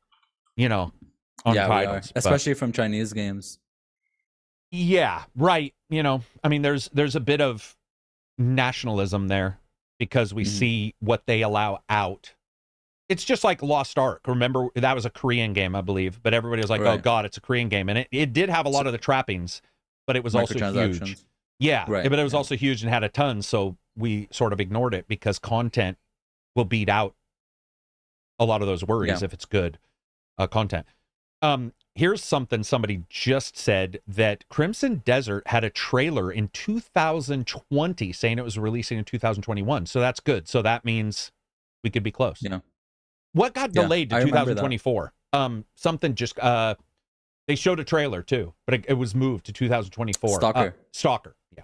on titles. Especially from Chinese games. Yeah, right. I mean, there's a bit of nationalism there because we see what they allow out. It's just like Lost Ark. Remember, that was a Korean game, I believe, but everybody was like, oh God, it's a Korean game. And it did have a lot of the trappings, but it was also huge. Yeah, but it was also huge and had a ton, so we sort of ignored it because content will beat out a lot of those worries if it's good content. Here's something somebody just said, that Crimson Desert had a trailer in 2020 saying it was releasing in 2021. So that's good. So that means we could be close. Yeah. What got delayed to 2024? Something just they showed a trailer too, but it was moved to 2024. Stalker. Yeah.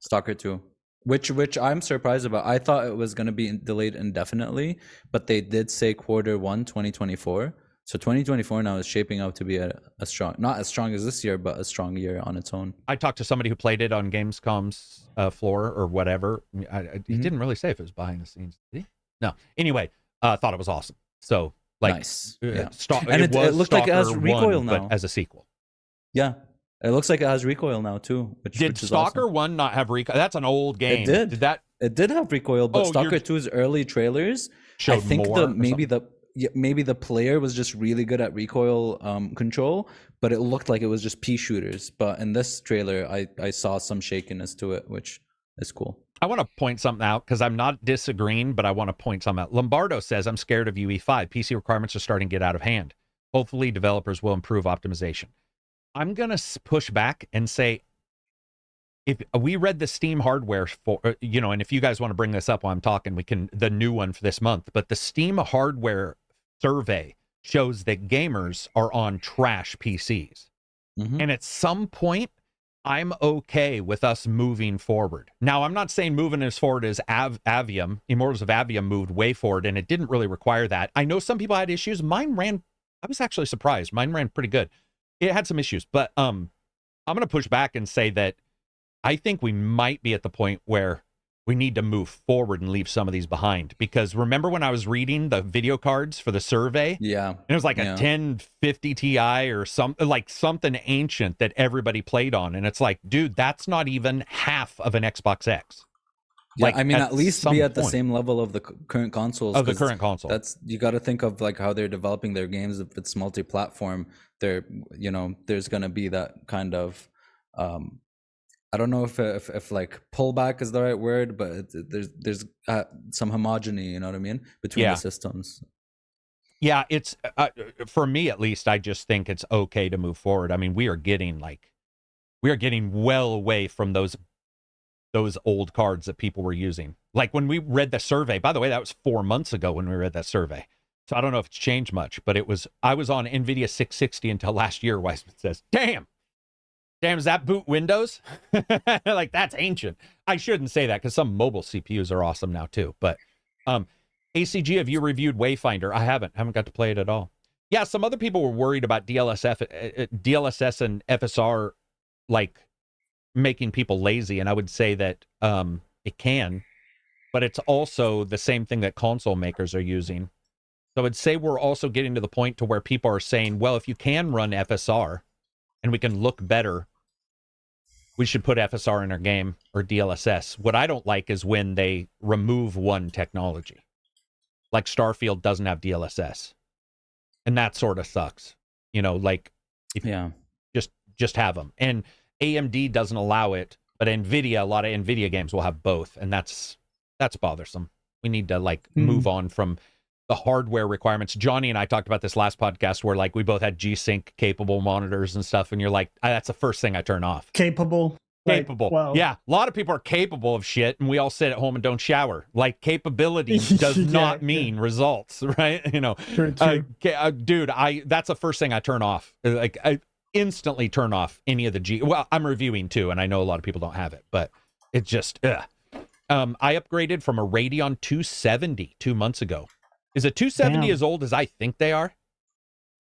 Stalker 2. Which I'm surprised about. I thought it was going to be delayed indefinitely, but they did say Q1 2024. So 2024 now is shaping up to be a strong, not as strong as this year, but a strong year on its own. I talked to somebody who played it on Gamescom's floor or whatever. He didn't really say if it was behind the scenes, did he? No. Anyway, thought it was awesome. So, like, nice. And it looked like it has recoil now, but as a sequel. Yeah, it looks like it has recoil now too. Did Stalker awesome. 1 not have recoil? That's an old game. It did. It did have recoil, but Stalker 2's early trailers, I think maybe the player was just really good at recoil control, but it looked like it was just pea shooters. But in this trailer, I saw some shakiness to it, which is cool. I want to point something out because I'm not disagreeing, but I want to point something out. Lombardo says, I'm scared of UE5. PC requirements are starting to get out of hand. Hopefully developers will improve optimization. I'm going to push back and say, if we read the Steam hardware for, and if you guys want to bring this up while I'm talking, we can, the new one for this month, but the Steam hardware survey shows that gamers are on trash PCs. And at some point, I'm okay with us moving forward. Now, I'm not saying moving as forward as Avium, Immortals of Avium moved way forward, and it didn't really require that. I know some people had issues. Mine ran, I was actually surprised. Mine ran pretty good. It had some issues, but I'm going to push back and say that I think we might be at the point where we need to move forward and leave some of these behind. Because remember when I was reading the video cards for the survey? Yeah. And it was like a 1050 Ti or something ancient that everybody played on. And it's like, dude, that's not even half of an Xbox X. Yeah, like, I mean, at least be at the point. same level of the current consoles. Of the current console. That's, you got to think of like how they're developing their games. If it's multi-platform, they're, you know, there's going to be that kind of, I don't know if like pullback is the right word, but there's some homogeny, you know what I mean, between the systems. Yeah, it's for me at least. I just think it's okay to move forward. I mean, we are getting well away from those old cards that people were using. Like when we read the survey. By the way, that was 4 months ago when we read that survey. So I don't know if it's changed much, but I was on NVIDIA 660 until last year. Weissman says, "Damn, does that boot Windows?" Like, that's ancient. I shouldn't say that because some mobile CPUs are awesome now too. But ACG, have you reviewed Wayfinder? I haven't got to play it at all. Yeah, some other people were worried about DLSS and FSR, like making people lazy. And I would say that it can, but it's also the same thing that console makers are using. So I'd say we're also getting to the point to where people are saying, well, if you can run FSR and we can look better, we should put FSR in our game, or DLSS. What I don't like is when they remove one technology. Like Starfield doesn't have DLSS. And that sort of sucks. You know, like, just have them. And AMD doesn't allow it, but NVIDIA, a lot of NVIDIA games will have both. And that's bothersome. We need to like move on from the hardware requirements. Johnny and I talked about this last podcast where like we both had G-Sync capable monitors and stuff. And you're like, that's the first thing I turn off. Capable. Yeah, a lot of people are capable of shit, and we all sit at home and don't shower. Like, capability does not mean results, right? You know, true. Dude, that's the first thing I turn off. Like, I instantly turn off any of the G. Well, I'm reviewing too, and I know a lot of people don't have it, but it just, I upgraded from a Radeon 270 2 months ago. Is a 270 as old as I think they are?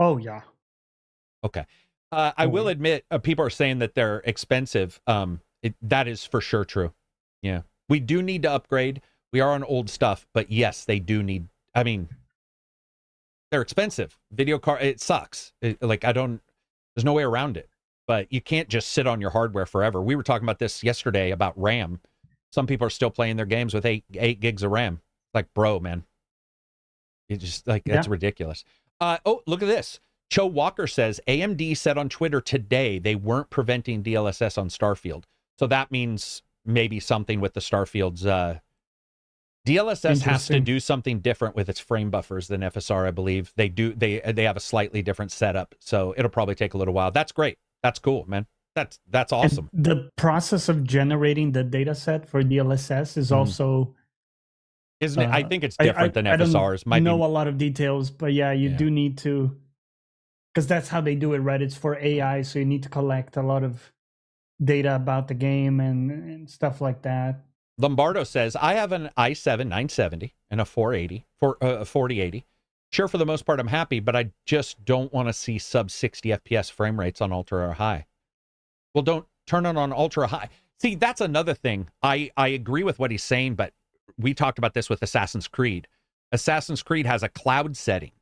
Oh yeah. Okay. I will admit, people are saying that they're expensive. That is for sure true. Yeah. We do need to upgrade. We are on old stuff, but yes, they do need, I mean, they're expensive. Video card, it sucks. There's no way around it. But you can't just sit on your hardware forever. We were talking about this yesterday about RAM. Some people are still playing their games with 8 gigs of RAM. Like, bro, man. It's just like, that's ridiculous. Oh, look at this. Cho Walker says, AMD said on Twitter today they weren't preventing DLSS on Starfield. So that means maybe something with the Starfield's... DLSS has to do something different with its frame buffers than FSR, I believe. They do. They have a slightly different setup. So it'll probably take a little while. That's great. That's cool, man. That's awesome. And the process of generating the data set for DLSS is also... Isn't it? I think it's different than FSR's. I don't know a lot of details, but yeah, you do need to... Because that's how they do it, right? It's for AI, so you need to collect a lot of data about the game and stuff like that. Lombardo says, I have an i7 970 and a 4080. Sure, for the most part, I'm happy, but I just don't want to see sub 60 FPS frame rates on ultra or high. Well, don't turn it on ultra high. See, that's another thing. I agree with what he's saying, but we talked about this with Assassin's Creed. Assassin's Creed has a cloud setting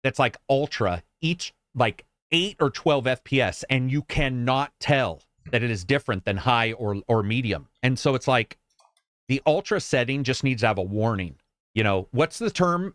that's like ultra, each like 8 or 12 FPS, and you cannot tell that it is different than high or medium. And so it's like the ultra setting just needs to have a warning. You know, what's the term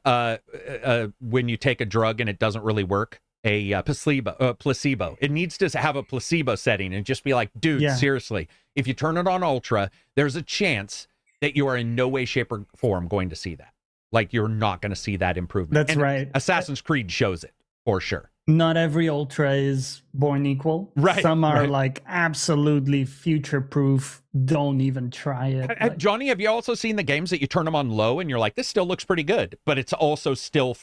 when you take a drug and it doesn't really work? A placebo. It needs to have a placebo setting and just be like, dude, seriously, if you turn it on ultra, there's a chance that you are in no way, shape, or form going to see that. Like, you're not going to see that improvement. That's right. Assassin's Creed shows it for sure. Not every ultra is born equal. Right. Some are like absolutely future proof. Don't even try it. Johnny, have you also seen the games that you turn them on low and you're like, this still looks pretty good, but it's also still,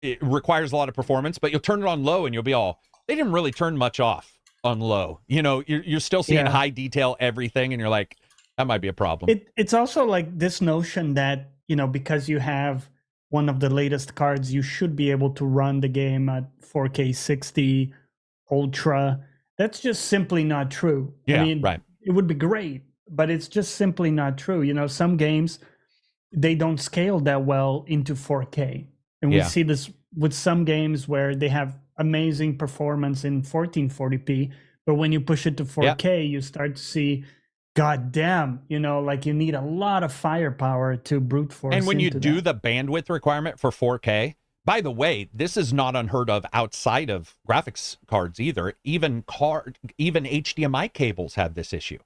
it requires a lot of performance, but you'll turn it on low and you'll be all, they didn't really turn much off on low. You know, you're still seeing high detail everything, and you're like, that might be a problem. It's also like this notion that, you know, because you have one of the latest cards, you should be able to run the game at 4K 60 ultra. That's just simply not true. Yeah, I mean, right. It would be great, but it's just simply not true. You know, some games, they don't scale that well into 4K. And we see this with some games where they have amazing performance in 1440p, but when you push it to 4K, you start to see, God damn, you know, like you need a lot of firepower to brute force. And when you do the bandwidth requirement for 4K, by the way, this is not unheard of outside of graphics cards either. Even HDMI cables have this issue.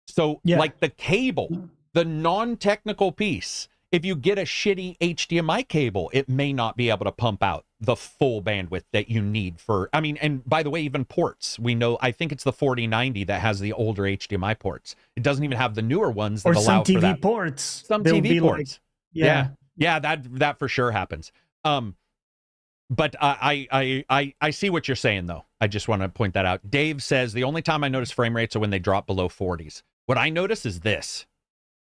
So like the cable, the non-technical piece, if you get a shitty HDMI cable, it may not be able to pump out the full bandwidth that you need for, I mean, and by the way, even ports, we know, I think it's the 4090 that has the older HDMI ports. It doesn't even have the newer ones that allow for that. Or some TV ports. Some TV ports. Like, yeah, that for sure happens. But I see what you're saying, though. I just want to point that out. Dave says, the only time I notice frame rates are when they drop below 40s. What I notice is this.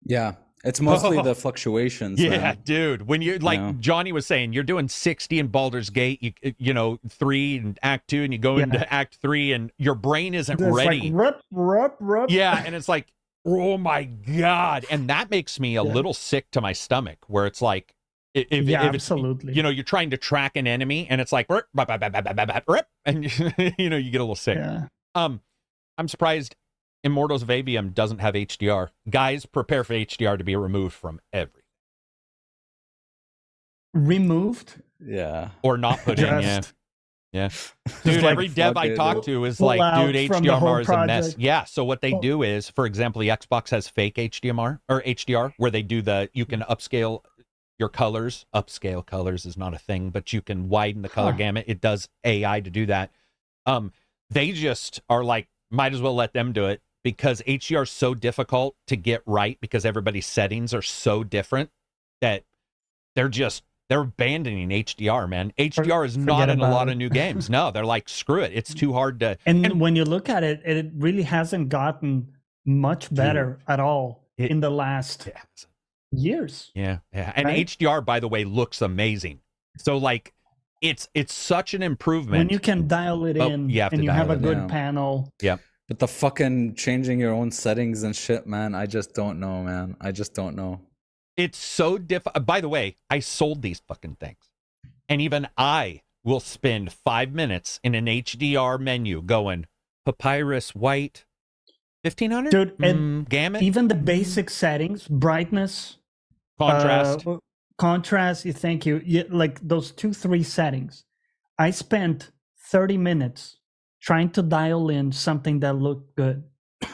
Yeah. It's mostly the fluctuations. Yeah, man. Dude. When you're like Johnny was saying, you're doing 60 in Baldur's Gate, you know, 3 and Act 2, and you go into Act 3, and your brain isn't ready. Like, rup. Yeah, and it's like, oh my God. And that makes me a little sick to my stomach, where it's like, if absolutely. You know, you're trying to track an enemy, and it's like, and you know, you get a little sick. Yeah. I'm surprised Immortals of Avium doesn't have HDR. Guys, prepare for HDR to be removed from everything. Removed? Yeah. Or not put in, yeah. Dude, like, every dev I talk to is like, dude, HDR is a mess. Yeah, so what they do is, for example, the Xbox has fake HDR, where they do you can upscale your colors. Upscale colors is not a thing, but you can widen the color gamut. It does AI to do that. They just are like, might as well let them do it, because HDR is so difficult to get right, because everybody's settings are so different that they're abandoning HDR, man. HDR is not in a lot of new games. No, they're like, screw it. It's too hard to. And when you look at it, it really hasn't gotten much better at all in the last years. Yeah. And HDR, by the way, looks amazing. So like, it's such an improvement when you can dial it in, and you have a good panel. Yeah. But the fucking changing your own settings and shit, man, I just don't know, man. I just don't know. It's so difficult. By the way, I sold these fucking things, and even I will spend 5 minutes in an HDR menu going papyrus white 1500, dude, and gamut, even the basic settings, brightness, contrast. Thank you. Like those 2-3 settings. I spent 30 minutes trying to dial in something that looked good,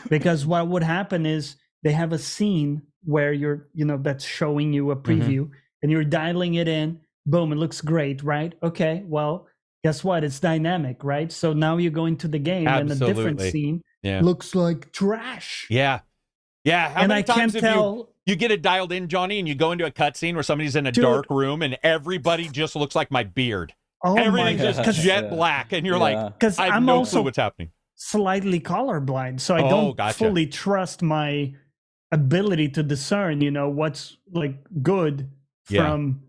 because what would happen is they have a scene where that's showing you a preview, and you're dialing it in. Boom, it looks great, right? Okay, well, guess what? It's dynamic, right? So now you go into the game, and a different scene looks like trash. Yeah. How many times can't tell. You get it dialed in, Johnny, and you go into a cutscene where somebody's in a dark room, and everybody just looks like my beard. Oh, everything's just jet black, and you're like, because I have no clue what's happening. Slightly colorblind, so I don't fully trust my ability to discern, what's like good from,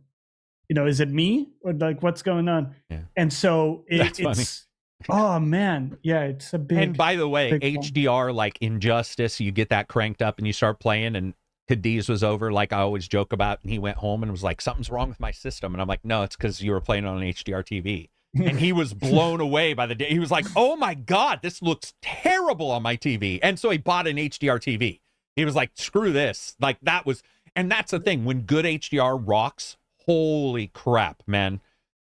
is it me or like what's going on? Yeah. And so it's oh man, it's a big. And by the way, HDR, like Injustice, you get that cranked up and you start playing, and Cadiz was over, like I always joke about, and he went home and was like, something's wrong with my system, and I'm like, no, it's because you were playing on an HDR TV. And he was blown away by the day. He was like, oh my God, this looks terrible on my TV. And so he bought an HDR TV. He was like, screw this. Like and that's the thing, when good HDR rocks, holy crap, man.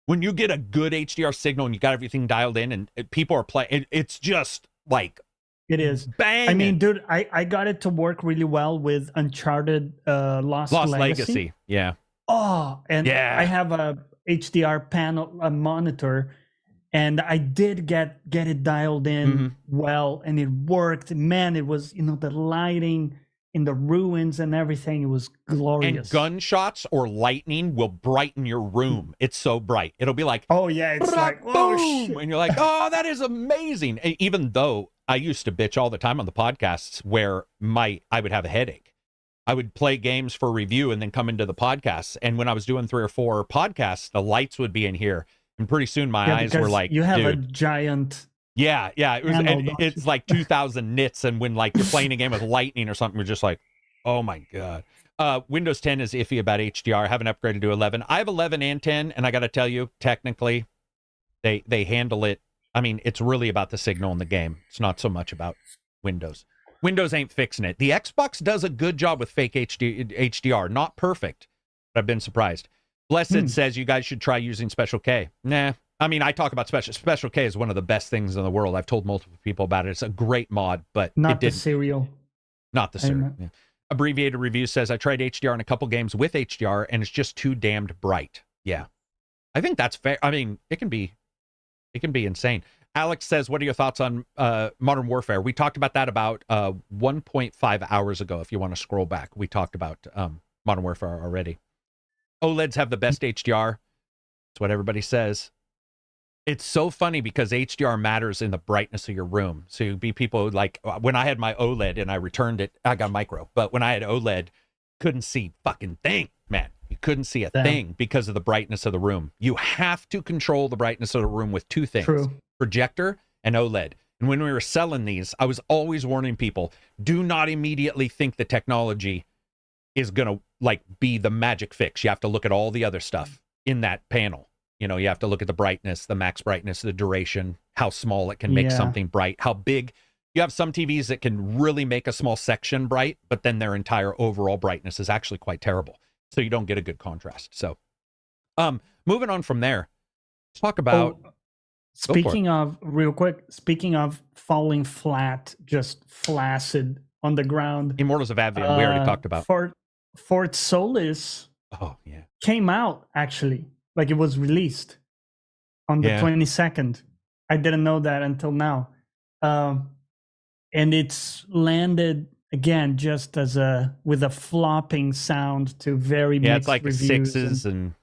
When you get a good HDR signal and you got everything dialed in and people are playing, it's just like, it is. Bang. I mean, dude, I got it to work really well with Uncharted Lost Legacy. Yeah. Oh, and I have a HDR panel, a monitor, and I did get it dialed in well, and it worked. Man, it was, the lighting, in the ruins and everything. It was glorious. And gunshots or lightning will brighten your room. It's so bright. It'll be like, oh yeah, it's like, oh boom, shit. and you're like, oh, that is amazing. And even though I used to bitch all the time on the podcasts where I would have a headache. I would play games for review and then come into the podcasts. And when I was doing 3 or 4 podcasts, the lights would be in here. And pretty soon my eyes were like, you have dude. a giant. Yeah. It was, panel, and it's like 2,000 nits. And when like you're playing a game with lightning or something, you're just like, oh my God. Windows 10 is iffy about HDR. I haven't upgraded to 11. I have 11 and 10. And I got to tell you, technically, they handle it. I mean, it's really about the signal in the game. It's not so much about Windows. Windows ain't fixing it. The Xbox does a good job with fake HDR. Not perfect, but I've been surprised. Blessed says you guys should try using Special K. Nah. I mean, I talk about Special K is one of the best things in the world. I've told multiple people about it. It's a great mod, but not the serial. Not the serial. Yeah. Abbreviated Review says, I tried HDR in a couple games with HDR, and it's just too damned bright. Yeah. I think that's fair. I mean, it can be insane. Alex says, what are your thoughts on Modern Warfare? We talked about that about 1.5 hours ago. If you want to scroll back, we talked about Modern Warfare already. OLEDs have the best HDR. That's what everybody says. It's so funny because HDR matters in the brightness of your room. So you'd be people like, when I had my OLED and I returned it, I got micro. But when I had OLED, couldn't see fucking thing, man. You couldn't see a thing because of the brightness of the room. You have to control the brightness of the room with 2 things. True. Projector and OLED. And when we were selling these, I was always warning people, do not immediately think the technology is going to like be the magic fix. You have to look at all the other stuff in that panel. You know, you have to look at the brightness, the max brightness, the duration, how small it can make something bright, how big. You have some TVs that can really make a small section bright, but then their entire overall brightness is actually quite terrible. So you don't get a good contrast. So moving on from there, let's talk about... Speaking of, real quick, speaking of falling flat, just flaccid on the ground. Immortals of Avian, we already talked about. Fort Solis came out, actually. Like it was released on the 22nd. I didn't know that until now. And it's landed, again, just as with a flopping sound to very mixed it's like reviews 6s and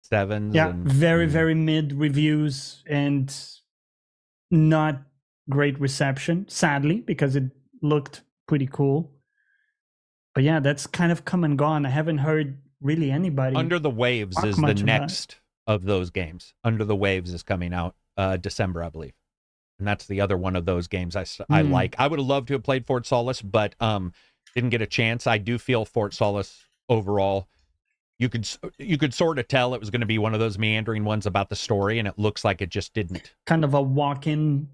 7s. Yeah, and, very mid reviews and not great reception, sadly, because it looked pretty cool. But yeah, that's kind of come and gone. I haven't heard really anybody. Under the Waves is the next of those games. Under the Waves is coming out December, I believe. And that's the other one of those games I like. I would have loved to have played Fort Solis, but didn't get a chance. I do feel Fort Solis overall, you could sort of tell it was going to be one of those meandering ones about the story, and it looks like it just didn't. Kind of a walk-in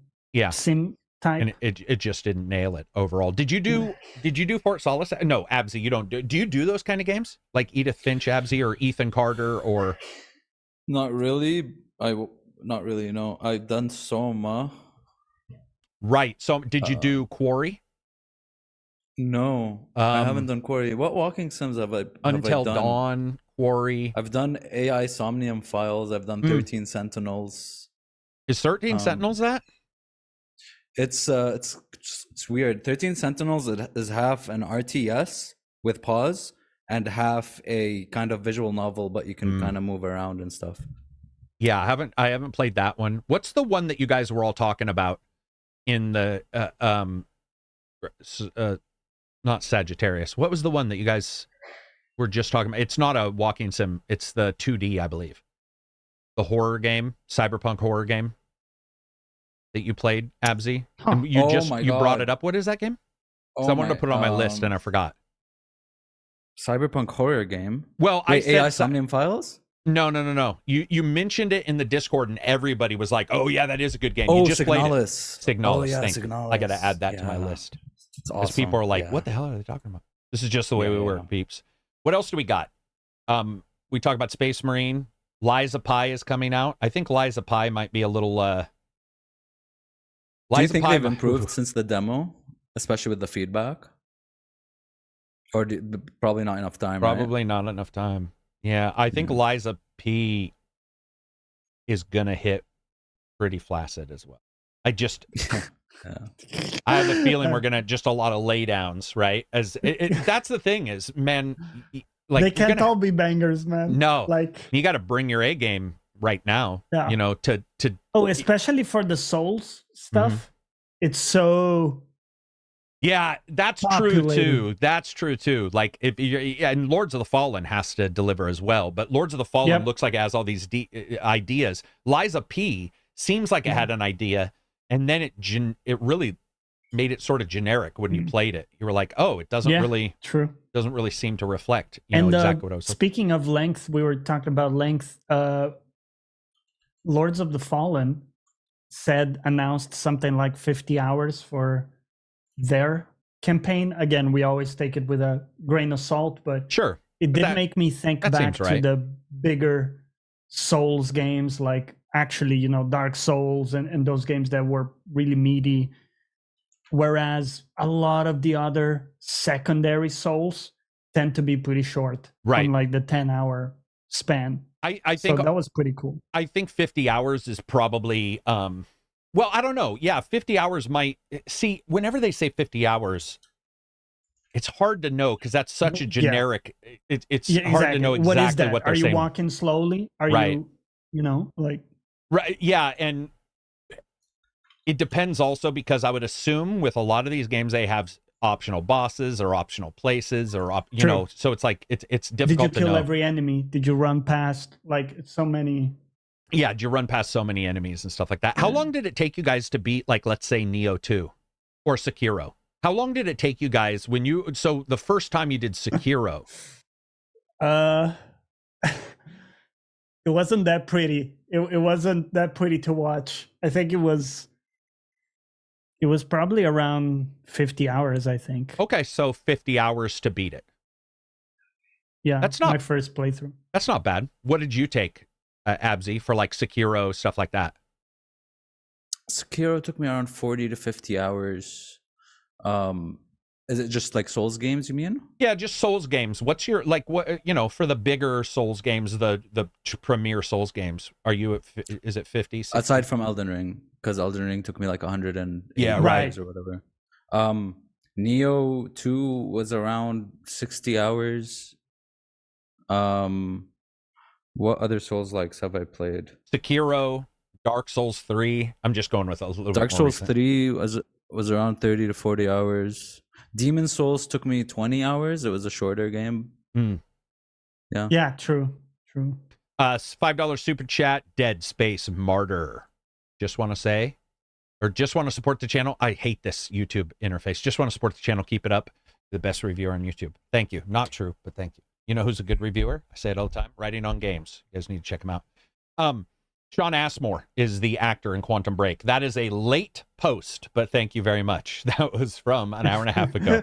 sim type. And it just didn't nail it overall. Did you do Fort Solis? No, Absy, you don't do you do those kind of games? Like Edith Finch, Absy, or Ethan Carter, or... Not really. Not really, no. I've done Soma. Right. So did you do Quarry? No, I haven't done Quarry. What walking sims have I Until done? Dawn, Quarry. I've done AI Somnium Files. I've done 13 Sentinels. Is 13 Sentinels that? It's weird. 13 Sentinels is half an RTS with pause and half a kind of visual novel, but you can kind of move around and stuff. Yeah, I haven't played that one. What's the one that you guys were all talking about in the not Sagittarius? What was the one that you guys were just talking about? It's not a walking sim. It's the 2D, I believe. The horror game, cyberpunk horror game that you played, Absy. And you brought it up. What is that game? Because I wanted to put it on my list and I forgot. Cyberpunk horror game. Well, wait, AI Somnium Files? No. You mentioned it in the Discord and everybody was like, "Oh yeah, that is a good game." Oh, you just Signalis. played it. Signalis. Oh, yeah, Signalis. I got to add that to my list. It's awesome. Because people are like, "What the hell are they talking about?" This is just the way we work, peeps. What else do we got? We talk about Space Marine. Liza Pi is coming out. I think Liza Pi might be a little. Do you think they've improved since the demo, especially with the feedback? Or probably not enough time. Probably not enough time. Yeah, I think Liza P is gonna hit pretty flaccid as well. I have a feeling we're gonna just a lot of laydowns, right? As that's the thing is, man, like they can't all be bangers, man. No, like you got to bring your A game right now. Yeah. You know, to especially for the Souls stuff, it's so. Yeah, that's populated. true too. That's true too. Like if you're, and Lords of the Fallen has to deliver as well, but Lords of the Fallen looks like it has all these ideas. Liza P seems like it had an idea, and then it really made it sort of generic when you played it. You were like, oh, it doesn't really doesn't really seem to reflect exactly what I was. Speaking of length, we were talking about length. Lords of the Fallen announced something like 50 hours for their campaign. Again, we always take it with a grain of salt, but sure, it did make me think back to the bigger Souls games, like actually, Dark Souls and those games that were really meaty. Whereas a lot of the other secondary Souls tend to be pretty short, right? Like the 10-hour span. I think so that was pretty cool. I think 50 hours is probably well, I don't know. Yeah, 50 hours might see whenever they say 50 hours, it's hard to know because that's such a generic. It's hard to know exactly what they're saying. Are you walking slowly? Are you like right? Yeah, and it depends also because I would assume with a lot of these games they have optional bosses or optional places or you know, so it's like it's difficult to know. Did you kill every enemy? Did you run past like so many? Yeah, did you run past so many enemies and stuff like that? How long did it take you guys to beat, like, let's say, Neo 2 or Sekiro? How long did it take you guys when you... So, the first time you did Sekiro... It wasn't that pretty. It wasn't that pretty to watch. I think it was probably around 50 hours, I think. Okay, so 50 hours to beat it. Yeah, that's not my first playthrough. That's not bad. What did you take, Abzi, for like Sekiro, stuff like that? Sekiro took me around 40 to 50 hours. Is it just like Souls games, you mean? Yeah, just Souls games. What's your, like, what, for the bigger Souls games, the premier Souls games, are you is it 50, 60? Aside from Elden Ring, because Elden Ring took me like 180 hours or whatever. Neo 2 was around 60 hours. What other Souls likes have I played? Sekiro, Dark Souls 3. I'm just going with a little Dark bit Souls 3 was around 30 to 40 hours. Demon Souls took me 20 hours. It was a shorter game. Yeah. Yeah, true. $5 super chat, Dead Space Martyr. Just want to say, or just want to support the channel. I hate this YouTube interface. Just want to support the channel. Keep it up. The best reviewer on YouTube. Thank you. Not true, but thank you. You know who's a good reviewer? I say it all the time. Writing on Games. You guys need to check him out. Sean Asmore is the actor in Quantum Break. That is a late post, but thank you very much. That was from an hour and a half ago.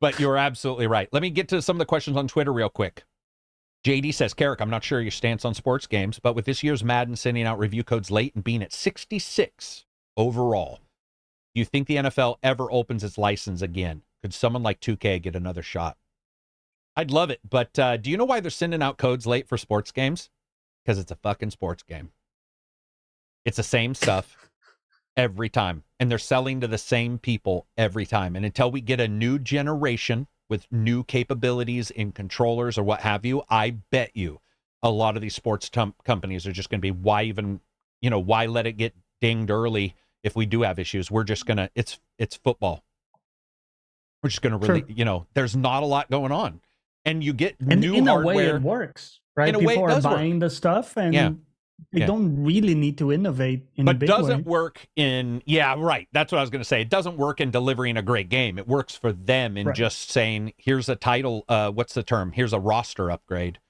But you're absolutely right. Let me get to some of the questions on Twitter real quick. JD says, Karak, I'm not sure your stance on sports games, but with this year's Madden sending out review codes late and being at 66 overall, do you think the NFL ever opens its license again? Could someone like 2K get another shot? I'd love it, but do you know why they're sending out codes late for sports games? Because it's a fucking sports game. It's the same stuff every time, and they're selling to the same people every time. And until we get a new generation with new capabilities in controllers or what have you, I bet you a lot of these sports companies are just going to be, why even, why let it get dinged early if we do have issues? We're just going to, it's football. We're just going to really, there's not a lot going on. And you get new in hardware. In a way, it works, right? People are buying the stuff, and they don't really need to innovate in a big way. But doesn't work in, right. That's what I was going to say. It doesn't work in delivering a great game. It works for them in just saying, here's a title, what's the term? Here's a roster upgrade.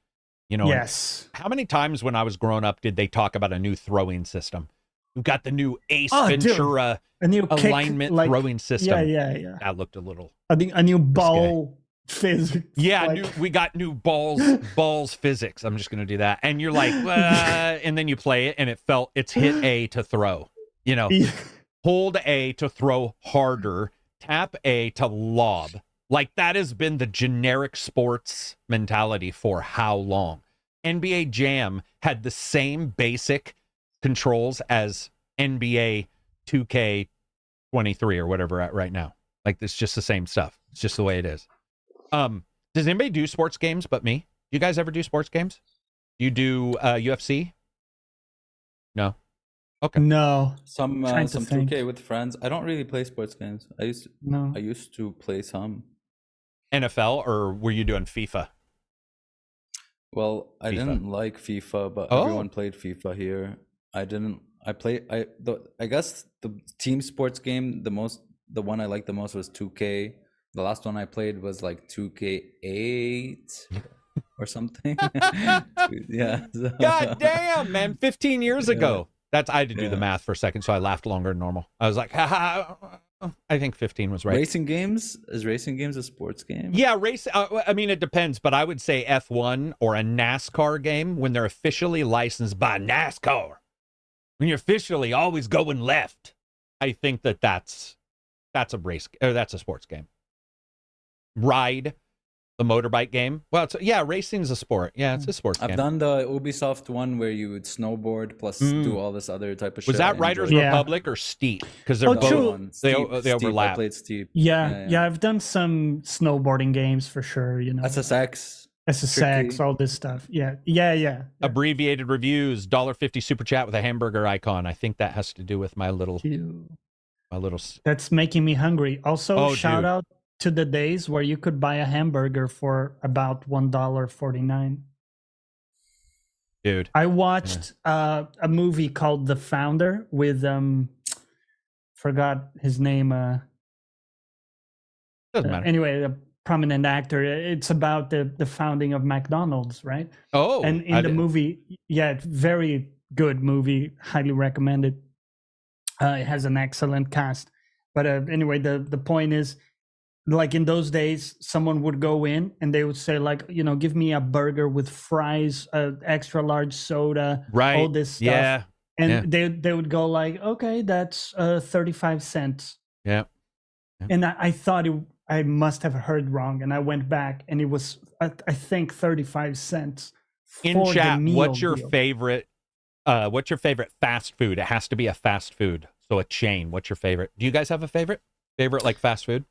Yes. How many times when I was growing up did they talk about a new throwing system? We've got the new Ace Ventura a new alignment throwing system. Yeah. That looked a little... a new ball... physics. Yeah, we got new balls physics. I'm just gonna do that, and you're like, and then you play it, and it's hit A to throw. Hold A to throw harder, tap A to lob. Like that has been the generic sports mentality for how long? NBA Jam had the same basic controls as NBA 2K 23 or whatever at right now. Like, it's just the same stuff. It's just the way it is. Does anybody do sports games but me? You guys ever do sports games? You do UFC? No. Okay. No. Some Trying to think. 2K with friends. I don't really play sports games. I used to play some. NFL, or were you doing FIFA? Well, I didn't like FIFA, but everyone played FIFA here. I guess the team sports game, the one I liked the most was 2K. The last one I played was like 2K8 or something. Yeah. God damn, man. 15 years ago. I had to do the math for a second, so I laughed longer than normal. I was like, I think 15 was right. Racing games? Is racing games a sports game? Yeah, I mean, it depends, but I would say F1 or a NASCAR game when they're officially licensed by NASCAR. When you're officially always going left, I think that's a race, or that's a sports game. Ride, the motorbike game. Well, racing is a sport. Yeah, it's a sports game. I've done the Ubisoft one where you would snowboard plus do all this other type of shit. Was that Riders Republic or Steep? Because they're both they overlap. I played Steep. Yeah, I've done some snowboarding games for sure. You know, SSX, all this stuff. Yeah. Abbreviated reviews, $1.50 super chat with a hamburger icon. I think that has to do with my little. That's making me hungry. Also, shout out to the days where you could buy a hamburger for about $1.49. Dude, I watched a movie called The Founder with forgot his name. Doesn't matter. Anyway, a prominent actor. It's about the founding of McDonald's, right? Oh, and in the movie, very good movie. Highly recommended. It has an excellent cast. But anyway, the point is, like in those days, someone would go in and they would say, like, give me a burger with fries, extra large soda, right? All this stuff. Yeah. And they would go like, okay, that's 35 cents. Yeah. And I thought I must have heard wrong, and I went back, and it was I think 35 cents. In chat, what's your favorite fast food? It has to be a fast food, so a chain. What's your favorite? Do you guys have a favorite like fast food?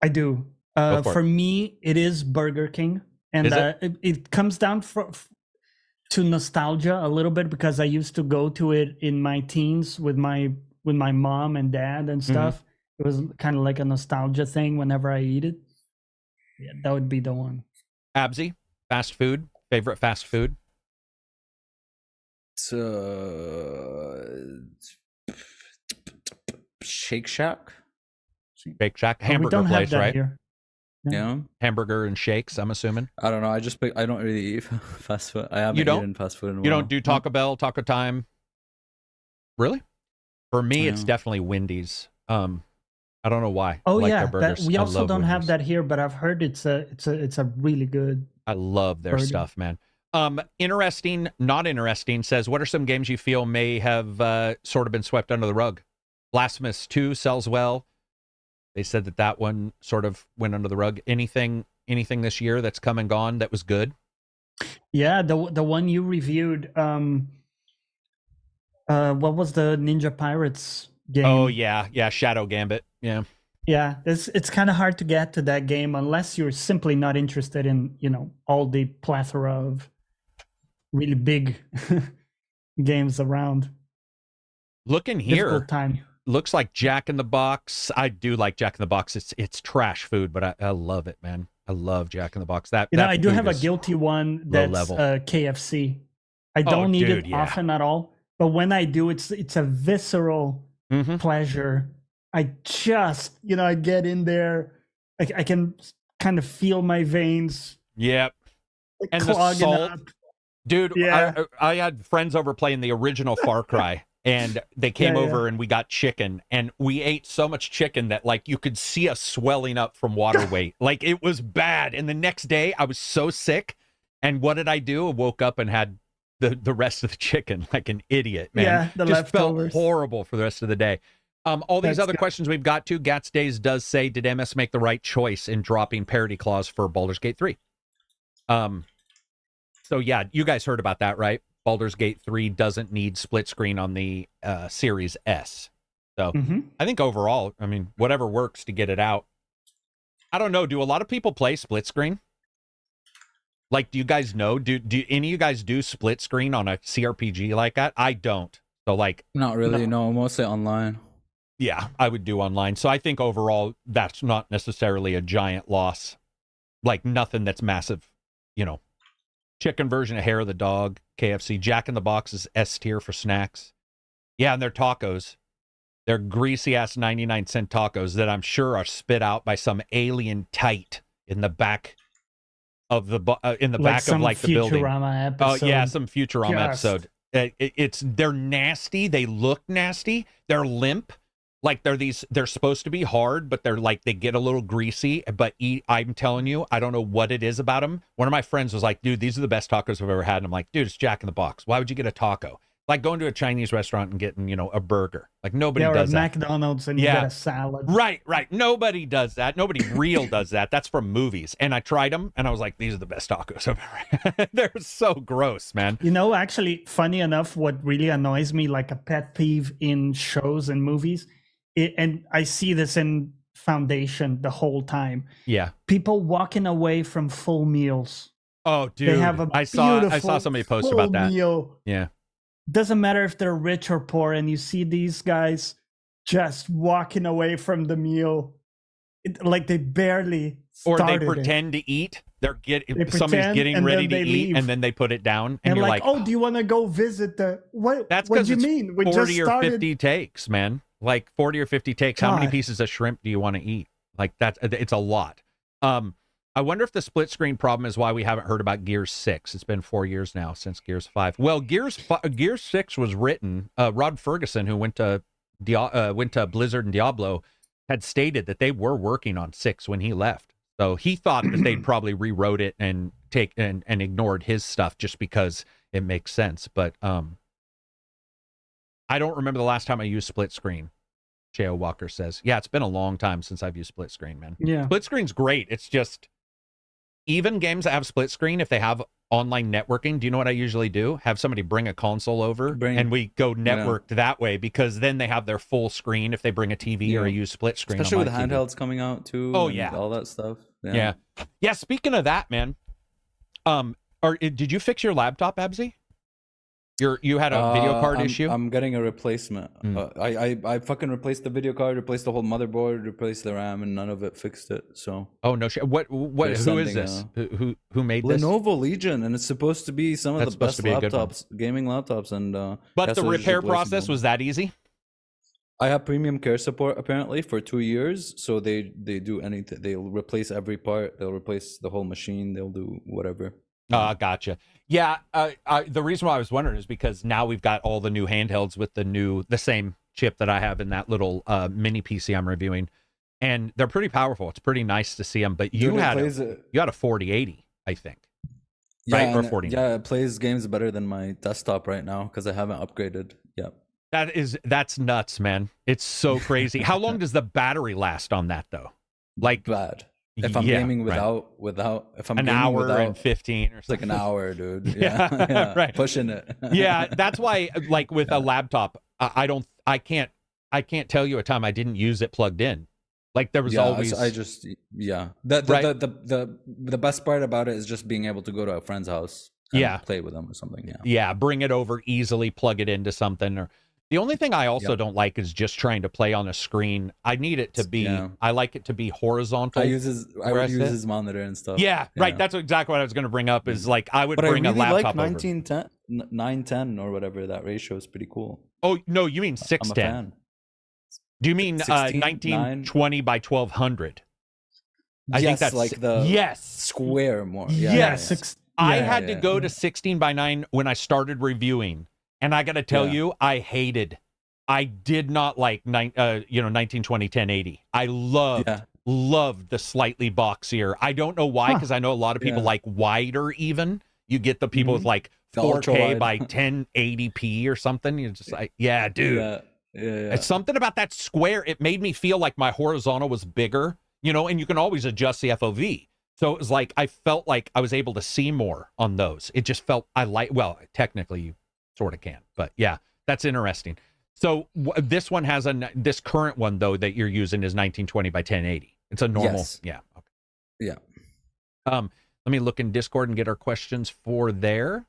I do. For me, it is Burger King, and it comes down to nostalgia a little bit because I used to go to it in my teens with my mom and dad and stuff. Mm-hmm. It was kind of like a nostalgia thing whenever I eat it. Yeah, that would be the one. Absy, fast food, favorite fast food? Shake Shack. Shake Shack, hamburger place, right? Here. Yeah, hamburger and shakes. I'm assuming. I don't know. I don't really eat fast food. I haven't eaten fast food in a while. You don't do Taco Bell, Taco Time? Really? For me, it's definitely Wendy's. I don't know why. Oh, their burgers. We also don't have that here, but I've heard it's a really good. I love their stuff, man. Interesting, not interesting. Says, what are some games you feel may have sort of been swept under the rug? Blasphemous 2 sells well. They said that one sort of went under the rug. Anything this year that's come and gone that was good? Yeah, the one you reviewed. What was the Ninja Pirates game? Oh yeah, Shadow Gambit. Yeah, it's kind of hard to get to that game unless you're simply not interested in all the plethora of really big games around. Looking here, difficult time. Looks like Jack in the Box. I do like Jack in the Box. It's trash food, but I love it, man. I love Jack in the Box. I do have a guilty one that's KFC. I don't eat it often at all, but when I do, it's a visceral pleasure. I just I get in there, I can kind of feel my veins. Yep, and the salt, up. Dude. Yeah. I had friends over playing the original Far Cry. And they came over and we got chicken, and we ate so much chicken that like you could see us swelling up from water weight. Like it was bad. And the next day I was so sick. And what did I do? I woke up and had the rest of the chicken like an idiot, man. Yeah, the just leftovers. Felt horrible for the rest of the day. All these other questions we've got to. Gats Days does say, did MS make the right choice in dropping parity clause for Baldur's Gate 3? So yeah, you guys heard about that, right? Baldur's Gate 3 doesn't need split screen on the Series S. So I think overall, I mean, whatever works to get it out. I don't know. Do a lot of people play split screen? Like, do you guys know? Do any of you guys do split screen on a CRPG like that? I don't. So like, not really. No, mostly online. Yeah, I would do online. So I think overall, that's not necessarily a giant loss. Like nothing that's massive, you know. Chicken version of Hair of the Dog, KFC. Jack in the Box is S tier for snacks. Yeah, and their tacos. They're greasy-ass 99-cent tacos that I'm sure are spit out by some alien tight in the back of the back of like the building. Futurama episode. Oh yeah, some Futurama episode. They're nasty. They look nasty. They're limp. Like they're supposed to be hard, but they're like, they get a little greasy, but I'm telling you, I don't know what it is about them. One of my friends was like, dude, these are the best tacos I've ever had. And I'm like, dude, it's Jack in the Box. Why would you get a taco? Like going to a Chinese restaurant and getting, you know, a burger. Like nobody does that. McDonald's and you get a salad. Right. Nobody does that. Nobody real does that. That's from movies. And I tried them and I was like, these are the best tacos I've ever had. They're so gross, man. You know, actually, funny enough, what really annoys me, like a pet peeve in shows and movies, and I see this in Foundation the whole time. Yeah. People walking away from full meals. Oh, dude. They have I saw somebody post about that. Meal. Yeah. Doesn't matter if they're rich or poor, and you see these guys just walking away from the meal, like they barely started. Or they pretend to eat. Somebody's getting ready to eat, and then they put it down, and you're like, "Oh, do you want to go visit the what?" That's what because do you it's mean? We 40 just or started. 50 takes, man. Like 40 or 50 takes. God. How many pieces of shrimp do you want to eat? Like it's a lot. I wonder if the split screen problem is why we haven't heard about Gears 6. It's been 4 years now since Gears 5. Well, Gears 6 was written. Rod Ferguson, who went to Blizzard and Diablo, had stated that they were working on 6 when he left. So he thought that they'd probably rewrote it and ignored his stuff just because it makes sense. But I don't remember the last time I used split screen. Cheo Walker says, yeah, it's been a long time since I've used split screen, man. Yeah. Split screen's great. It's just, even games that have split screen, if they have online networking, do you know what I usually do? Have somebody bring a console over and we go networked that way, because then they have their full screen if they bring a TV or use split screen. Especially with handhelds coming out too. Oh yeah. All that stuff. Yeah. Speaking of that, man, did you fix your laptop, Abzy? You had a video card issue? I'm getting a replacement. I fucking replaced the video card, replaced the whole motherboard, replaced the RAM, and none of it fixed it. So no shit. What who is this? Who made this? Lenovo Legion, and it's supposed to be some of the best laptops, gaming laptops, and but the repair process was that easy? I have premium care support apparently for 2 years, so they do anything. They'll replace every part. They'll replace the whole machine. They'll do whatever. Gotcha. Yeah, the reason why I was wondering is because now we've got all the new handhelds with the same chip that I have in that little mini PC I'm reviewing, and they're pretty powerful. It's pretty nice to see them. But you had a 4080, I think, right? Or 40. Yeah, it plays games better than my desktop right now because I haven't upgraded yet. That's nuts, man. It's so crazy. How long does the battery last on that though? Like bad. If I'm gaming without if I'm an gaming hour without, and 15 or something. It's like an hour, dude. Yeah. Right. Pushing it. Yeah, that's why, like with a laptop, I can't tell you a time I didn't use it plugged in. Like there was always. The best part about it is just being able to go to a friend's house and play with them or something. Yeah, bring it over easily, plug it into something. Or the only thing I also don't like is just trying to play on a screen. I need it to be. I like it to be horizontal. I would use his monitor and stuff. Yeah, right. That's exactly what I was going to bring up. Is like I would bring a laptop like 910 or whatever. That ratio is pretty cool. Oh no, you mean 610? Do you mean 1920 by 1200? I think that's like the square more. I had to go to 16 by 9 when I started reviewing. And I got to tell you, I did not like 1920 1080. I loved the slightly boxier. I don't know why, because I know a lot of people like wider even. You get the people with like 4K by 1080p or something. You're just like, yeah, dude. Yeah. It's something about that square. It made me feel like my horizontal was bigger, and you can always adjust the FOV. So it was like, I felt like I was able to see more on those. It just felt, technically you sort of can, but yeah, that's interesting. So this one has this current one though that you're using is 1920 by 1080. It's a normal. Yes. Yeah. Okay. Yeah. Let me look in Discord and get our questions for there.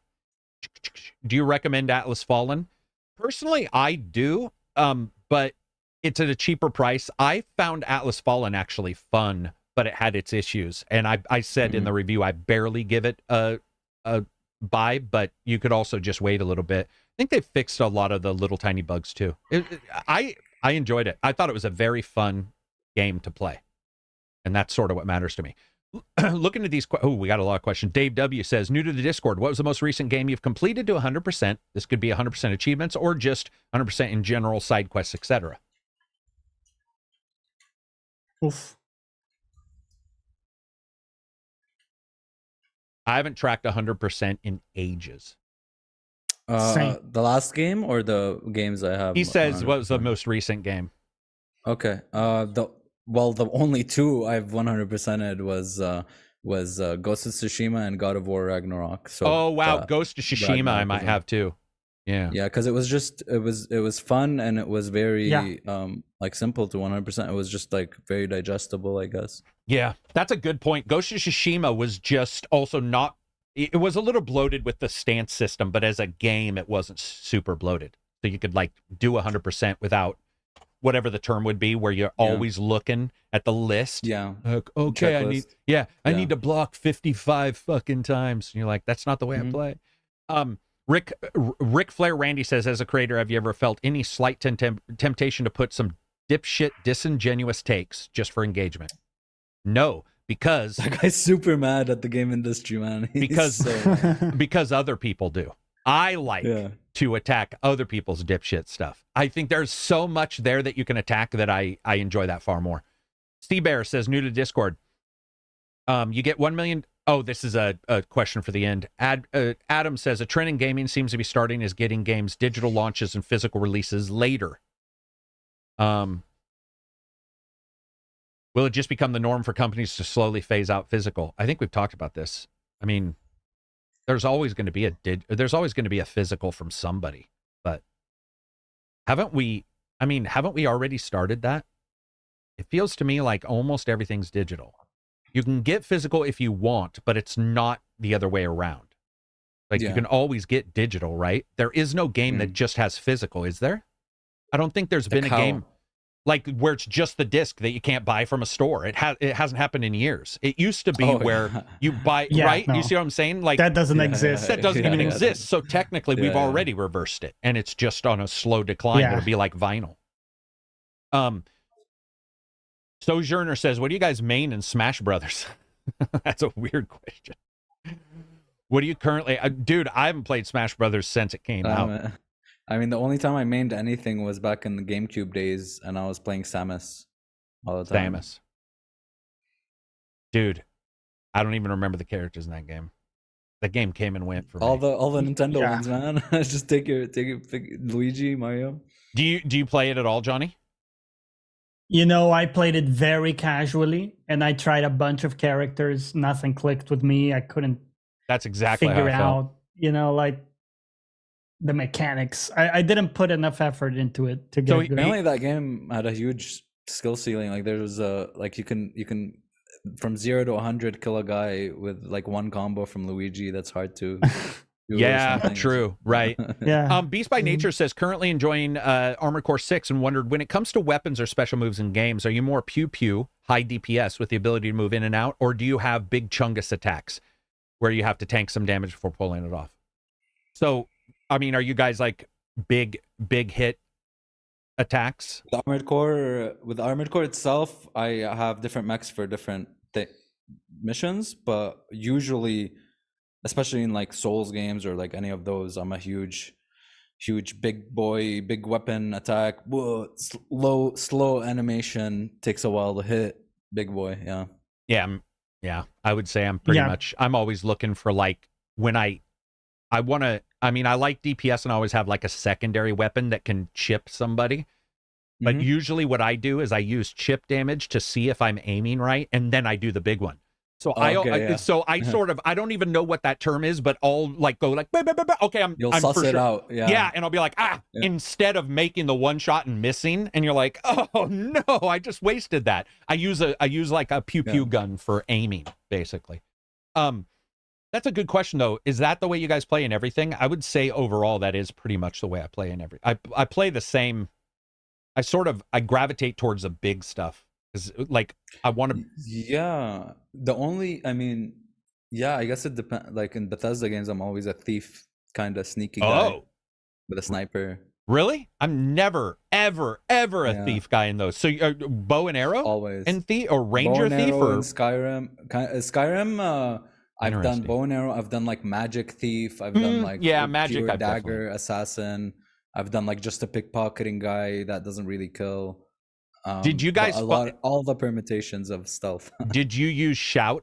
Do you recommend Atlas Fallen? Personally, I do. But it's at a cheaper price. I found Atlas Fallen actually fun, but it had its issues. And I said in the review, I barely give it a buy, but you could also just wait a little bit. I think they fixed a lot of the little tiny bugs too. I enjoyed it. I thought it was a very fun game to play. And that's sort of what matters to me. Looking at these, we got a lot of questions. Dave W says, new to the Discord, what was the most recent game you've completed to 100%? This could be 100% achievements or just 100% in general, side quests, etc. Oof. I haven't tracked 100% in ages. Same. The last game or the games I have? He says, what was the 100%? most recent game? Okay. The only two I've 100%ed was Ghost of Tsushima and God of War Ragnarok. So Oh wow, Ghost of Tsushima Ragnarok I might was have too. Yeah. Yeah, because it was fun and it was very like simple to 100%. It was just like very digestible, I guess. Yeah, that's a good point. Ghost of Tsushima was just also not. It was a little bloated with the stance system, but as a game, it wasn't super bloated. So you could like do 100% without whatever the term would be, where you're always looking at the list. Yeah. Okay, Checklist. I need to block 55 fucking times. And you're like, that's not the way I play. Rick Flair Randy says, as a creator, have you ever felt any slight temptation to put some dipshit, disingenuous takes just for engagement? No, because That guy's super mad at the game industry, man. Because other people do. I like to attack other people's dipshit stuff. I think there's so much there that you can attack that I enjoy that far more. Steve Bear says, new to Discord. You get 1 million. Oh, this is a question for the end. Adam says, a trend in gaming seems to be starting is getting games digital launches and physical releases later. Will it just become the norm for companies to slowly phase out physical? I think we've talked about this. I mean, there's always going to be a physical from somebody, but haven't we already started that? It feels to me like almost everything's digital. You can get physical if you want, but it's not the other way around. Like you can always get digital, right? There is no game that just has physical, is there? I don't think there's been a game like where it's just the disc that you can't buy from a store. It hasn't happened in years. It used to be where you buy, right? No. You see what I'm saying? Like that doesn't exist. That doesn't even exist. So technically we've already reversed it and it's just on a slow decline. It'll be like vinyl. Sojourner says, what do you guys main in Smash Brothers? That's a weird question. What do you currently... dude, I haven't played Smash Brothers since it came out. I mean, the only time I mained anything was back in the GameCube days, and I was playing Samus all the time. Samus. Dude, I don't even remember the characters in that game. The game came and went for me. All the Nintendo ones, man. Just take your Luigi, Mario. Do you play it at all, Johnny? You know, I played it very casually, and I tried a bunch of characters. Nothing clicked with me. I couldn't. That's exactly figure how I felt. out. You know, like the mechanics. I didn't put enough effort into it to get good. Apparently, that game had a huge skill ceiling. Like there was like you can from 0 to 100 kill a guy with like one combo from Luigi. That's hard to. Yeah, true. Right. Yeah. Beast by Nature says, currently enjoying Armored Core 6 and wondered, when it comes to weapons or special moves in games, are you more pew-pew, high DPS with the ability to move in and out, or do you have big chungus attacks where you have to tank some damage before pulling it off? So, I mean, are you guys like big hit attacks? With Armored Core itself, I have different mechs for different missions, but usually... especially in like Souls games or like any of those, I'm a huge big boy, big weapon attack. Whoa, slow animation, takes a while to hit. Big boy, Yeah. I would say I'm pretty much. I'm always looking for like when I want to. I mean, I like DPS and I always have like a secondary weapon that can chip somebody. But usually, what I do is I use chip damage to see if I'm aiming right, and then I do the big one. So Okay, I sort of, I don't even know what that term is, but I'll like go like, bah, bah, bah, bah. Okay, You'll I'm suss for it sure. out. Yeah, and I'll be like, Yeah. instead of making the one shot and missing, and you're like, oh no, I just wasted that. I use like a pew pew gun for aiming, basically. That's a good question though. Is that the way you guys play in everything? I would say overall that is pretty much the way I play in every. I play the same. I gravitate towards the big stuff. Is like I want to. Yeah, I guess it depends. Like in Bethesda games, I'm always a thief, kind of sneaky guy with a sniper. Really? I'm never, ever, ever a thief guy in those. So bow and arrow, Always. and thief or ranger bow and thief arrow or in Skyrim. I've done bow and arrow. I've done like magic thief. I've done like magic pure dagger assassin. I've done like just a pickpocketing guy that doesn't really kill. Did you guys all the permutations of stealth? Did you use shout?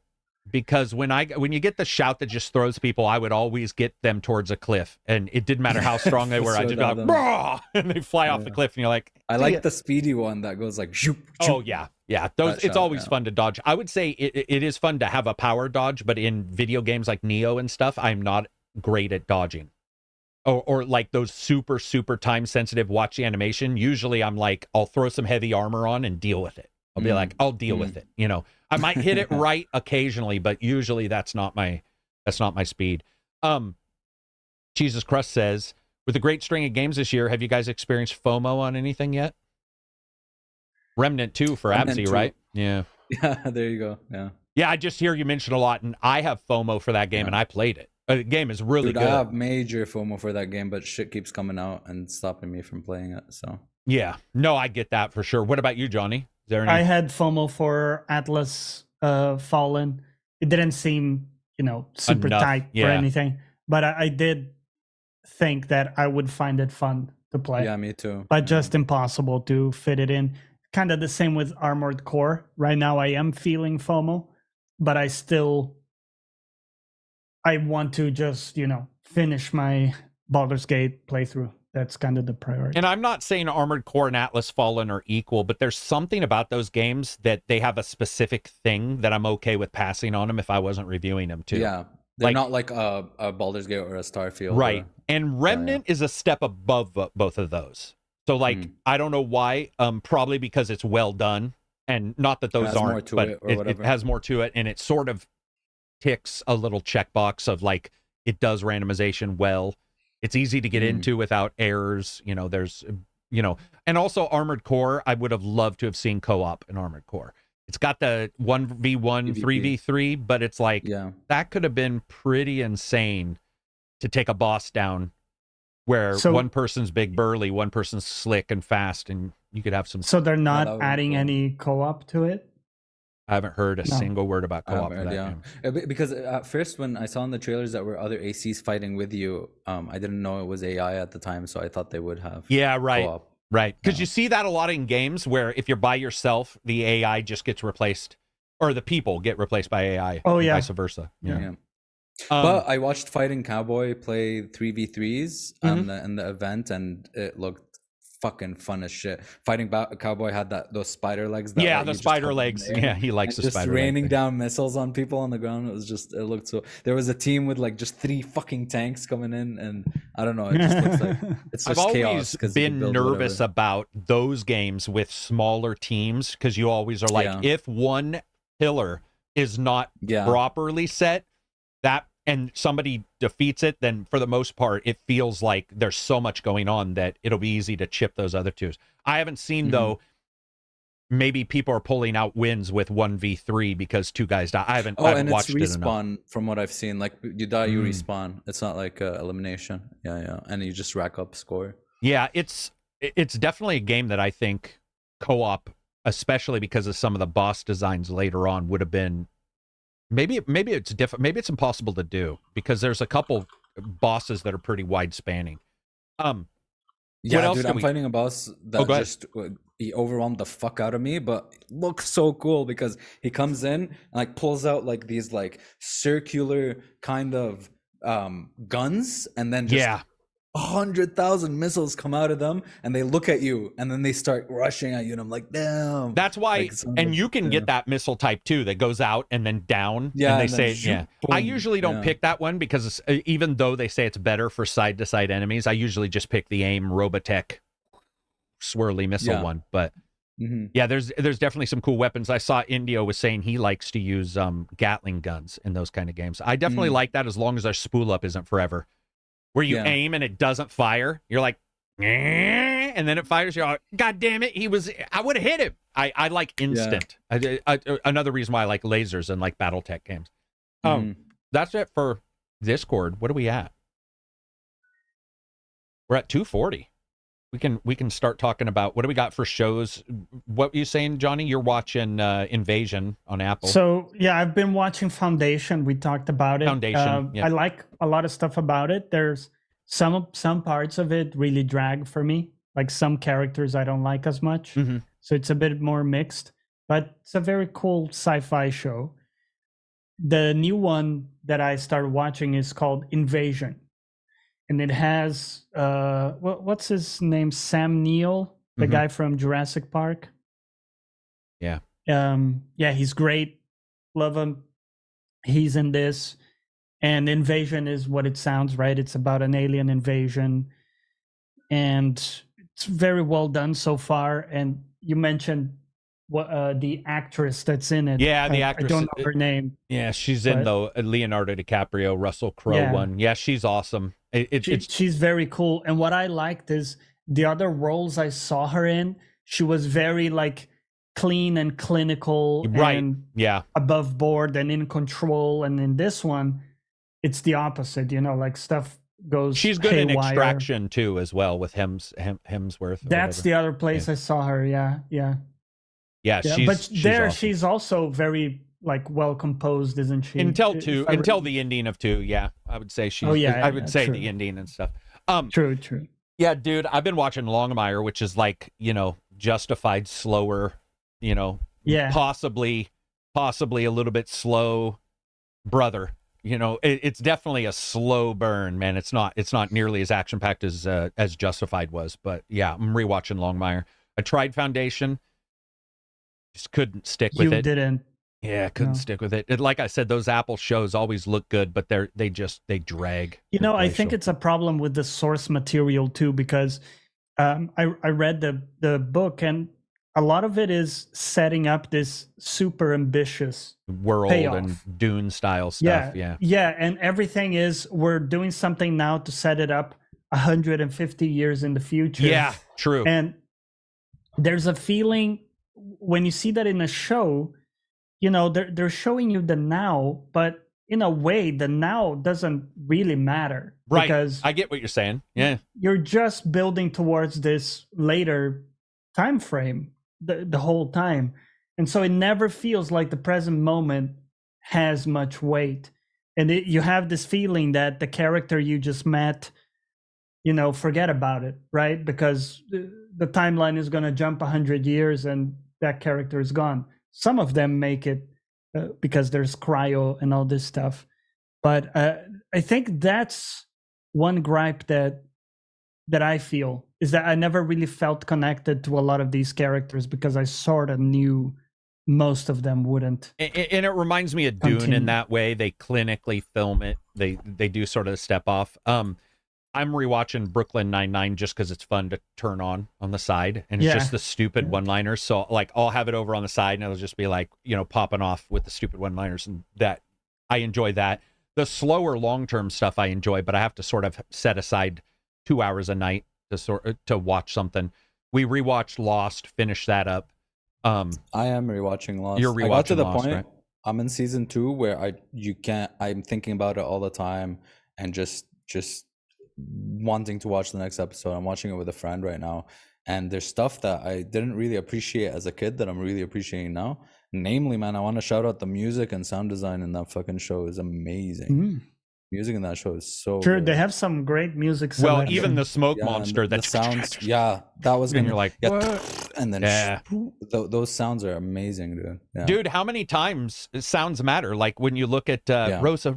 Because when you get the shout that just throws people, I would always get them towards a cliff, and it didn't matter how strong they were. I just be like, Brah! And they fly off the cliff, and you're like, I like the speedy one that goes like, zoop, zoop. Oh yeah. Those it's always fun to dodge. I would say it is fun to have a power dodge, but in video games like Neo and stuff, I'm not great at dodging. Or like those super time sensitive watch the animation. Usually I'm like, I'll throw some heavy armor on and deal with it. I'll be like, I'll deal with it. You know, I might hit it right occasionally, but usually that's not my speed. Jesus Crust says, with a great string of games this year, have you guys experienced FOMO on anything yet? Remnant 2 for Absy, right? Yeah. Yeah, there you go. Yeah, I just hear you mention a lot, and I have FOMO for that game, and I played it. The game is really good. I have major FOMO for that game, but shit keeps coming out and stopping me from playing it. So yeah, no, I get that for sure. What about you, Johnny? Is there any? I had FOMO for Atlas Fallen. It didn't seem, super tight or anything, but I did think that I would find it fun to play. Yeah, me too. But just impossible to fit it in. Kind of the same with Armored Core. Right now, I am feeling FOMO, but I want to just, finish my Baldur's Gate playthrough. That's kind of the priority. And I'm not saying Armored Core and Atlas Fallen are equal, but there's something about those games that they have a specific thing that I'm okay with passing on them if I wasn't reviewing them too. Yeah, they're not like a Baldur's Gate or a Starfield. Right. And Remnant is a step above both of those. So I don't know why, probably because it's well done, and not that those aren't, but it has more to it, and it sort of ticks a little checkbox of like, it does randomization well. It's easy to get into without errors. There's, and also Armored Core, I would have loved to have seen co-op in Armored Core. It's got the 1v1, 3v3, but it's like, that could have been pretty insane to take a boss down where one person's big burly, one person's slick and fast, and you could have some. So they're not adding any co-op to it? I haven't heard a single word about co-op for that game. Because at first when I saw in the trailers that were other ACs fighting with you, I didn't know it was AI at the time, so I thought they would have co-op. Right. Because you see that a lot in games where if you're by yourself, the AI just gets replaced, or the people get replaced by AI. Oh, yeah. Vice versa. Yeah. But I watched Fighting Cowboy play 3v3s in the event, and it looked fucking fun as shit. Fighting Cowboy had those spider legs. The spider legs. Yeah, he likes the spider legs. Just raining down missiles on people on the ground. It looked so. There was a team with like just 3 fucking tanks coming in, and I don't know. It just looks like it's just chaos. I've always been nervous about those games with smaller teams because you always are like, if one pillar is not properly set, and somebody defeats it, then for the most part, it feels like there's so much going on that it'll be easy to chip those other twos. I haven't seen, though, maybe people are pulling out wins with 1v3 because 2 guys die. I haven't watched it enough. It's respawn from what I've seen. Like, you die, you respawn. It's not like elimination. Yeah. And you just rack up score. Yeah, it's definitely a game that I think co-op, especially because of some of the boss designs later on, would have been... Maybe it's different. Maybe it's impossible to do because there's a couple bosses that are pretty wide spanning. What else dude, I'm fighting a boss that he overwhelmed the fuck out of me, but looks so cool because he comes in and like pulls out like these like circular kind of guns and then just 100,000 missiles come out of them, and they look at you, and then they start rushing at you, and I'm like, damn. That's why, like, and you can get that missile type too that goes out and then down. Yeah, and they and say, then zoom, yeah. I boom. usually don't pick that one because even though they say it's better for side-to-side enemies, I usually just pick the AIM Robotech swirly missile one. But yeah, there's definitely some cool weapons. I saw Indio was saying he likes to use Gatling guns in those kind of games. I definitely like that as long as our spool up isn't forever. Where you aim and it doesn't fire, you're like, and then it fires. You're like, God damn it! I would have hit him. I like instant. Another reason why I like lasers and like BattleTech games. That's it for Discord. What are we at? We're at 240. We can start talking about what do we got for shows. What were you saying, Johnny? You're watching Invasion on Apple. So yeah, I've been watching Foundation. We talked about it. Foundation. I like a lot of stuff about it. There's some parts of it really drag for me. Like some characters I don't like as much. So it's a bit more mixed. But it's a very cool sci-fi show. The new one that I started watching is called Invasion. And it has what's his name? Sam Neill, the guy from Jurassic Park. Yeah. Yeah, he's great. Love him. He's in this. And Invasion is what it sounds, right? It's about an alien invasion. And it's very well done so far. And you mentioned the actress that's in it. Yeah, the actress. I don't know her name. Yeah, she's in the Leonardo DiCaprio, Russell Crowe one. Yeah, she's awesome. She's very cool. And what I liked is the other roles I saw her in, she was very like clean and clinical and above board and in control. And in this one, it's the opposite, like stuff goes She's good haywire. in Extraction too as well with Hemsworth. That's the other place I saw her. Yeah. She's awesome. She's also very like well composed, isn't she? Until the ending of 2, yeah. I would say she's I would say true. The ending and stuff. True. Yeah, dude, I've been watching Longmire, which is like, justified slower, possibly a little bit slow brother. It's definitely a slow burn, man. It's not nearly as action packed as Justified was, but yeah, I'm rewatching Longmire. I tried Foundation, just couldn't stick with it. You didn't. Yeah, couldn't stick with it. Like I said, those Apple shows always look good, but they drag. I think it's a problem with the source material too, because I read the book, and a lot of it is setting up this super ambitious world payoff. And Dune style stuff. Yeah, and everything is we're doing something now to set it up 150 years in the future. Yeah, true. And there's a feeling when you see that in a show. They're showing you the now, but in a way, the now doesn't really matter. Right. Because I get what you're saying. Yeah. You're just building towards this later time frame the whole time. And so it never feels like the present moment has much weight. And you have this feeling that the character you just met, forget about it, right? Because the timeline is going to jump 100 years and that character is gone. Some of them make it because there's cryo and all this stuff. But I think that's one gripe that I feel is that I never really felt connected to a lot of these characters because I sort of knew most of them wouldn't. And it reminds me of Dune in that way. They clinically film it. They do sort of step off. I'm rewatching Brooklyn Nine-Nine just because it's fun to turn on the side, and it's just the stupid one-liners. So like I'll have it over on the side, and it'll just be like popping off with the stupid one-liners, and that I enjoy that. The slower long-term stuff I enjoy, but I have to sort of set aside 2 hours a night to watch something. We rewatched Lost, finished that up. I am rewatching Lost. You're rewatching I got to the Lost, point. Right? I'm in season 2 where I'm thinking about it all the time and just wanting to watch the next episode. I'm watching it with a friend right now, and there's stuff that I didn't really appreciate as a kid that I'm really appreciating now. Namely, man, I want to shout out the music and sound design in that fucking show is amazing. Music in that show is so sure good. They have some great music selection. Well, even the smoke monster, the sounds, that was and you're like, and then those sounds are amazing, dude. Yeah. Dude, how many times sounds matter? Like when you look at Rosa,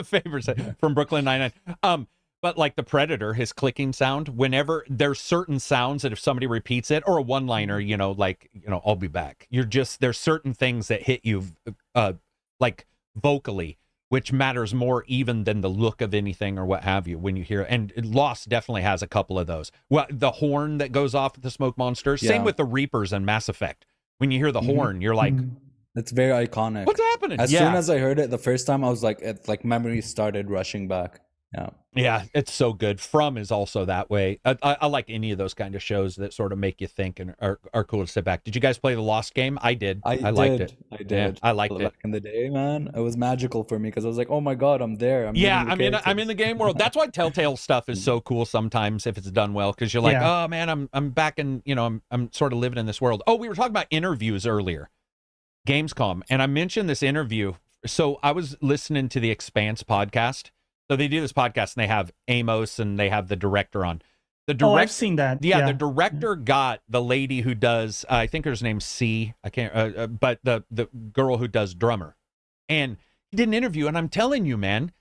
favorite from Brooklyn Nine-Nine. But like the Predator, his clicking sound, whenever there's certain sounds that if somebody repeats it, or a one-liner, I'll be back. There's certain things that hit you like vocally, which matters more even than the look of anything or what have you when you hear it. And Lost definitely has a couple of those. Well, the horn that goes off at the smoke monster, same with the Reapers and Mass Effect. When you hear the horn, you're like, it's very iconic. What's happening? As soon as I heard it the first time, I was like, memories started rushing back. Yeah, it's so good. From is also that way. I like any of those kind of shows that sort of make you think and are cool to sit back. Did you guys play the Lost game? I did. I liked it. I did. Yeah, I liked it. Back in the day, man, it was magical for me because I was like, oh my God, I'm there. I'm in the game world. That's why Telltale stuff is so cool sometimes if it's done well, because you're like, oh man, I'm back in, I'm sort of living in this world. Oh, we were talking about interviews earlier. Gamescom, and I mentioned this interview. So I was listening to the Expanse podcast. So they do this podcast, and they have Amos, and they have the director on. I've seen that. Yeah, the director got the lady who does, I think her name's C. I can't, but the girl who does Drummer, and he did an interview, and I'm telling you, man,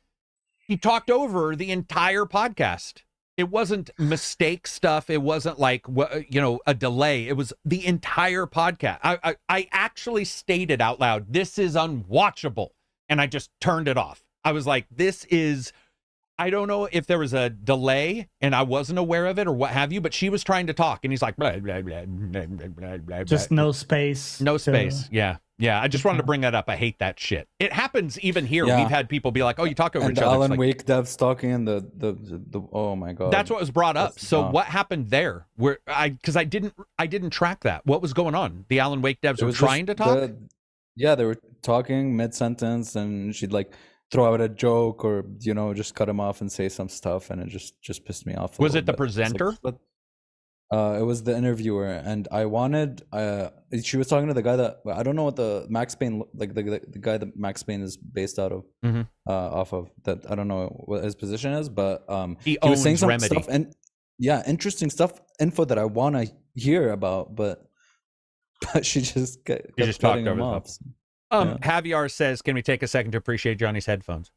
he talked over the entire podcast. It wasn't mistake stuff. It wasn't like, a delay. It was the entire podcast. I actually stated out loud, "This is unwatchable," and I just turned it off. I was like, I don't know if there was a delay and I wasn't aware of it or what have you, but she was trying to talk and he's like, blah, blah, blah, blah, blah, blah, blah, just no space. No space. Yeah. Yeah. I just wanted to bring that up. I hate that shit. It happens even here. Yeah. We've had people be like, oh, you talk over and each other. Alan Wake devs talking and the oh my God. That's what was brought up. So what happened there? Because I didn't track that. What was going on? The Alan Wake devs were trying to talk? They were talking mid-sentence and she'd like throw out a joke or just cut him off and say some stuff, and it just pissed me off. Was it the presenter? It was the interviewer, and I wanted. She was talking to the guy that I don't know what the Max Payne, like the guy that Max Payne is based out of, off of. That I don't know what his position is, but he was saying some Remedy. stuff and interesting stuff, info that I want to hear about, but she just kept cutting him off. Javier says, can we take a second to appreciate Johnny's headphones?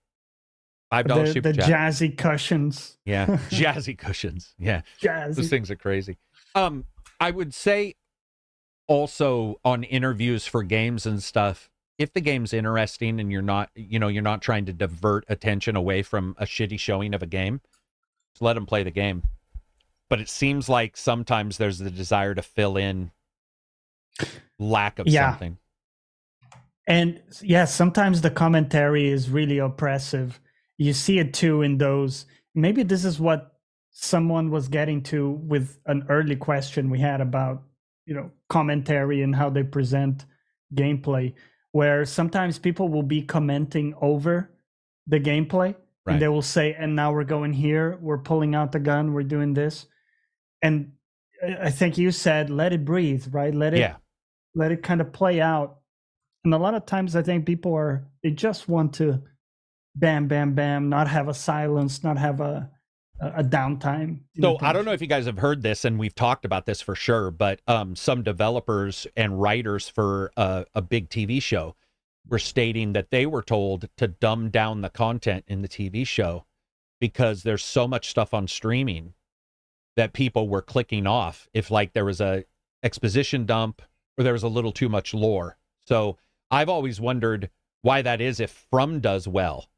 $5 super chat. Jazzy cushions. Yeah, jazzy cushions. Yeah, jazzy. Those things are crazy. I would say also on interviews for games and stuff, if the game's interesting and you're not trying to divert attention away from a shitty showing of a game, just let them play the game. But it seems like sometimes there's the desire to fill in lack of something. And sometimes the commentary is really oppressive. You see it too in those. Maybe this is what someone was getting to with an early question we had about, commentary and how they present gameplay, where sometimes people will be commenting over the gameplay, right? And they will say, and now we're going here, we're pulling out the gun, we're doing this. And I think you said, let it breathe, right? Let it kind of play out. And a lot of times I think people they just want to bam, bam, bam, not have a silence, not have a downtime. So I don't know if you guys have heard this, and we've talked about this for sure, but some developers and writers for a big TV show were stating that they were told to dumb down the content in the TV show because there's so much stuff on streaming that people were clicking off if like there was a exposition dump or there was a little too much lore. So I've always wondered why that is if From does well,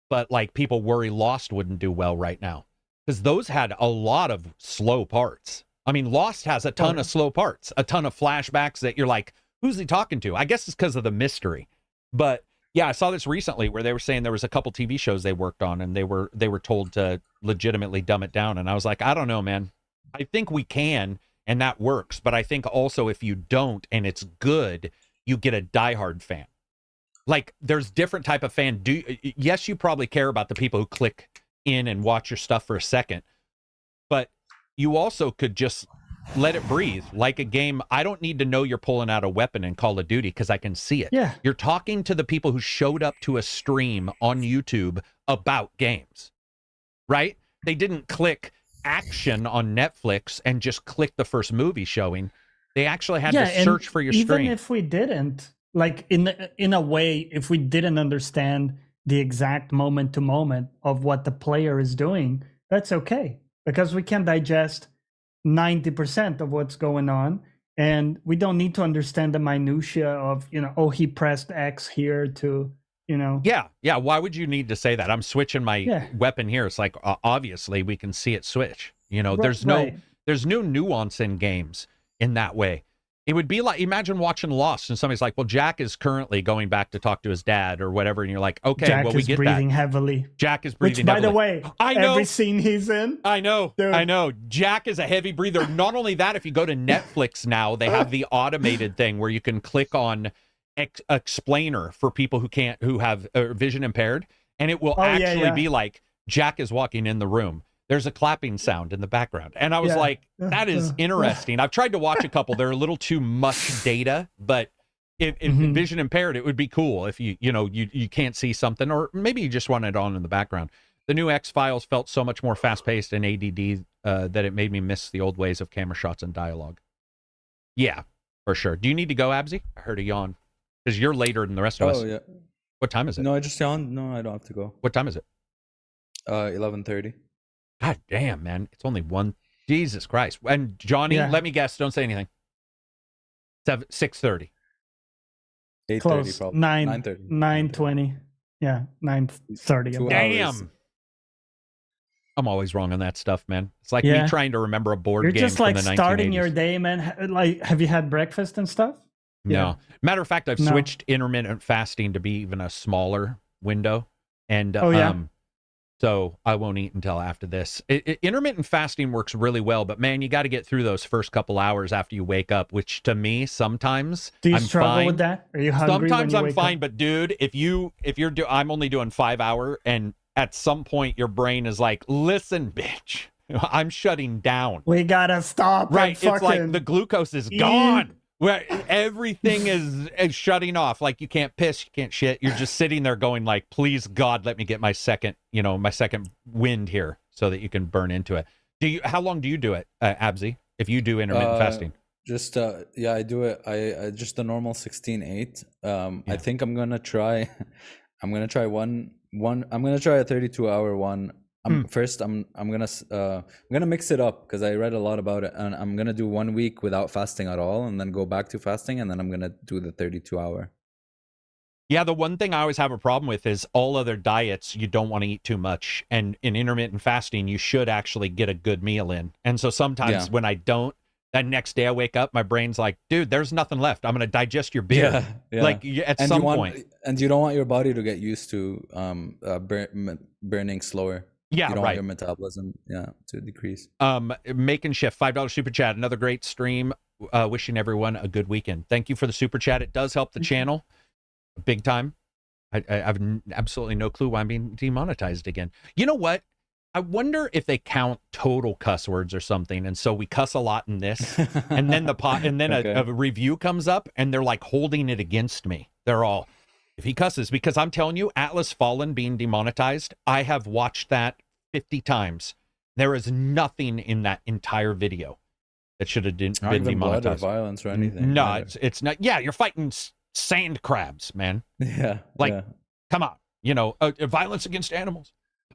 but like people worry Lost wouldn't do well right now because those had a lot of slow parts. I mean, Lost has a ton of slow parts, a ton of flashbacks that you're like, who's he talking to? I guess it's because of the mystery. But yeah, I saw this recently where they were saying there was a couple TV shows they worked on and they were told to legitimately dumb it down. And I was like, I don't know, man. I think we can, and that works. But I think also if you don't and it's good, you get a diehard fan. Like there's different type of fan. Yes, you probably care about the people who click in and watch your stuff for a second, but you also could just let it breathe like a game. I don't need to know you're pulling out a weapon in Call of Duty because I can see it. Yeah. You're talking to the people who showed up to a stream on YouTube about games, right? They didn't click action on Netflix and just click the first movie showing. They actually had to search for your stream. Even if we didn't, like in a way, if we didn't understand the exact moment to moment of what the player is doing, that's okay, because we can digest 90% of what's going on, and we don't need to understand the minutia of, oh, he pressed X here to, Yeah. Why would you need to say that? I'm switching my weapon here. It's like, obviously we can see it switch. There's no nuance in games in that way. It would be like, imagine watching Lost and somebody's like, well, Jack is currently going back to talk to his dad or whatever. And you're like, okay, Jack well, we get that. Jack is breathing heavily. Jack is breathing Which, by heavily. the way, I know. every scene he's in. I know. Dude. I know. Jack is a heavy breather. Not only that, if you go to Netflix now, they have the automated thing where you can click on explainer for people who have vision impaired. And it will be like, Jack is walking in the room. There's a clapping sound in the background. And I was like, that is interesting. I've tried to watch a couple. They're a little too much data, but if vision impaired, it would be cool if you can't see something, or maybe you just want it on in the background. The new X-Files felt so much more fast-paced and ADD that it made me miss the old ways of camera shots and dialogue. Yeah, for sure. Do you need to go, Absy? I heard a yawn. Because you're later than the rest of us. Oh, yeah. What time is it? No, I just yawned. No, I don't have to go. What time is it? 11:30. God damn, man. It's only 1. Jesus Christ. And Johnny, let me guess. Don't say anything. 6:30. 8:30 probably. 9:30. 9:20. Yeah, 9:30. Damn. I'm always wrong on that stuff, man. It's like me trying to remember a board game. You're just like from the starting 1980s. your day, man. Like, have you had breakfast and stuff? No. Matter of fact, I've switched intermittent fasting to be even a smaller window. And so I won't eat until after this. Intermittent fasting works really well, but man, you got to get through those first couple hours after you wake up, which to me, sometimes do you I'm struggle fine. with that? Are you hungry? Sometimes I'm fine, up? but dude, I'm only doing 5 hour, and at some point your brain is like, listen, bitch, I'm shutting down. We gotta stop. Right. It's like the glucose is gone. Where everything is shutting off. Like you can't piss, you can't shit. You're just sitting there going like, please God, let me get my second wind here so that you can burn into it. How long do you do it, Absy, if you do intermittent fasting? Just I do it. I just the normal 16/8. I think I'm gonna try I'm gonna try a 32-hour one. First, I'm gonna mix it up because I read a lot about it, and I'm gonna do 1 week without fasting at all, and then go back to fasting, and then I'm gonna do the 32-hour. Yeah, the one thing I always have a problem with is all other diets, you don't want to eat too much, and in intermittent fasting, you should actually get a good meal in. And so sometimes when I don't, that next day I wake up, my brain's like, dude, there's nothing left. I'm gonna digest your beer. Like at some point, and you don't want your body to get used to burning slower. Yeah, you don't right. want your metabolism, to decrease. Making Shift, $5 super chat. Another great stream. Wishing everyone a good weekend. Thank you for the super chat. It does help the channel big time. I have absolutely no clue why I'm being demonetized again. You know what? I wonder if they count total cuss words or something, and so we cuss a lot in this, and then a review comes up, and they're like holding it against me. They're all, if he cusses, because I'm telling you, Atlas Fallen being demonetized, I have watched that 50 times. There is nothing in that entire video that should have been demonetized. Blood or violence or anything. No, it's not. Yeah, you're fighting sand crabs, man. Yeah. Come on. Violence against animals.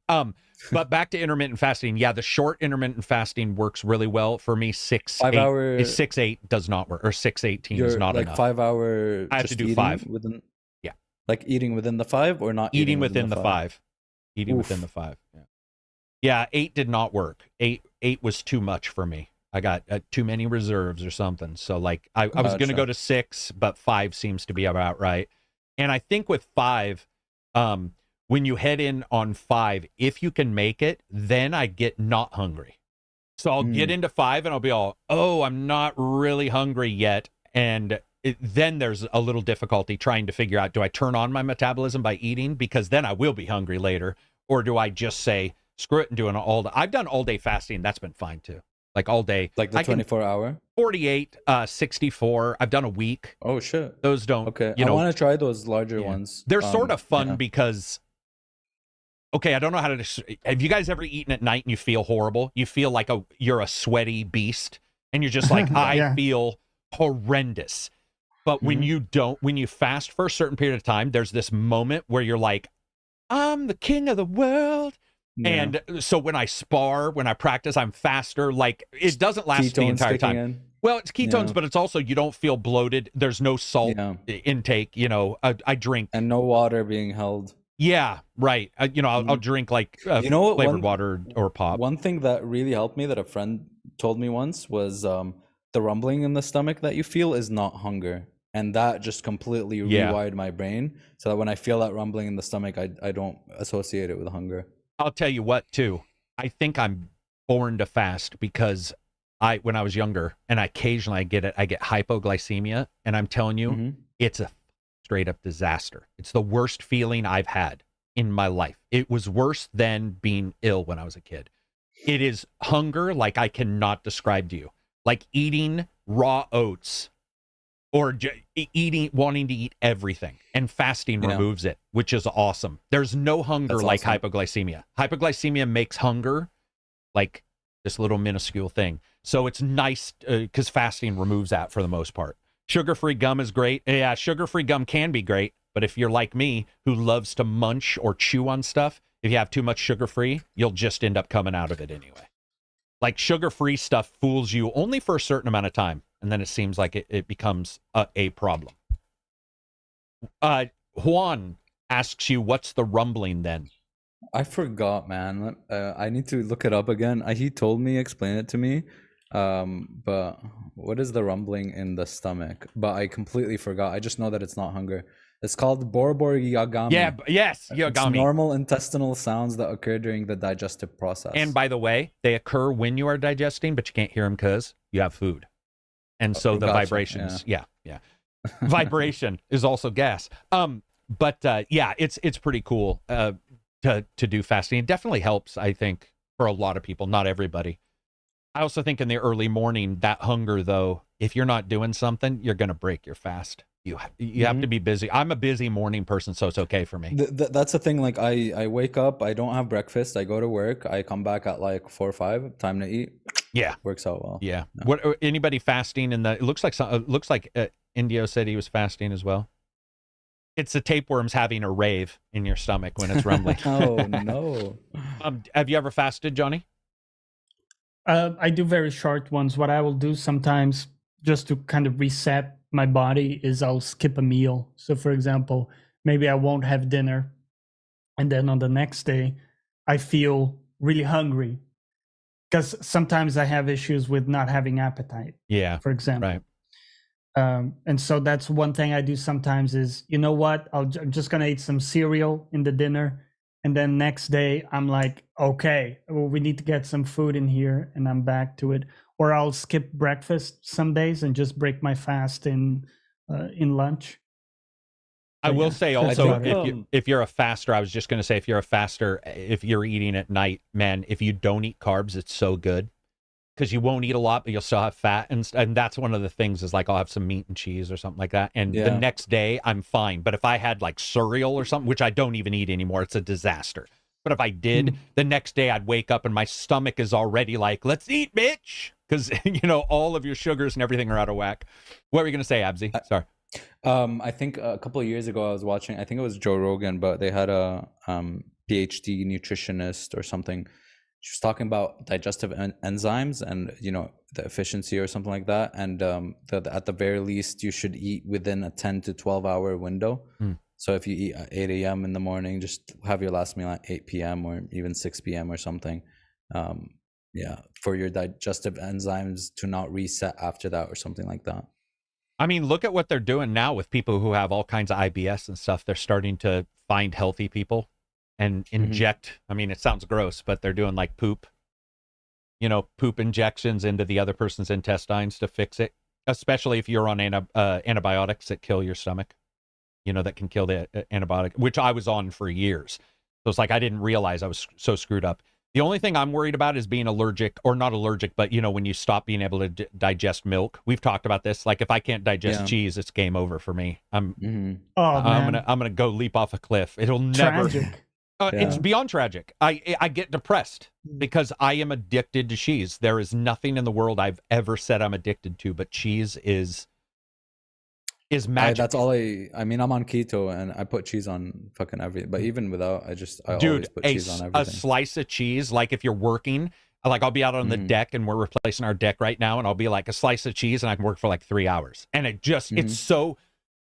But back to intermittent fasting. Yeah, the short intermittent fasting works really well for me. 5 hours. 6-8 does not work, or 6-18 is not enough. 5 hour. I have to do 5 within. Yeah, like eating within the 5 or not eating within the 5. Eating within the 5. Yeah, 8 did not work. 8 was too much for me. I got too many reserves or something. So like I was going to go to 6, but 5 seems to be about right. And I think with 5, when you head in on 5, if you can make it, then I get not hungry. So I'll get into 5 and I'll be all, oh, I'm not really hungry yet. And then there's a little difficulty trying to figure out, do I turn on my metabolism by eating? Because then I will be hungry later. Or do I just say, screw it and do an all day? I've done all day fasting. That's been fine too. Like all day. Like the 24-hour? 48, 64. I've done a week. Oh, shit. Those don't. Okay. I want to try those larger ones. They're sort of fun because, okay, I don't know how to. Have you guys ever eaten at night and you feel horrible? You feel like you're a sweaty beast and you're just like, I feel horrendous. But when you fast for a certain period of time, there's this moment where you're like, I'm the king of the world. And so when I spar, when I practice, I'm faster. Like, it doesn't last the entire time. Well, it's ketones, but it's also, you don't feel bloated. There's no salt intake. You know, I drink. And no water being held. Yeah, right. You know, I'll drink like flavored water or pop. One thing that really helped me that a friend told me once was the rumbling in the stomach that you feel is not hunger. And that just completely rewired my brain. So that when I feel that rumbling in the stomach, I don't associate it with hunger. I'll tell you what, too. I think I'm born to fast because when I was younger, and occasionally I get hypoglycemia, and I'm telling you, it's a straight up disaster. It's the worst feeling I've had in my life. It was worse than being ill when I was a kid. It is hunger like I cannot describe to you. Like eating raw oats or wanting to eat everything, and fasting removes it, which is awesome. There's no hunger like hypoglycemia. Hypoglycemia makes hunger like this little minuscule thing. So it's nice because fasting removes that for the most part. Sugar-free gum is great. Yeah, sugar-free gum can be great, but if you're like me who loves to munch or chew on stuff, if you have too much sugar-free, you'll just end up coming out of it anyway. Like, sugar-free stuff fools you only for a certain amount of time, and then it seems like it becomes a problem. Juan asks you, what's the rumbling then? I forgot, man. I need to look it up again. He told me, explain it to me. But what is the rumbling in the stomach? But I completely forgot. I just know that it's not hunger. It's called Borbor Yagami. Yeah, yes, Yagami. It's normal intestinal sounds that occur during the digestive process. And by the way, they occur when you are digesting, but you can't hear them because you have food. And so the vibrations, vibration is also gas. But it's pretty cool to do fasting. It definitely helps, I think, for a lot of people, not everybody. I also think in the early morning, that hunger, though, if you're not doing something, you're going to break your fast. You have to be busy. I'm a busy morning person, so it's okay for me. That's the thing. Like, I wake up, I don't have breakfast, I go to work, I come back at like 4 or 5, time to eat. Yeah, works out well. Yeah. What anybody fasting in the? It looks like Indio said he was fasting as well. It's the tapeworms having a rave in your stomach when it's rumbling. Oh no. Have you ever fasted, Johnny? I do very short ones. What I will do sometimes, just to kind of reset my body, is I'll skip a meal. So, for example, maybe I won't have dinner, and then on the next day, I feel really hungry. Because sometimes I have issues with not having appetite. Yeah. For example. Right. And so that's one thing I do sometimes is, you know what? I'm just going to eat some cereal in the dinner. And then next day I'm like, okay, well, we need to get some food in here, and I'm back to it. Or I'll skip breakfast some days and just break my fast in lunch. I will say also, if you're a faster, I was just going to say, if you're a faster, if you're eating at night, man, if you don't eat carbs, it's so good because you won't eat a lot, but you'll still have fat. And that's one of the things is like, I'll have some meat and cheese or something like that. And the next day I'm fine. But if I had like cereal or something, which I don't even eat anymore, it's a disaster. But if I did, the next day I'd wake up and my stomach is already like, let's eat, bitch. Because, all of your sugars and everything are out of whack. What were you going to say, Abzi? Sorry. I think a couple of years ago I was watching, I think it was Joe Rogan, but they had a PhD nutritionist or something. She was talking about digestive enzymes and the efficiency or something like that, and at the very least you should eat within a 10 to 12 hour window. So if you eat at 8 a.m. in the morning, just have your last meal at 8 p.m. or even 6 p.m. or something. For your digestive enzymes to not reset after that or something like that. I mean, look at what they're doing now with people who have all kinds of IBS and stuff. They're starting to find healthy people and inject. I mean, it sounds gross, but they're doing like poop injections into the other person's intestines to fix it, especially if you're on antibiotics that kill your stomach, that can kill the antibiotic, which I was on for years. So it's like, I didn't realize I was so screwed up. The only thing I'm worried about is being allergic, or not allergic, but when you stop being able to digest milk. We've talked about this. Like, if I can't digest cheese, it's game over for me. I'm gonna go leap off a cliff. It'll never. Tragic. It's beyond tragic. I get depressed because I am addicted to cheese. There is nothing in the world I've ever said I'm addicted to, but cheese is is magic. That's all I mean, I'm on keto and I put cheese on fucking everything. But even without, I Dude, always put cheese on everything. A slice of cheese, like if you're working, like I'll be out on the deck and we're replacing our deck right now, and I'll be like a slice of cheese and I can work for like 3 hours. And it just, it's so,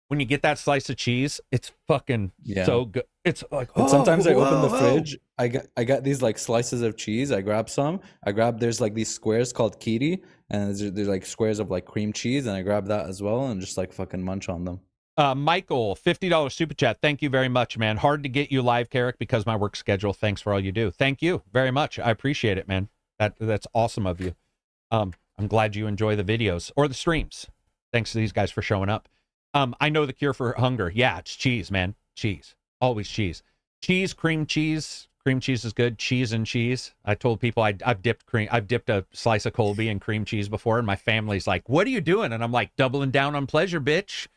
when you get that slice of cheese, it's fucking so good. It's like, but sometimes I open the fridge, I got these like slices of cheese, I grab some, there's like these squares called kiri, and there's like squares of like cream cheese, and I grab that as well and just like fucking munch on them. Michael, $50 super chat. Thank you very much, man. Hard to get you live, Karak, because my work schedule. Thanks for all you do. Thank you very much. I appreciate it, man. That's awesome of you. I'm glad you enjoy the videos or the streams. Thanks to these guys for showing up. I know the cure for hunger. Yeah, it's cheese, man. Cheese. Always cheese. Cheese, cream cheese. Cream cheese is good. Cheese and cheese. I told people I've dipped a slice of Colby in cream cheese before, and my family's like, "What are you doing?" And I'm like, "Doubling down on pleasure, bitch."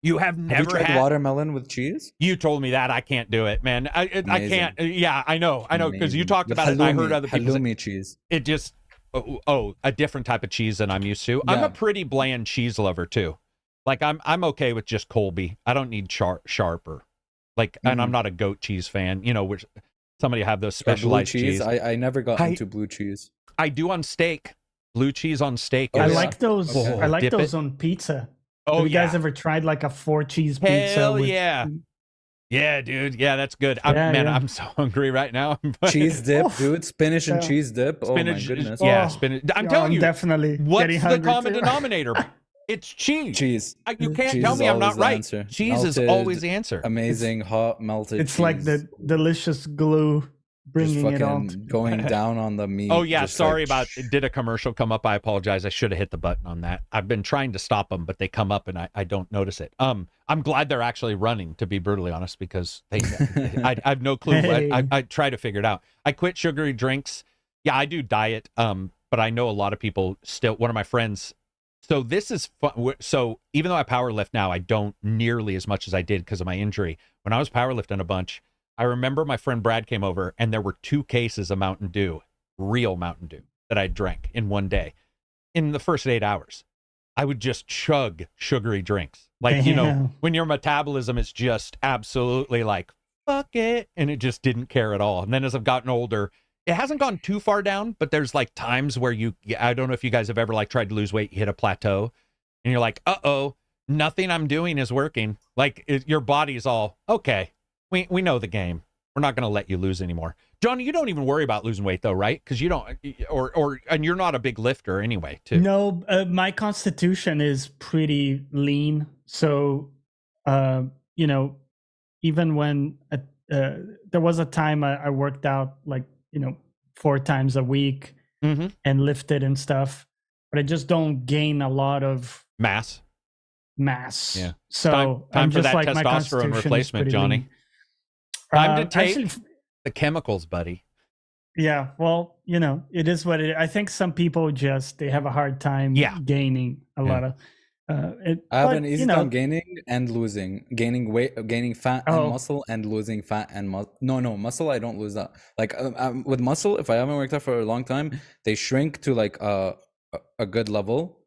You have never had watermelon with cheese? You told me that. I can't do it, man. I can't. Yeah, I know, because you talked about it. And I heard other people. Halloumi cheese. It just a different type of cheese than I'm used to. Yeah. I'm a pretty bland cheese lover too. Like I'm okay with just Colby. I don't need sharper. Like, and I'm not a goat cheese fan. You know, which somebody have those specialized cheese. I never got into blue cheese. I do on steak. Blue cheese on steak. I like those. Okay. I like those on pizza. Oh, have you guys ever tried like a 4-cheese pizza? Hell yeah. Yeah, dude. Yeah, that's good. I'm so hungry right now. Cheese dip, dude. Spinach and cheese dip. Spinach, oh my goodness. Yeah, spinach. I'm telling you. Definitely. What's the common denominator? It's cheese. Cheese. You can't tell me I'm not right. Cheese is always the answer. Amazing, hot, melted It's cheese. like the delicious glue bringing it on. Going down on the meat. Oh, yeah. Sorry about it. Did a commercial come up? I apologize. I should have hit the button on that. I've been trying to stop them, but they come up and I don't notice it. I'm glad they're actually running, to be brutally honest, because I have no clue. Hey. I try to figure it out. I quit sugary drinks. Yeah, I do diet. But I know a lot of people still, one of my friends. So this is fun. So even though I power lift now, I don't nearly as much as I did because of my injury. When I was powerlifting a bunch, I remember my friend Brad came over and there were 2 cases of Mountain Dew, real Mountain Dew, that I drank in one day. In the first 8 hours, I would just chug sugary drinks. Like, you know, when your metabolism is just absolutely like, fuck it. And it just didn't care at all. And then as I've gotten older, it hasn't gone too far down, but there's like times where I don't know if you guys have ever like tried to lose weight, you hit a plateau and you're like, uh-oh, nothing I'm doing is working. Like your body's all, okay, we know the game. We're not going to let you lose anymore. Johnny, you don't even worry about losing weight though, right? Because you don't, and you're not a big lifter anyway, too. No, my constitution is pretty lean. So, you know, even when there was a time I worked out like, 4 times a week and lifted and stuff, but I just don't gain a lot of mass. Yeah. So time I'm for just that like testosterone replacement, Johnny. Time to take the chemicals, buddy. Yeah. Well, it is what it is. I think some people they have a hard time gaining a lot of. I have an easy time gaining and losing, gaining weight, gaining fat and muscle, and losing fat and muscle. No, muscle. I don't lose that. Like with muscle, if I haven't worked out for a long time, they shrink to like a good level.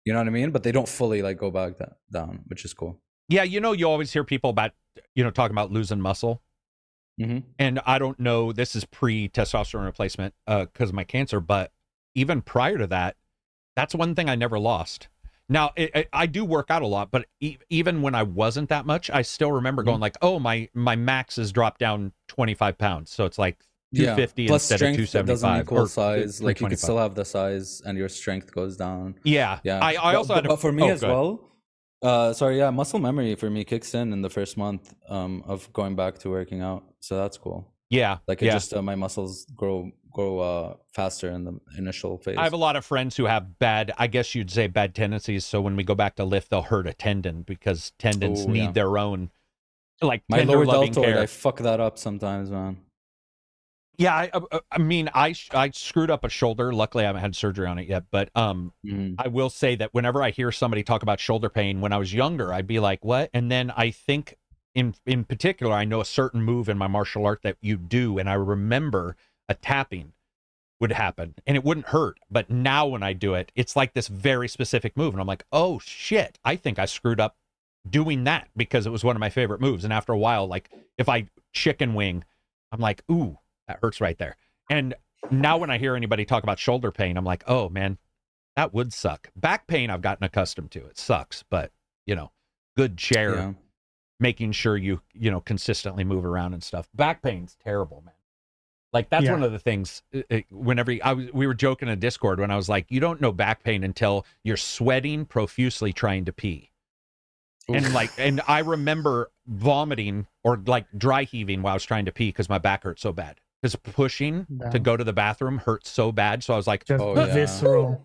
You know what I mean? But they don't fully like go back down, which is cool. Yeah, you always hear people about talking about losing muscle, and I don't know. This is pre-testosterone replacement because of my cancer, but even prior to that, that's one thing I never lost. Now, I do work out a lot, but even when I wasn't that much, I still remember going like, oh, my max has dropped down 25 pounds. So it's like 250 instead of 275. Doesn't equal size. Like you could still have the size and your strength goes down. Yeah. I also had but for me as well, muscle memory for me kicks in the first month of going back to working out. So that's cool. Yeah. Like it just, my muscles grow faster in the initial phase. I have a lot of friends who have bad tendencies. So when we go back to lift, they'll hurt a tendon because tendons need their own, like, my lower deltoid, I fuck that up sometimes, man. Yeah, I mean, I screwed up a shoulder. Luckily, I haven't had surgery on it yet. But I will say that whenever I hear somebody talk about shoulder pain, when I was younger, I'd be like, what? And then I think in particular, I know a certain move in my martial art that you do. And I remember a tapping would happen and it wouldn't hurt. But now when I do it, it's like this very specific move. And I'm like, oh, shit, I think I screwed up doing that because it was one of my favorite moves. And after a while, like if I chicken wing, I'm like, ooh, that hurts right there. And now when I hear anybody talk about shoulder pain, I'm like, oh man, that would suck. Back pain, I've gotten accustomed to. It sucks, but you know, good chair, making sure you consistently move around and stuff. Back pain's terrible, man. Like that's one of the things. Whenever we were joking in Discord when I was like, you don't know back pain until you're sweating profusely trying to pee. Oof. And I remember vomiting or like dry heaving while I was trying to pee because my back hurt so bad. Because pushing to go to the bathroom hurt so bad. So I was like, visceral.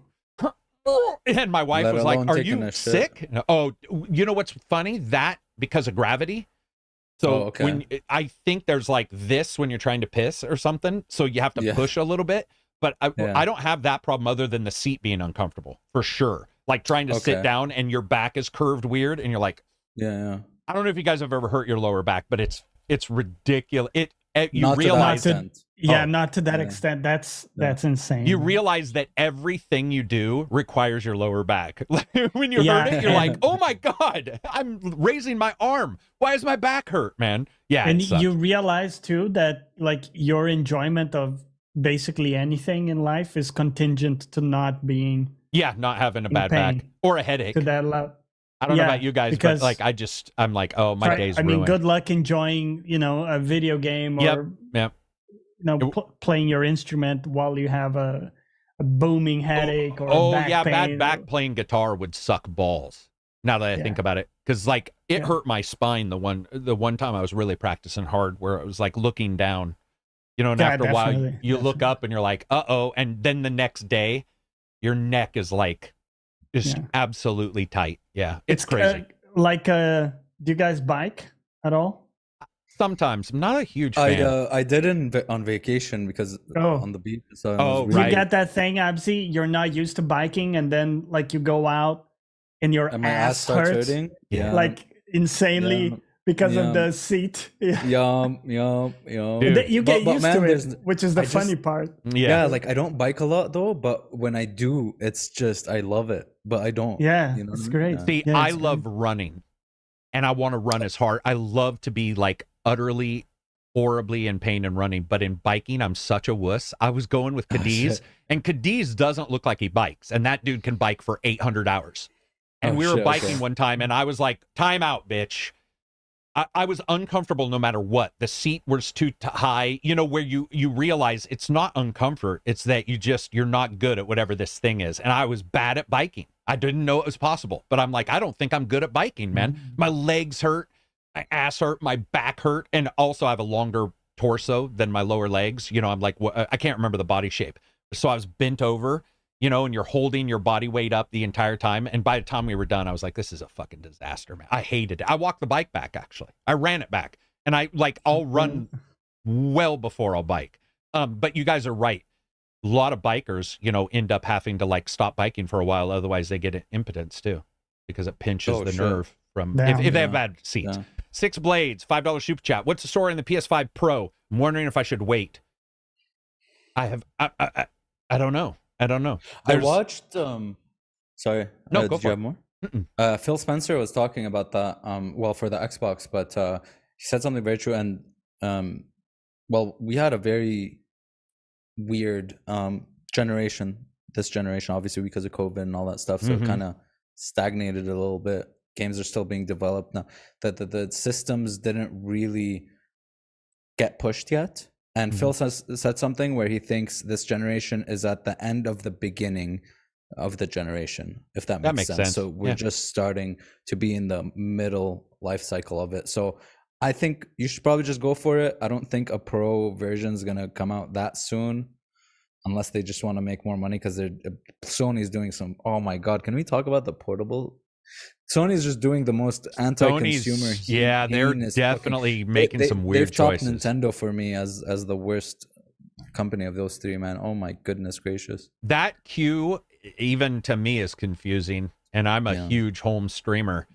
And my wife was like, are you sick? Oh, you know what's funny? That because of gravity. So when I think there's like this when you're trying to piss or something. So you have to push a little bit. But I don't have that problem other than the seat being uncomfortable for sure. Like trying to sit down and your back is curved weird. And you're like, I don't know if you guys have ever hurt your lower back, but it's ridiculous. You realize not to that extent. That's insane. You realize that everything you do requires your lower back. When you hurt it, you're like, oh my God, I'm raising my arm. Why is my back hurt, man? Yeah. And you realize too that like your enjoyment of basically anything in life is contingent to not being not having a bad back or a headache. To that level. I don't know about you guys, but like I'm like, oh, my day's ruined. I mean, good luck enjoying, a video game or playing your instrument while you have a booming headache or back pain. Bad back playing guitar would suck balls. Now that I think about it, because like it hurt my spine the one time I was really practicing hard, where it was like looking down, and after a while you look up and you're like, uh-oh, and then the next day your neck is like just absolutely tight. Yeah, it's crazy. Do you guys bike at all? Sometimes. I'm not a huge fan. I did on vacation because on the beach. So you get that thing, Absi? You're not used to biking, and then like you go out and your ass starts hurting. Yeah. Like insanely because of the seat. Yeah. You get used to it, which is the funny part. Yeah, like I don't bike a lot though, but when I do, it's just I love it. But I don't. Yeah, it's great. See, I love running, and I want to run as hard. I love to be like utterly, horribly in pain and running. But in biking, I'm such a wuss. I was going with Cadiz, and Cadiz doesn't look like he bikes, and that dude can bike for 800 hours. And we were biking one time, and I was like, "Time out, bitch." I was uncomfortable no matter what. The seat was too high, where you realize it's not uncomfort. It's that you're not good at whatever this thing is. And I was bad at biking. I didn't know it was possible, but I'm like, I don't think I'm good at biking, man. My legs hurt, my ass hurt, my back hurt. And also I have a longer torso than my lower legs. I'm like, I can't remember the body shape. So I was bent over, and you're holding your body weight up the entire time. And by the time we were done, I was like, this is a fucking disaster, man. I hated it. I walked the bike back, actually. I ran it back. And I'll run well before I'll bike. But you guys are right. A lot of bikers, end up having to like stop biking for a while. Otherwise they get impotence too, because it pinches the nerve from if they have bad seats. Yeah. Six Blades, $5 super chat. What's the story in the PS5 Pro? I'm wondering if I should wait. I don't know. I watched sorry. No, did you have more? Phil Spencer was talking about that for the Xbox, but he said something very true. And we had a very weird generation this generation, obviously because of COVID and all that stuff, so it kind of stagnated a little bit. Games are still being developed now. The systems didn't really get pushed yet. And Phil said something where he thinks this generation is at the end of the beginning of the generation, if that makes sense. So we're just starting to be in the middle life cycle of it. So I think you should probably just go for it. I don't think a pro version is going to come out that soon, unless they just want to make more money, because Sony's doing some, oh my God, can we talk about the portable? Sony's just doing the most anti-consumer. Yeah, they're definitely making some weird choices. They've topped Nintendo for me as the worst company of those three, man. Oh my goodness gracious. That queue, even to me, is confusing, and I'm a huge home streamer.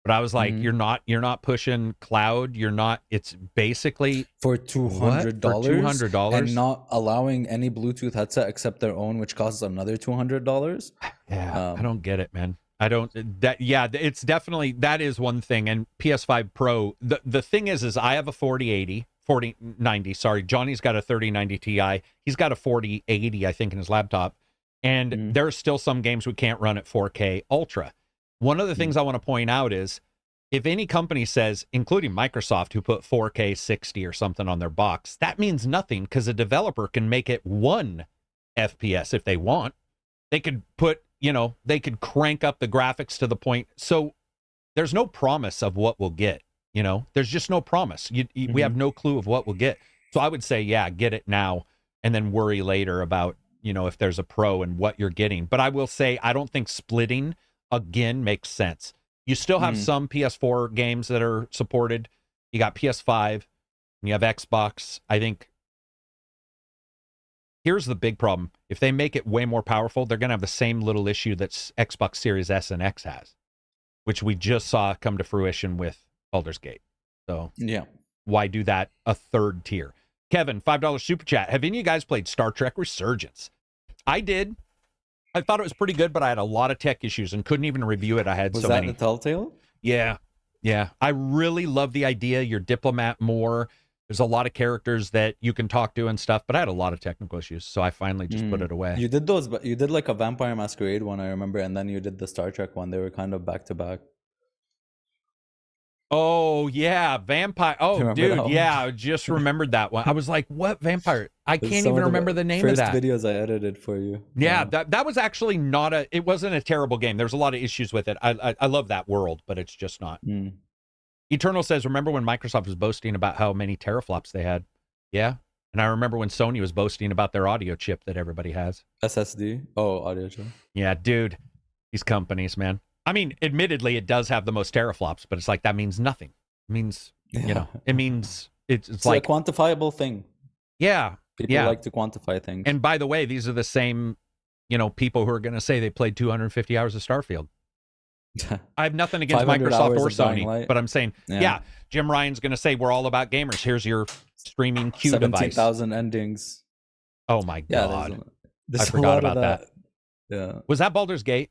But I was like, you're not pushing cloud. You're not. It's basically for $200. $200, and not allowing any Bluetooth headset except their own, which costs another $200. Yeah, I don't get it, man. I don't that yeah, it's definitely that is one thing. And PS5 Pro, the thing is I have a 4090, sorry. Johnny's got a 3090 Ti. He's got a 4080, I think, in his laptop. And there are still some games we can't run at 4K Ultra. One of the things I want to point out is if any company says, including Microsoft, who put 4K 60 or something on their box, that means nothing because a developer can make it 1 FPS if they want. They could put, they could crank up the graphics to the point. So there's no promise of what we'll get. There's just no promise. We have no clue of what we'll get. So I would say, yeah, get it now and then worry later about, if there's a pro and what you're getting. But I will say, I don't think splitting again makes sense. You still have some PS4 games that are supported. You got PS5 and you have Xbox. I think here's the big problem. If they make it way more powerful, they're going to have the same little issue that Xbox Series S and X has, which we just saw come to fruition with Baldur's Gate. So yeah, why do that a third tier? Kevin, $5 super chat. Have any of you guys played Star Trek Resurgence? I did. I thought it was pretty good, but I had a lot of tech issues and couldn't even review it. I had was so that many. the Telltale? Yeah. I really love the idea. You're diplomat more. There's a lot of characters that you can talk to and stuff, but I had a lot of technical issues, so I finally just put it away. You did those, but you did like a Vampire Masquerade one, I remember, and then you did the Star Trek one. They were kind of back to back. Oh, yeah, Vampire. Oh, dude, yeah, I just remembered that one. I was like, what Vampire? I can't even remember the name of that. First videos I edited for you. Yeah, that was actually not it wasn't a terrible game. There's a lot of issues with it. I love that world, but it's just not. Eternal says, remember when Microsoft was boasting about how many teraflops they had? Yeah. And I remember when Sony was boasting about their audio chip that everybody has. SSD? Oh, audio chip. Yeah, dude. These companies, man. I mean, admittedly, it does have the most teraflops, but it's like that means nothing. It means, it means it's like a quantifiable thing. Yeah. People like to quantify things. And by the way, these are the same, people who are going to say they played 250 hours of Starfield. I have nothing against Microsoft or Sony, but I'm saying, Jim Ryan's going to say we're all about gamers. Here's your streaming queue device. 17,000 endings. Oh my God. There's I forgot about that. Yeah. Was that Baldur's Gate?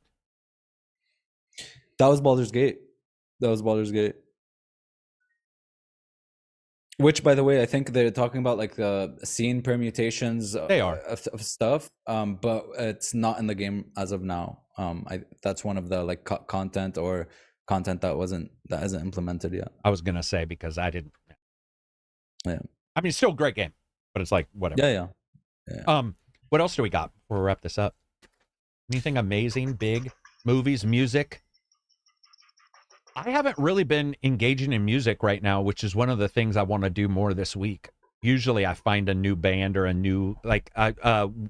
That was Baldur's Gate. Which, by the way, I think they're talking about like the scene permutations of stuff, but it's not in the game as of now. That's one of the like content that isn't implemented yet. I was gonna say because I didn't. Yeah, I mean, it's still a great game, but it's like whatever. Yeah. What else do we got before we wrap this up? Anything amazing, big movies, music? I haven't really been engaging in music right now, which is one of the things I want to do more this week. Usually I find a new band or a new,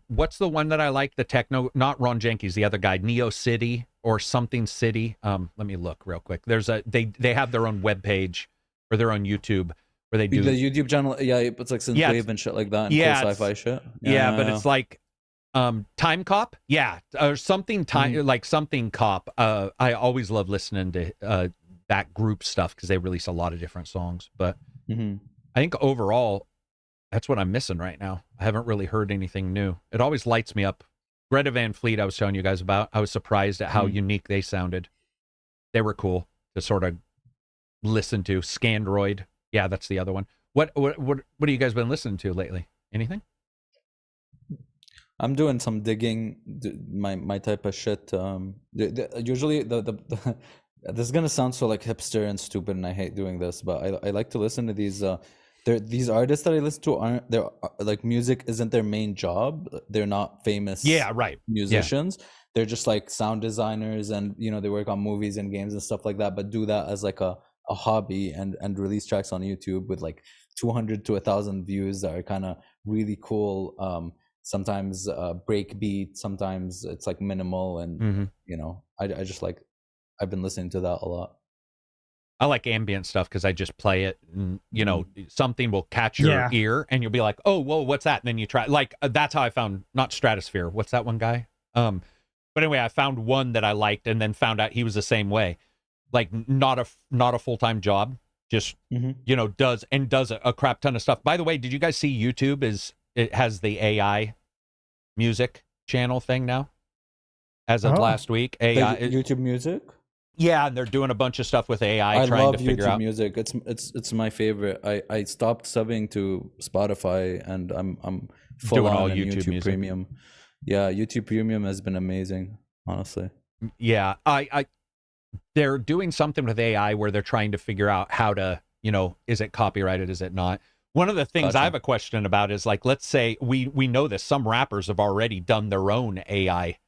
what's the one that I like? The techno, not Ron Jenkins, the other guy, Neo City or something City. Let me look real quick. They have their own webpage or their own YouTube where they do the YouTube channel. Yeah, it's like synthwave and shit like that. And cool sci-fi shit. But it's like, Time Cop, or something like something Cop. I always love listening to that group stuff because they release a lot of different songs. But I think overall, that's what I'm missing right now. I haven't really heard anything new. It always lights me up. Greta Van Fleet, I was telling you guys about. I was surprised at how unique they sounded. They were cool to sort of listen to. Scandroid, that's the other one. What have you guys been listening to lately? Anything? I'm doing some digging, my type of shit. Usually the this is gonna sound so like hipster and stupid, and I hate doing this, but I like to listen to these. These artists that I listen to aren't like music isn't their main job. They're not famous. Musicians. Yeah. They're just like sound designers, and they work on movies and games and stuff like that. But do that as like a hobby and release tracks on YouTube with like 200 to 1,000 views that are kind of really cool. Sometimes breakbeat, sometimes it's like minimal, and I just like, I've been listening to that a lot. I like ambient stuff because I just play it and something will catch your ear and you'll be like, oh, whoa, what's that? And then you try, like, that's how I found, not Stratosphere, what's that one guy? But anyway, I found one that I liked and then found out he was the same way. Like not a full-time job, just does a crap ton of stuff. By the way, did you guys see YouTube it has the AI music channel thing now? as of last week. AI, YouTube Music. Yeah, and they're doing a bunch of stuff with AI, I trying love to figure YouTube out. Music. It's my favorite. I stopped subbing to Spotify, and I'm full Doing on all in YouTube music. Premium. Yeah, YouTube Premium has been amazing, honestly. Yeah, they're doing something with AI where they're trying to figure out how to, is it copyrighted, is it not? One of the things I have a question about is, like, let's say we know this, some rappers have already done their own AI.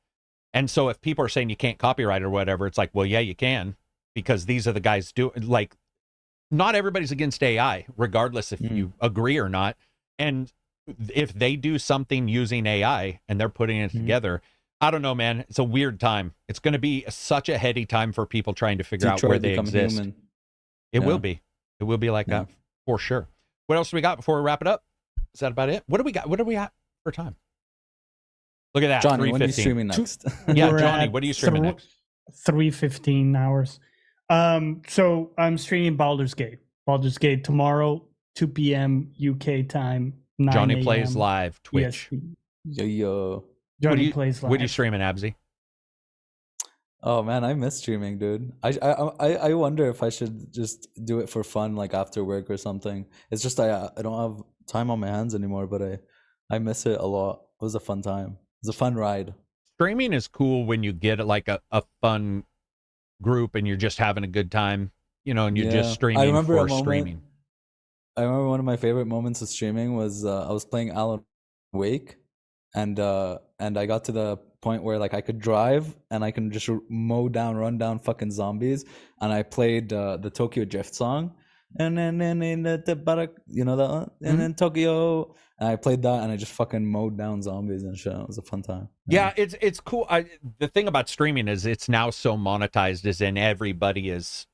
And so if people are saying you can't copyright or whatever, it's like, well, yeah, you can, because these are the guys like, not everybody's against AI, regardless if you agree or not. And if they do something using AI and they're putting it together, I don't know, man. It's a weird time. It's going to be such a heady time for people trying to figure out where they exist. Human. It will be. It will be like that for sure. What else do we got before we wrap it up? Is that about it? What do we got? What are we at for time? Look at that. Johnny, when are you streaming next? Yeah, Johnny, what are you streaming next? 3:15 hours. So I'm streaming Baldur's Gate. Baldur's Gate tomorrow, 2 p.m. UK time. 9 Johnny plays live Twitch. Yo. Johnny plays live. What are you streaming, Absy? Oh man, I miss streaming, dude. I wonder if I should just do it for fun, like after work or something. It's just I don't have time on my hands anymore, but I miss it a lot. It was a fun time. It was a fun ride. Streaming is cool when you get like a fun group and you're just having a good time, and you're just streaming for streaming. I remember one of my favorite moments of streaming was I was playing Alan Wake, and I got to the point where like I could drive and I can just run down fucking zombies, and I played the Tokyo Drift song, and then that one, and then Tokyo, and I played that and I just fucking mowed down zombies and shit. It was a fun time. Yeah, it's cool. The thing about streaming is it's now so monetized, as in everybody is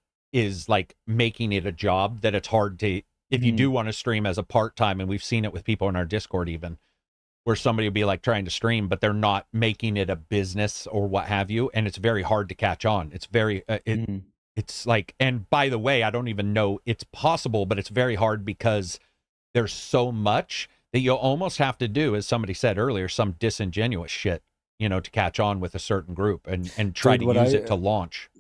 like making it a job, that it's hard to, if you do want to stream as a part-time, and we've seen it with people in our Discord even, where somebody will be like trying to stream, but they're not making it a business or what have you, and it's very hard to catch on. It's very, it's like, and by the way, I don't even know it's possible, but it's very hard because there's so much that you'll almost have to do, as somebody said earlier, some disingenuous shit, to catch on with a certain group and try to use it to launch.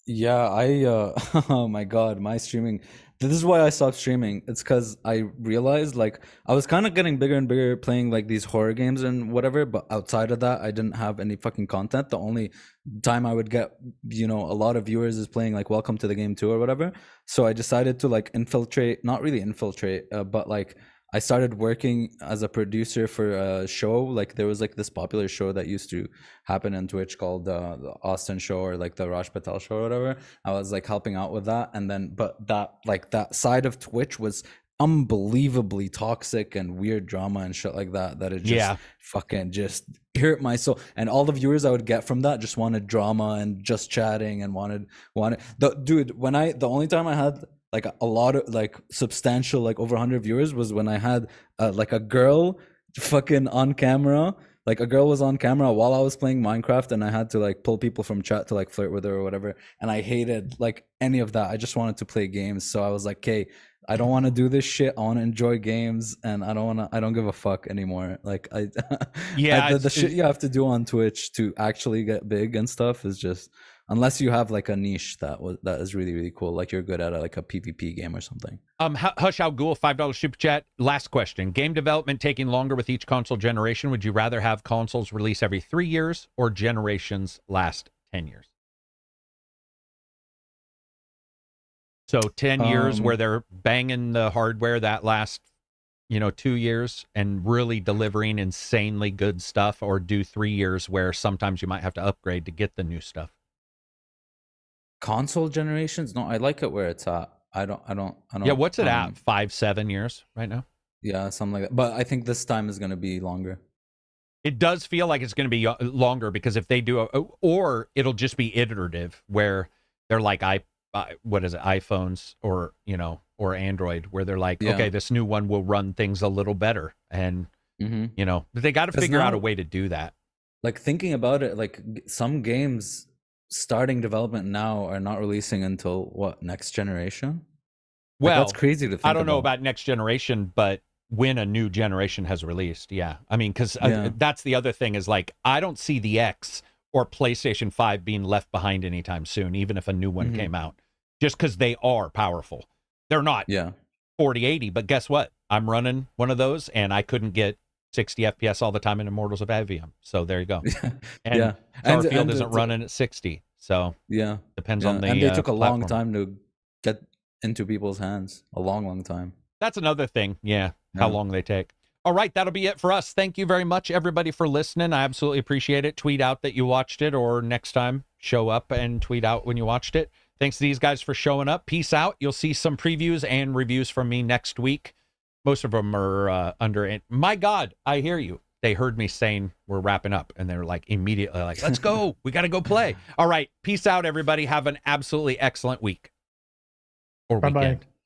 Yeah, oh my God, my streaming. This is why I stopped streaming. It's because I realized like I was kind of getting bigger and bigger playing like these horror games and whatever, but outside of that, I didn't have any fucking content. The only time I would get, a lot of viewers is playing like Welcome to the Game 2 or whatever. So I decided to like not really infiltrate, but like I started working as a producer for a show. Like there was like this popular show that used to happen on Twitch called the Austin Show, or like the Raj Patel Show or whatever. I was like helping out with that. And then, but that side of Twitch was unbelievably toxic and weird drama and shit like that, that it just fucking just hurt my soul. And all the viewers I would get from that just wanted drama and just chatting and wanted the only time I had like a lot of like substantial, like over 100 viewers was when I had like a girl fucking on camera. Like a girl was on camera while I was playing Minecraft, and I had to like pull people from chat to like flirt with her or whatever. And I hated like any of that. I just wanted to play games. So I was like, okay, I don't want to do this shit. I want to enjoy games, and I don't give a fuck anymore. Like the shit you have to do on Twitch to actually get big and stuff is just, unless you have like a niche that is really, really cool, like you're good at like a PvP game or something. Hush Al Ghul, $5 super chat. Last question. Game development taking longer with each console generation. Would you rather have consoles release every 3 years or generations last 10 years? So 10 years where they're banging the hardware that last, 2 years and really delivering insanely good stuff, or do 3 years where sometimes you might have to upgrade to get the new stuff? Console generations? No, I like it where it's at. I don't. Yeah, what's it at? 5-7 years right now? Yeah, something like that. But I think this time is going to be longer. It does feel like it's going to be longer, because if they do, or it'll just be iterative, where they're like, iPhones or or Android, where they're like, okay, this new one will run things a little better, and but they got to figure out a way to do that. Like thinking about it, like some games starting development now are not releasing until what, next generation? Well, that's crazy to think. I don't know about next generation, but when a new generation has released, I mean, because that's the other thing, is like, I don't see the X or PlayStation 5 being left behind anytime soon, even if a new one came out, just because they are powerful. They're not 4080, but guess what? I'm running one of those, and I couldn't get 60 FPS all the time in Immortals of Avium. So there you go. And Starfield isn't running at 60. So depends on the and they took a long platform. time to get into people's hands. A long time. That's another thing. How long they take. All right, that'll be it for us. Thank you very much, everybody, for listening. I absolutely appreciate it. Tweet out that you watched it, or next time, show up and tweet out when you watched it. Thanks to these guys for showing up. Peace out. You'll see some previews and reviews from me next week. Most of them are under it. My God, I hear you. They heard me saying we're wrapping up, and they're like immediately like, let's go. We got to go play. All right. Peace out, everybody. Have an absolutely excellent week or weekend. Bye-bye.